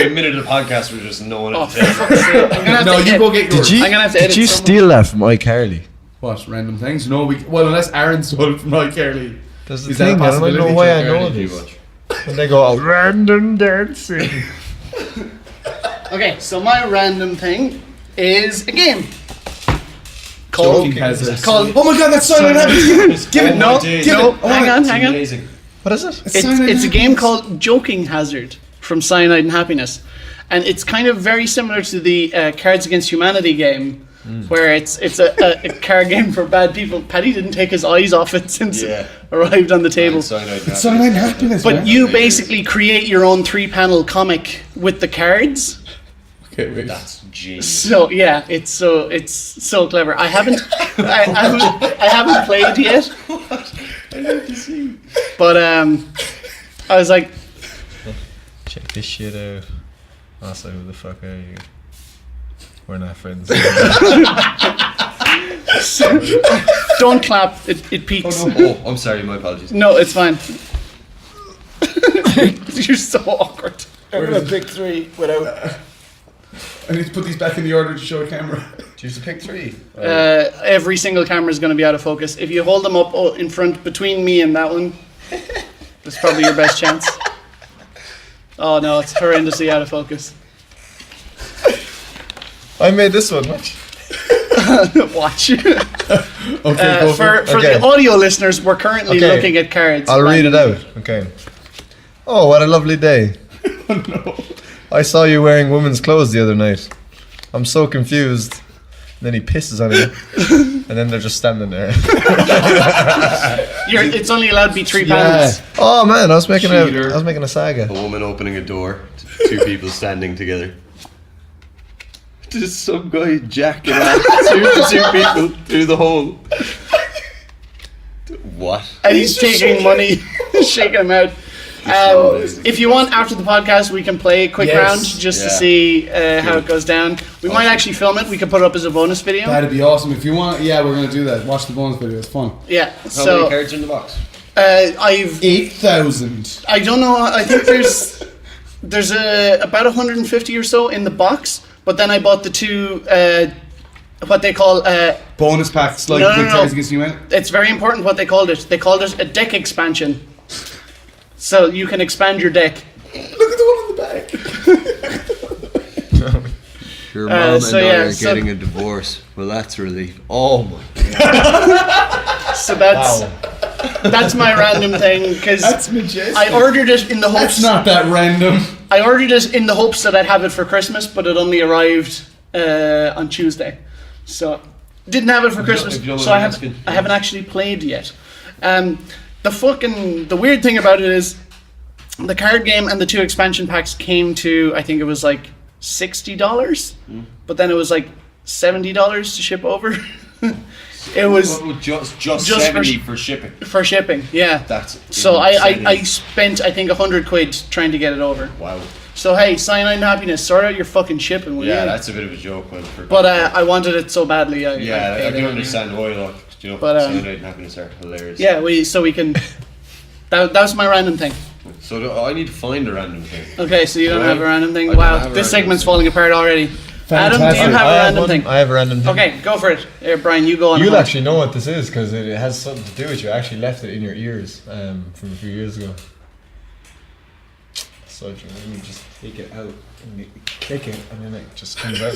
a minute of the podcast where just no one else. No, you go get yours. I'm going to have to edit. Did you steal that from iCarly? What, Random Things? No, unless Aaron stole it from iCarly. That's the thing, I don't know why I know this. When they go, random dancing. Okay, so my random thing is a game. Oh my god, that's Silent Happiness! Give it, hang on. Amazing. What is it? It's a game called Joking Hazard from Cyanide and Happiness, and it's kind of very similar to the Cards Against Humanity game, where it's a card game for bad people. Paddy didn't take his eyes off it since it arrived on the table. It's Cyanide and Happiness. But you basically create your own 3-panel comic with the cards. Okay, wait. That's genius. So yeah, it's so clever. I haven't played yet. I need to see. But I was like, check this shit out. Also, who the fuck are you? We're not friends. don't clap. It peaks. Oh, I'm sorry. My apologies. No, it's fine. You're so awkward. I'm gonna pick 3 without. I need to put these back in the order to show a camera. Choose to pick 3. Every single camera is going to be out of focus. If you hold them up in front between me and that one, that's probably your best chance. Oh no, it's horrendously out of focus. I made this one. Watch. Okay, for the audio listeners, we're currently looking at cards. I'll read it out. Okay. Oh, what a lovely day. Oh no. I saw you wearing women's clothes the other night. I'm so confused. And then he pisses on it, and then they're just standing there. It's only allowed to be 3 panels. Oh man, I was making a saga. A woman opening a door, 2 people standing together. Just some guy jacking off 2 people through the hole. What? And he's taking money, shaking them out. If you want, after the podcast, we can play a quick round just to see how it goes down. We might actually film it. We could put it up as a bonus video. That'd be awesome. If you want, we're going to do that. Watch the bonus video. It's fun. Yeah. How many cards are in the box? I've 8,000. I don't know. I think there's about 150 or so in the box. But then I bought the 2 what they call bonus packs, like no. Cards Against Humanity. It's very important what they called it. They called it a deck expansion. So you can expand your deck. Look at the one in the back. Your mom and so I yeah, are so- getting a divorce. Well, that's a relief. Oh my god. So that's my random thing because That's majestic. I ordered it in the hopes. That's not that random. I ordered it in the hopes that I'd have it for Christmas, but it only arrived on Tuesday, so didn't have it for Christmas. if you don't So I mind haven't actually played yet. The weird thing about it is the card game and the 2 expansion packs came to, I think it was like $60, but then it was like $70 to ship over. It was just Just 70 for shipping. for shipping, yeah. That's So I insanity. spent I think £100 trying to get it over. Wow. So hey, Cyanide and Happiness, sort out your fucking shipping, will Yeah, you? that's a bit of a joke. But I wanted it so badly. I I paid can it. understand why. Like, you know, But, Cyanide and Happiness are hilarious. Yeah, we can. That was my random thing. So I need to find a random thing. Okay, so you don't Right. have a random thing. I don't Wow, have a this random segment's thing. falling apart already. Adam, do you Fantastic. have a random thing? I have a random thing. Okay, go for it. Here, Brian, you go on. You'll ahead. actually know what this is because it has something to do with you. I actually left it in your ears from a few years ago. So let me just take it out and you click it and then it just comes out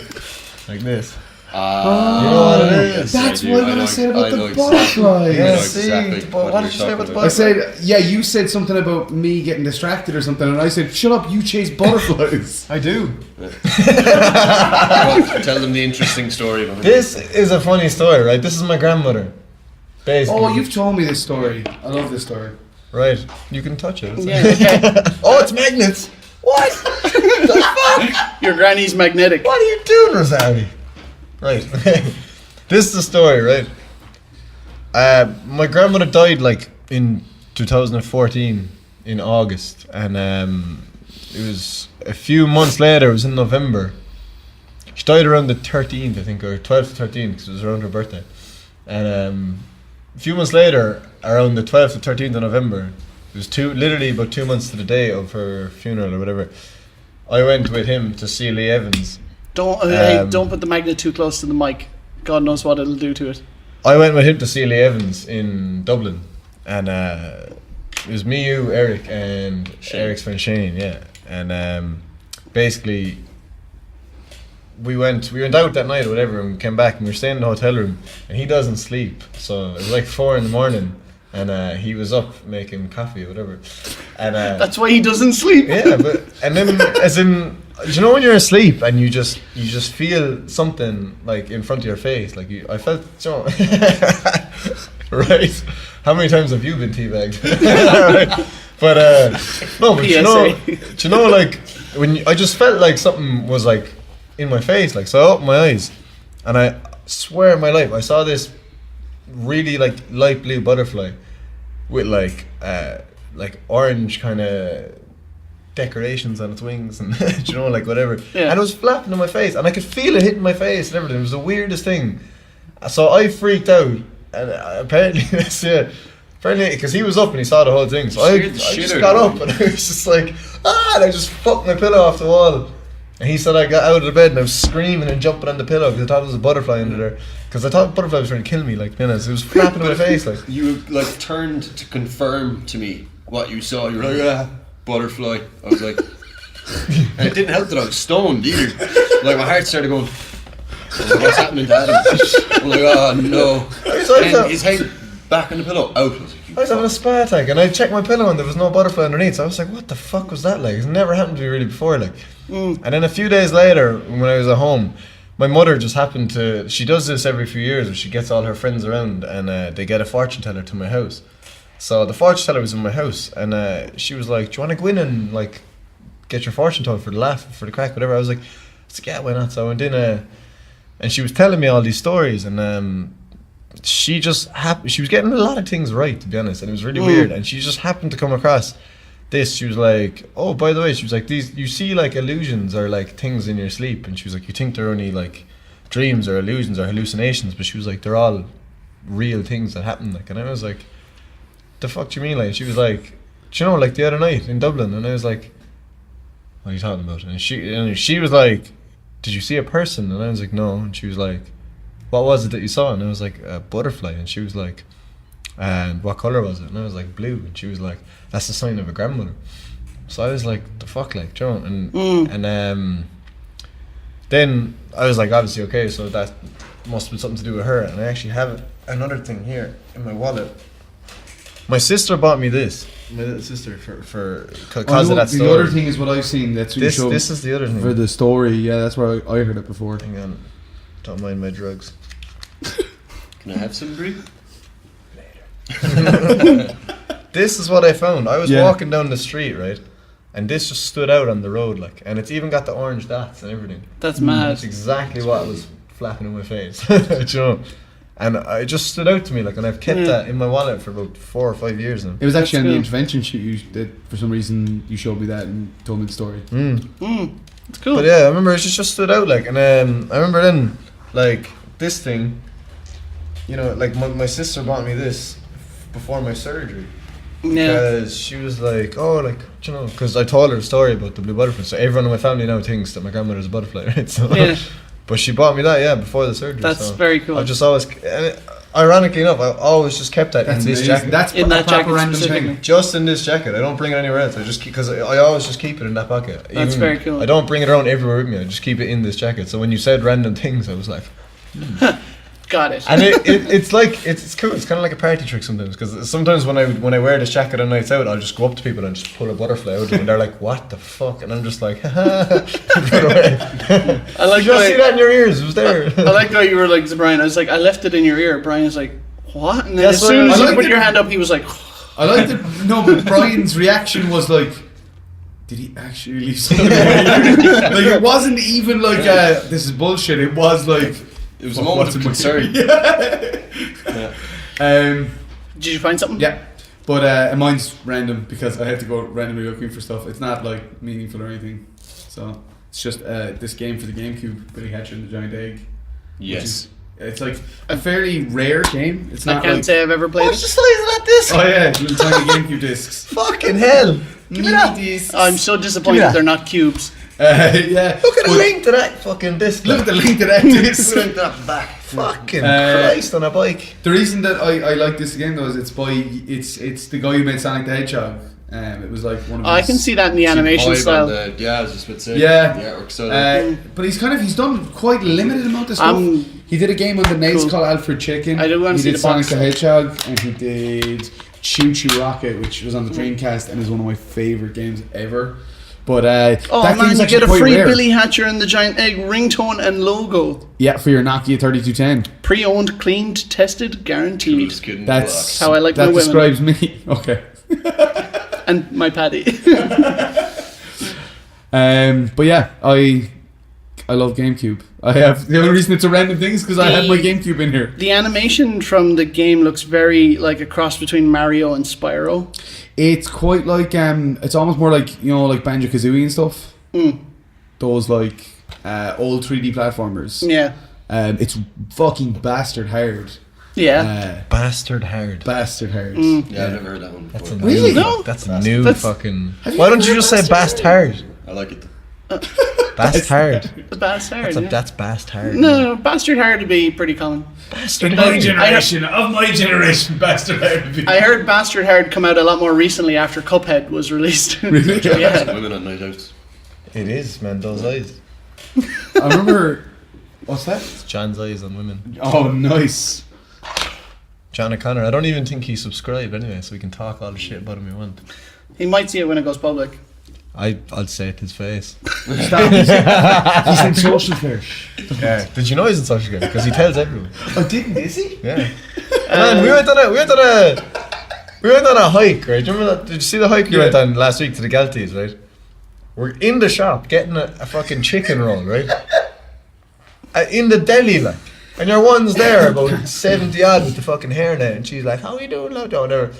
like this. You know what it is? That's I do. what I I know said ex- about I the know exactly. butterflies. I know Yeah, see, exactly but what did you say you're about the talking I said, yeah, you said something about me getting distracted or something, and I said, shut up, you chase butterflies. I do. Well, tell them the interesting story behind This is a funny story, right? This is my grandmother. Basically. Oh, you've told me this story. I love this story. Right. You can touch it. Yeah, okay. Oh, it's magnets. What? Your granny's magnetic. What are you doing, Rosario? Right. This is the story, right? My grandmother died like in 2014 in August, and it was a few months later. It was in November. She died around the 13th, I think, or 12th to 13th, because it was around her birthday. And a few months later, around the 12th to 13th of November, it was literally about 2 months to the day of her funeral or whatever. I went with him to see Lee Evans. Don't put the magnet too close to the mic. God knows what it'll do to it. I went with him to see Lee Evans in Dublin, and it was me, you, Eric, and Shane. Eric's friend Shane, yeah. And basically, we went out that night or whatever, and we came back and we were staying in the hotel room, and he doesn't sleep, so it was like 4 a.m, and he was up making coffee or whatever, and That's why he doesn't sleep. yeah, but and then as in, do you know when you're asleep and you just feel something like in front of your face, like I felt, you know, right? How many times have you been teabagged? Right. But no, but you know, like I just felt like something was like in my face, like, so I opened my eyes, and I swear in my life I saw this really like light blue butterfly with like orange kind of decorations on its wings and you know, like whatever, Yeah. and it was flapping in my face and I could feel it hitting my face and everything. It was the weirdest thing, so I freaked out, and apparently because he was up and he saw the whole thing, so I Scared the shit just out got of up and I was just like, and I just fucked my pillow off the wall. And he said I got out of the bed and I was screaming and jumping on the pillow because I thought there was a butterfly under there. Because I thought the butterfly was trying to kill me, like, you know, so it was flapping in my face, like. You like turned to confirm to me what you saw. You were like, butterfly. I was like, and it didn't help that I was stoned either. Like my heart started going, what's happening to Adam? I'm like, oh no. And his head back on the pillow, out. I was having a spa attack and I checked my pillow and there was no butterfly underneath, so I was like, what the fuck was that like? It's never happened to me really before, like. And then a few days later, when I was at home, my mother just happened to, she does this every few years where she gets all her friends around and they get a fortune teller to my house. So the fortune teller was in my house and she was like, do you want to go in and like get your fortune told for the laugh, for the crack, whatever? I was like, yeah, why not? So I went in and she was telling me all these stories, and she just she was getting a lot of things right, to be honest, and it was really weird. And she just happened to come across this. She was like, oh, by the way, she was like, these, you see like illusions or like things in your sleep, and she was like, you think they're only like dreams or illusions or hallucinations, but she was like, they're all real things that happen, like. And I was like, the fuck do you mean? Like, she was like, do you know, like the other night in Dublin, and I was like, what are you talking about? And she was like, did you see a person? And I was like, no. And she was like, what was it that you saw? And I was like, a butterfly. And she was like, and what colour was it? And I was like, blue. And she was like, that's the sign of a grandmother. So I was like, the fuck, like, do you know? And then I was like, obviously, okay, so that must have been something to do with her. And I actually have another thing here in my wallet. My sister bought me this. My little sister because of that story. The other thing is what I've seen. That's what you showed this is the other thing for the story. Yeah, that's where I heard it before. Hang on, don't mind my drugs. Can I have some brie? This is what I found. I was walking down the street, right, and this just stood out on the road, like, and it's even got the orange dots and everything. That's mad. That's exactly what was flapping in my face. Do you know? And it just stood out to me, like, and I've kept that in my wallet for about 4 or 5 years now. It was actually That's on the cool. intervention shoot you did. For some reason, you showed me that and told me the story. It's cool. But yeah, I remember it just stood out, like, and I remember then, like, this thing, you know, like, my sister bought me this before my surgery. Because she was like, oh, like, you know, because I told her the story about the blue butterfly. So everyone in my family now thinks that my grandmother's a butterfly, right? So, but she bought me that, before the surgery. That's very cool. I just always, and ironically enough, I always just kept that in this jacket. That's in that jacket random specifically. thing. Just in this jacket. I don't bring it anywhere else. I just keep, because I always just keep it in that pocket. That's very cool. I don't bring it around everywhere with me. I just keep it in this jacket. So when you said random things, I was like, Got it. and it's like it's cool. It's kind of like a party trick sometimes, because sometimes when I wear this jacket on nights out, I'll just go up to people and just pull a butterfly out, and they're like, "What the fuck?" And I'm just like, "Run away." I like Did you see that in your ears? It was there. I like how you were like to Brian. I was like, I left it in your ear. Brian was like, what? And then Yes, as soon as I you like put the- your hand up, he was like, I like that. No, but Brian's reaction was like, did he actually leave something? Like, it wasn't even like, this is bullshit. It was like, It was a moment of concern. did you find something? Yeah, but mine's random because I had to go randomly looking for stuff. It's not like meaningful or anything. So it's just this game for the GameCube, Billy Hatcher and the Giant Egg. Yes. It's like a fairly rare game. It's I not can't like, say I've ever played What's it. the size of that disc? oh yeah, little tiny GameCube discs. Fucking hell! Give me that. Discs. I'm so disappointed that. they're not cubes. Yeah. Look at the But link to that fucking disc. Look at the link to that disc. Look at that back. Fucking Christ on a bike. The reason that I like this game though is it's the guy who made Sonic the Hedgehog. It was like one of I his, can see that in the animation Vibe style. on the- I was just about to say. Yeah. The artwork, so but he's done quite limited amount of stuff. He did a game on the NES Cool. called Alfred Chicken. I do want to He see did the Sonic box. the Hedgehog, and he did Choo Choo Rocket, which was on the Dreamcast and is one of my favorite games ever. But Oh that man, game's you actually get a quite free rare. Billy Hatcher and the Giant Egg ringtone and logo. Yeah, for your Nokia 3210. Pre-owned, cleaned, tested, guaranteed. coolest kid in the That's How I like that my women. describes me. Okay. And my paddy. But yeah, I love GameCube. I have the only reason it's a random thing is because I have my GameCube in here. The animation from the game looks very like a cross between Mario and Spyro. It's quite like it's almost more like like Banjo-Kazooie and stuff. Those like old 3D platformers. Yeah. It's fucking bastard hard. Yeah. Bastard hard. Bastard hard. Yeah, I've never heard that one That's before. a Really? new, No? That's a new That's- fucking. you Why don't never you just say heard bastard? I like it. Bastard. The bastard. Yeah. That's bastard. No, bastard hard to be pretty common. Bastard Of my hard. generation, bastard hard. I heard Bastard Hard come out a lot more recently after Cuphead was released. Really? Yeah. Women on night out. It is, man. Those eyes. I remember. What's that? It's John's eyes on women. Oh, nice. John O'Connor. I don't even think he's subscribed anyway, so we can talk all the shit about him we want. He might see it when it goes public. I'll say it to his face. Stop. He's in social care. Yeah. Did you know he's in social care? Because he tells everyone. Oh, didn't is he? Yeah. Man, we went on a hike, right? Do you remember that? Did you see the hike we went on last week to the Galties, right? We're in the shop getting a fucking chicken roll, right? In the deli, like. And your one's there, about 70 odd with the fucking hairnet, and she's like, how are you doing, love? Whatever.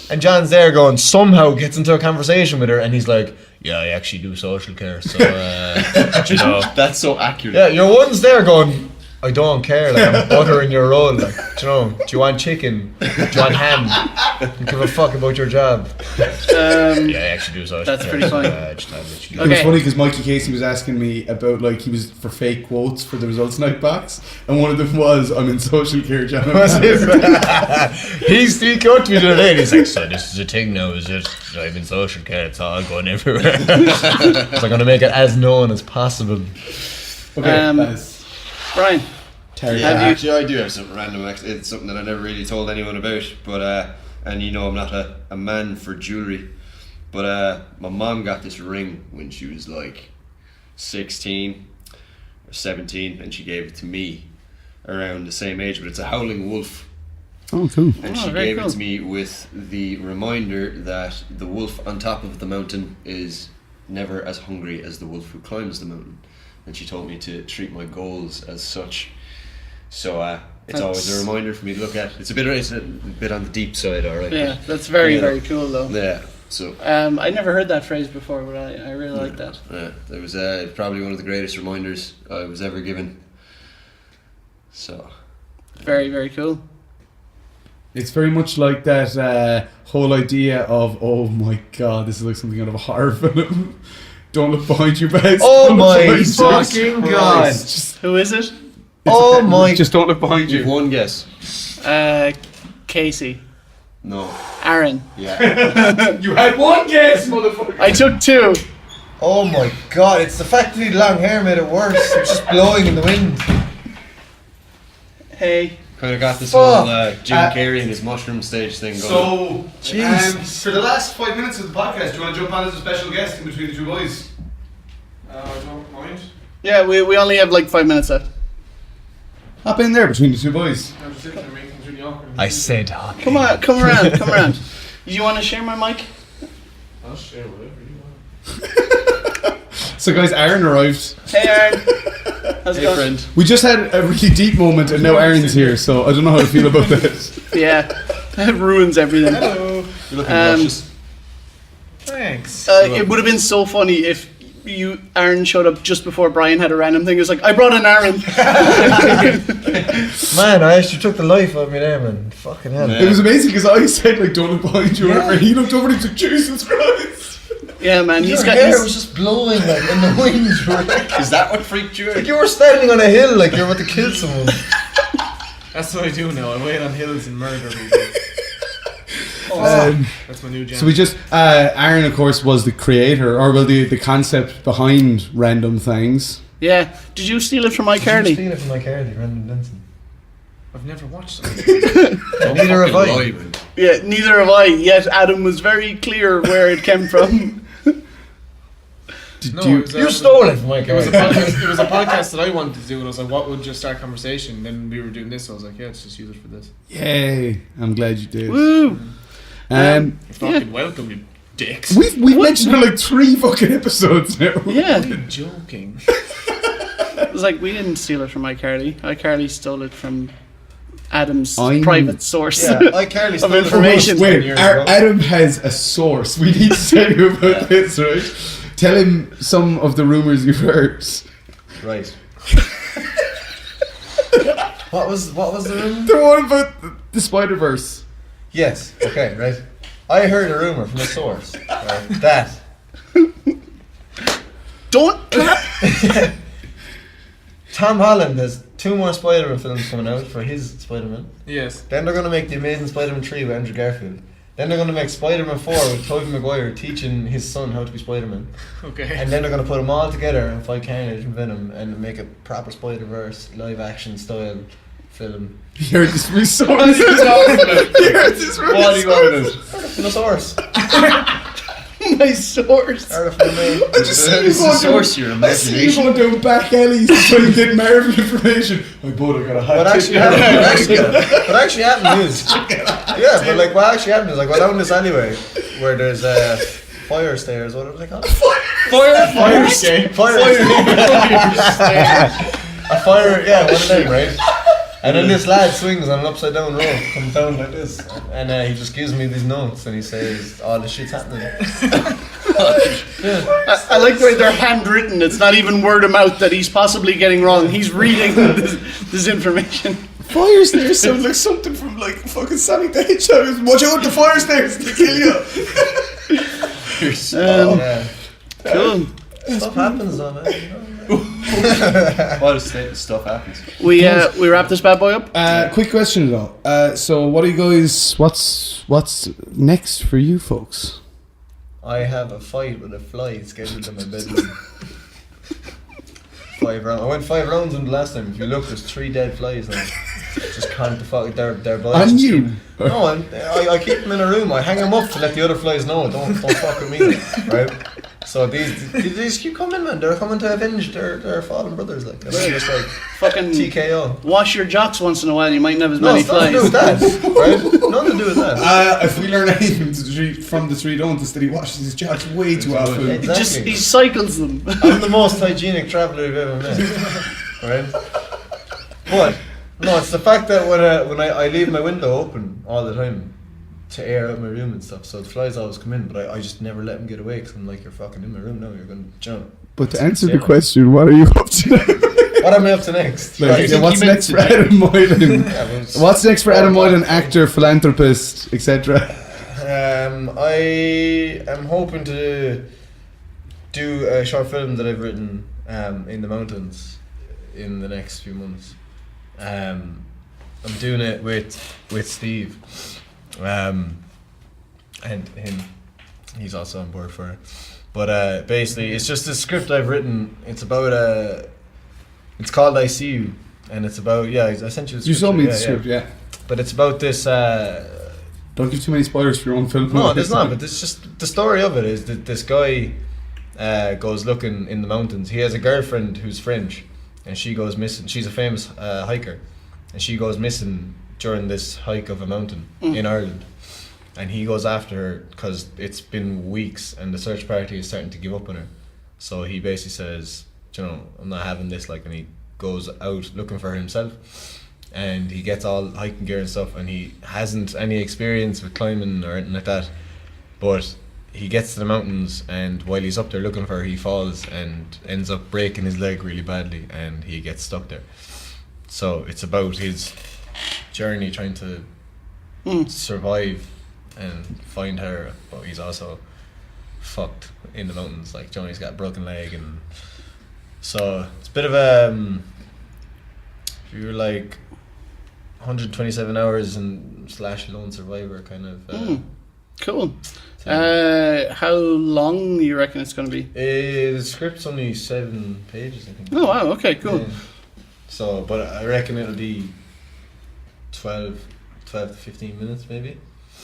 And John's there going, somehow gets into a conversation with her, and he's like, yeah, I actually do social care, so, you know. That's so accurate. Yeah, your one's there going, I don't care. Like, I'm buttering your roll. Like, do you know? Do you want chicken? Do you want ham? I don't give a fuck about your job. Yeah, I actually do. So that's pretty funny. It was funny because Mikey Casey was asking me about like he was for fake quotes for the results night box, and one of them was "I'm in social care, John." He got to me the other day. And he's like, "So this is a thing now, is it? I'm in social care. It's all going everywhere." So I'm gonna make it as known as possible. Okay, Brian. Actually, I do have something random. It's something that I never really told anyone about, but and you know I'm not a man for jewelry, but my mom got this ring when she was like 16 or 17, and she gave it to me around the same age. But it's a howling wolf. Oh, cool! And she gave it to me with the reminder that the wolf on top of the mountain is never as hungry as the wolf who climbs the mountain. And she told me to treat my goals as such. So it's always a reminder for me to look at. It's a bit on the deep side, alright. Yeah, that's very, very cool though. Yeah. So I never heard that phrase before, but I really like that. Yeah, it was probably one of the greatest reminders I was ever given. So very, very cool. It's very much like that whole idea of, oh my god, this is like something out of a horror film. Don't look behind you, guys. Oh my fucking god! Who is it? Oh my! Just don't look behind you. You've one guess. Casey. No. Aaron. Yeah. You had one guess, motherfucker. I took two. Oh my god! It's the fact that he had long hair made it worse. It's just blowing in the wind. Hey. Kind of got this whole Jim Carrey and his mushroom stage thing going. So, for the last 5 minutes of the podcast, do you want to jump on as a special guest in between the two boys? I don't mind. Yeah, we only have like 5 minutes left. Hop in there between the two boys. I'm just sitting there making things really awkward. I said, hop Come on, come around. You want to share my mic? I'll share whatever you want. So guys, Aaron arrived. Hey Aaron. How's it going? Friend. We just had a really deep moment and now Aaron's here, so I don't know how to feel about this. Yeah, it ruins everything. Hello. You're looking luscious. Thanks. It would have been so funny if Aaron showed up just before Brian had a random thing. It was like, I brought an Aaron. Man, I actually took the life out of me there, man. Fucking hell. It was amazing because I said like don't look behind you or whatever, and he looked over and he said, Jesus Christ. Yeah, man, Your hair was just blowing like in the wind. Is that what freaked you out? Like you were standing on a hill like you're about to kill someone. That's what I do now. I wait on hills and murder people. That's my new jam. So we just Aaron of course was the creator, or well the concept behind random things. Yeah. Did you steal it from Mike Did you Hardy? steal it from Mike Hardy, Brendan Denson? I've never watched something. Neither have I. Yeah, neither have I. Yet Adam was very clear where it came from. You stole it from Mike It was a Hardy. podcast. It was a podcast that I wanted to do, and I was like, "What would just start conversation?" And then we were doing this, so I was like, "Yeah, let's just use it for this." Yay! I'm glad you did. Woo! You're fucking welcome, you dicks. We've mentioned it like 3 fucking episodes now. Yeah. I'm joking. It was like, we didn't steal it from Mike Hardy. Mike Hardy stole it from Adam's I'm- private source Yeah, Mike Hardy stole of it from information. Wait, years ago. Adam has a source. We need to tell you about this, right? Tell him some of the rumors you've heard. Right. What was the rumor? The one about the Spider-Verse. Yes. Okay. Right. I heard a rumor from a source that Don't clap! Tom Holland has 2 more Spider-Man films coming out for his Spider-Man. Yes. Then they're going to make The Amazing Spider-Man 3 with Andrew Garfield. Then they're going to make Spider-Man 4 with Tobey Maguire teaching his son how to be Spider-Man. Okay. And then they're going to put them all together and fight Carnage and Venom and make a proper Spider-Verse live-action style film. You heard this from his source. You heard this from What are his you going source. to do? From the source. My source. Or from the main. I just see you It's the going source, down- your I see you imagination. going down back alleys to try and get Marvel information. My brother got a hot What actually happened is, yeah, but like what actually happened is like we're down this alleyway where there's fire stairs. What was it called? Fire escape. Fire. A fire, yeah, one of them, right? And then this lad swings on an upside down rope, comes down like this, and he just gives me these notes, and he says, "All this shit's happening." I like the way they're handwritten. It's not even word of mouth that he's possibly getting wrong. He's reading this information. Fire stairs sound like something from like fucking Sonic the Hedgehog. Watch out, the fire stairs to kill you. Cool. Stuff happens on it. What stuff happens? We wrap this bad boy up. Quick question though. So what are you guys? What's next for you folks? I have a fight with a fly scheduled in my bedroom. 5 rounds. I went 5 rounds in the last time. If you look, there's 3 dead flies now. Just can't fuck. They're bites. And you? No, I keep them in a room. I hang them up to let the other flies know. Don't fuck with me, right? So these keep coming, man. They're coming to avenge their fallen brothers. Like they're just like Fucking TKO. wash your jocks once in a while. You mightn't have as many Nothing to flies. do with that, right? Nothing to do with that. If we learn anything from the three don'ts, that he washes his jobs way too often. Exactly. He cycles them. I'm the most hygienic traveller you've ever met, right? But no, it's the fact that when I leave my window open all the time to air out my room and stuff, so the flies always come in, but I just never let them get away because I'm like, you're fucking in my room now, you're going to jump. But to answer the question, what are you up to now? What am I up to next? Like, yeah, what's next for Adam Moylan? What's next for Adam Moylan, actor, philanthropist, etc.? I am hoping to do a short film that I've written in the mountains in the next few months. I'm doing it with Steve, and him. He's also on board for it. But basically, it's just a script I've written. It's about it's called I See You, and it's about I sent you the script. You showed me the script, yeah. But it's about this. Don't give too many spoilers for your own film. No, there's not. But it's just the story of it is that this guy goes looking in the mountains. He has a girlfriend who's French, and she goes missing. She's a famous hiker, and she goes missing during this hike of a mountain in Ireland. And he goes after her because it's been weeks, and the search party is starting to give up on her. So he basically says, I'm not having this. Like, and he goes out looking for her himself. And he gets all hiking gear and stuff, and he hasn't any experience with climbing or anything like that. But he gets to the mountains, and while he's up there looking for her, he falls and ends up breaking his leg really badly, and he gets stuck there. So it's about his journey trying to survive and find her, but he's also fucked in the mountains. Like, Johnny's got a broken leg, and so it's a bit of a if you were like 127 hours and / lone survivor kind of Cool. How long you reckon it's going to be? The script's only 7 pages, I think. Oh wow, okay, cool. Yeah. So, but I reckon it'll be 12 to 15 minutes maybe.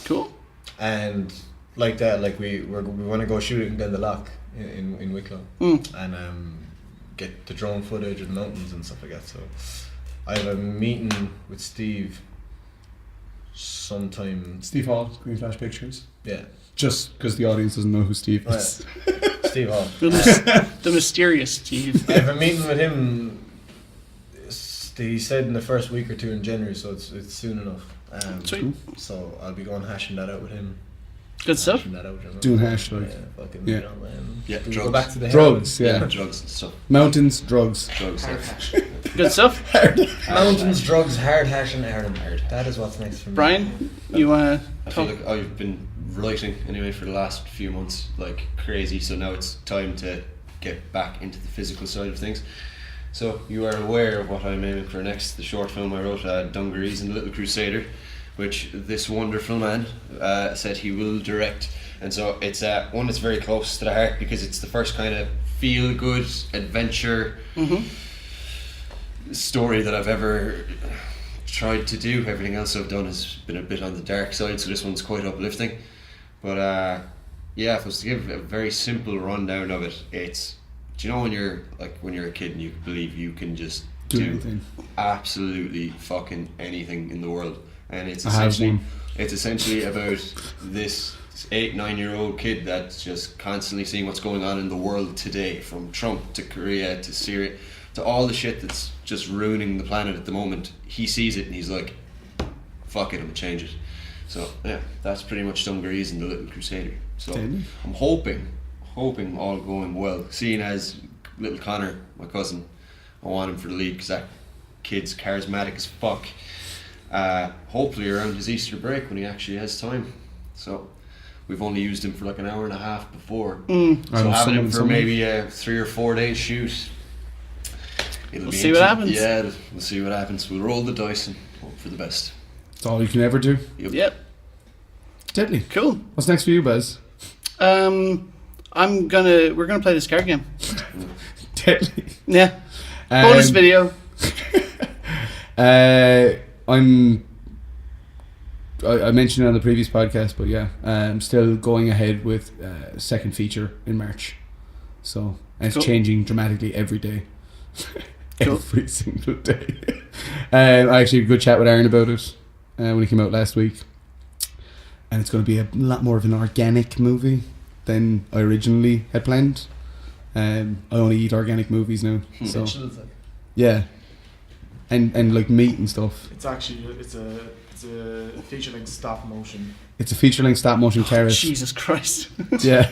Cool. And like that, like we want to go shoot it in Glendalough in Wicklow, and get the drone footage of the mountains and stuff like that. So I have a meeting with Steve sometime. Steve Hall, Green Flash Pictures. Yeah. Just because the audience doesn't know who Steve is. Steve Hall. The mysterious Steve. I have a meeting with him. He said in the first week or two in January, so it's soon enough. Sweet. So I'll be going hashing that out with him. Good stuff. Hashing that out, Doing hash, like. Fucking, Yeah. Go drugs. back to the Drugs, heroin. yeah. Drugs and stuff. Mountains, drugs. Drugs. Good stuff. Mountains, drugs, hard hashing, Ireland. That is what's next for me. Brian, you want to I feel talk? like I've been writing anyway for the last few months like crazy, so now it's time to get back into the physical side of things. So you are aware of what I'm aiming for next. The short film I wrote, Dungarees and the Little Crusader, which this wonderful man said he will direct. And so it's one that's very close to the heart because it's the first kind of feel-good adventure story that I've ever tried to do. Everything else I've done has been a bit on the dark side, so this one's quite uplifting. But if I was to give a very simple rundown of it, it's, do you know when you're a kid and you believe you can just do anything, absolutely fucking anything in the world, and it's I have essentially about this 8-9-year-old kid that's just constantly seeing what's going on in the world today, from Trump to Korea to Syria to all the shit that's just ruining the planet at the moment. He sees it and he's like, fuck it, I'm gonna change it. So yeah, that's pretty much Dungarees and the Little Crusader. So I'm hoping hoping all going well. Seeing as little Connor, my cousin, I want him for the lead because that kid's charismatic as fuck. Hopefully around his Easter break when he actually has time. So we've only used him for like an hour and a half before. So having him for maybe a 3 or 4 day shoot. We'll see what happens. Yeah, we'll see what happens. We'll roll the dice and hope for the best. That's all you can ever do. Yep. Deadly. Cool. What's next for you, Buzz? We're gonna play this card game. Deadly. Yeah. Bonus video. I mentioned it on the previous podcast, but yeah, I'm still going ahead with second feature in March. So, and it's changing dramatically every day. Every single day. I actually had a good chat with Aaron about it when he came out last week. And it's going to be a lot more of an organic movie than I originally had planned. I only eat organic movies now. So yeah, and like meat and stuff. It's actually it's a feature-length stop motion. It's a feature-length stop motion carrot. Jesus Christ. Yeah.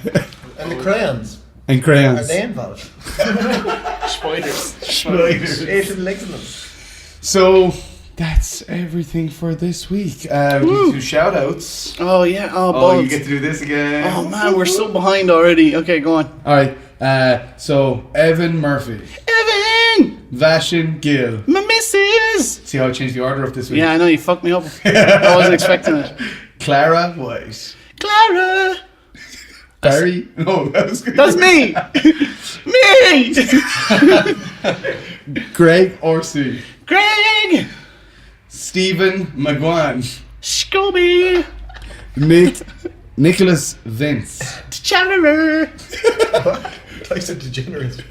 And the crayons. And crayons. Are they involved? Spiders. 8 legs in them. So that's everything for this week. We do shout outs. Oh yeah. Oh, you get to do this again. Oh man, we're so behind already. Okay, go on. Alright. So Evan Murphy. Evan! Vashin Gill. My missus! See how I changed the order of this week? Yeah, I know, you fucked me up. I wasn't expecting it. Clara White. Clara! Barry? No, that was good. That's me! Me! Greg Orsi. Greg! Stephen McGuan. Scooby! Nicholas Vince. Chatterer! Tyson Degenerate.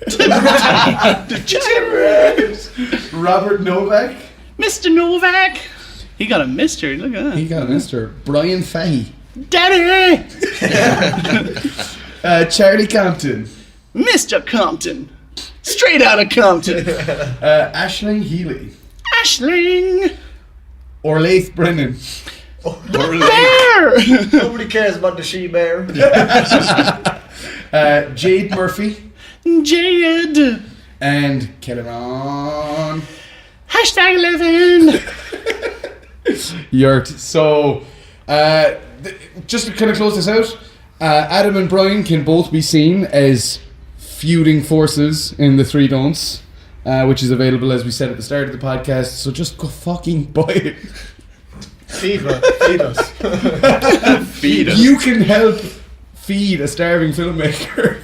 Degenerate! Robert Novak. Mr. Novak! He got a Mr. Look at that. He got a Mr. Brian Fahey. Daddy! Charlie Compton. Mr. Compton. Straight out of Compton. Aisling Healy. Aisling. Orlaith Brennan. Bear! Nobody cares about the she-bear. Jade Murphy. Jade. And Kelleron. #11. Yurt. So, just to kind of close this out, Adam and Brian can both be seen as feuding forces in the Three Don'ts, which is available, as we said at the start of the podcast. So just go fucking buy it. Feed us. Feed us. You can help feed a starving filmmaker.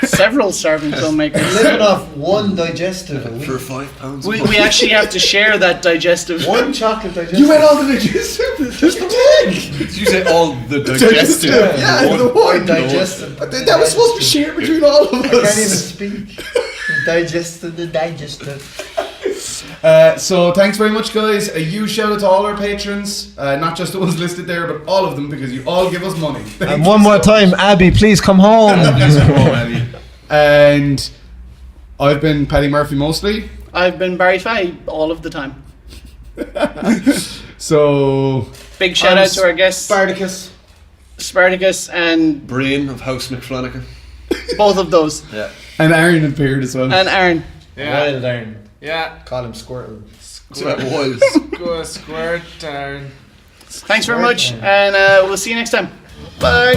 Several starving filmmakers. Living off one digestive a week. For £5. We actually have to share that digestive. One chocolate digestive. You ate all the digestive? Just the pig! Did you say all the digestive? Yeah, the one. Digestive. That was supposed to be shared between all of us. I can't even speak. Digestive the digestive. So thanks very much, guys. A huge shout out to all our patrons, not just the ones listed there, but all of them, because you all give us money. And one more time, Abby, please come home. And I've been Paddy Murphy mostly. I've been Barry Fay all of the time. So big shout out to our guests Spartacus and Brain of House McFlanagan. both of those. Yeah. And Aaron appeared as well. And Aaron. Wild Iron. Yeah. Call him Squirtle. Wild. Squirt down. Thanks very much, and we'll see you next time. Bye.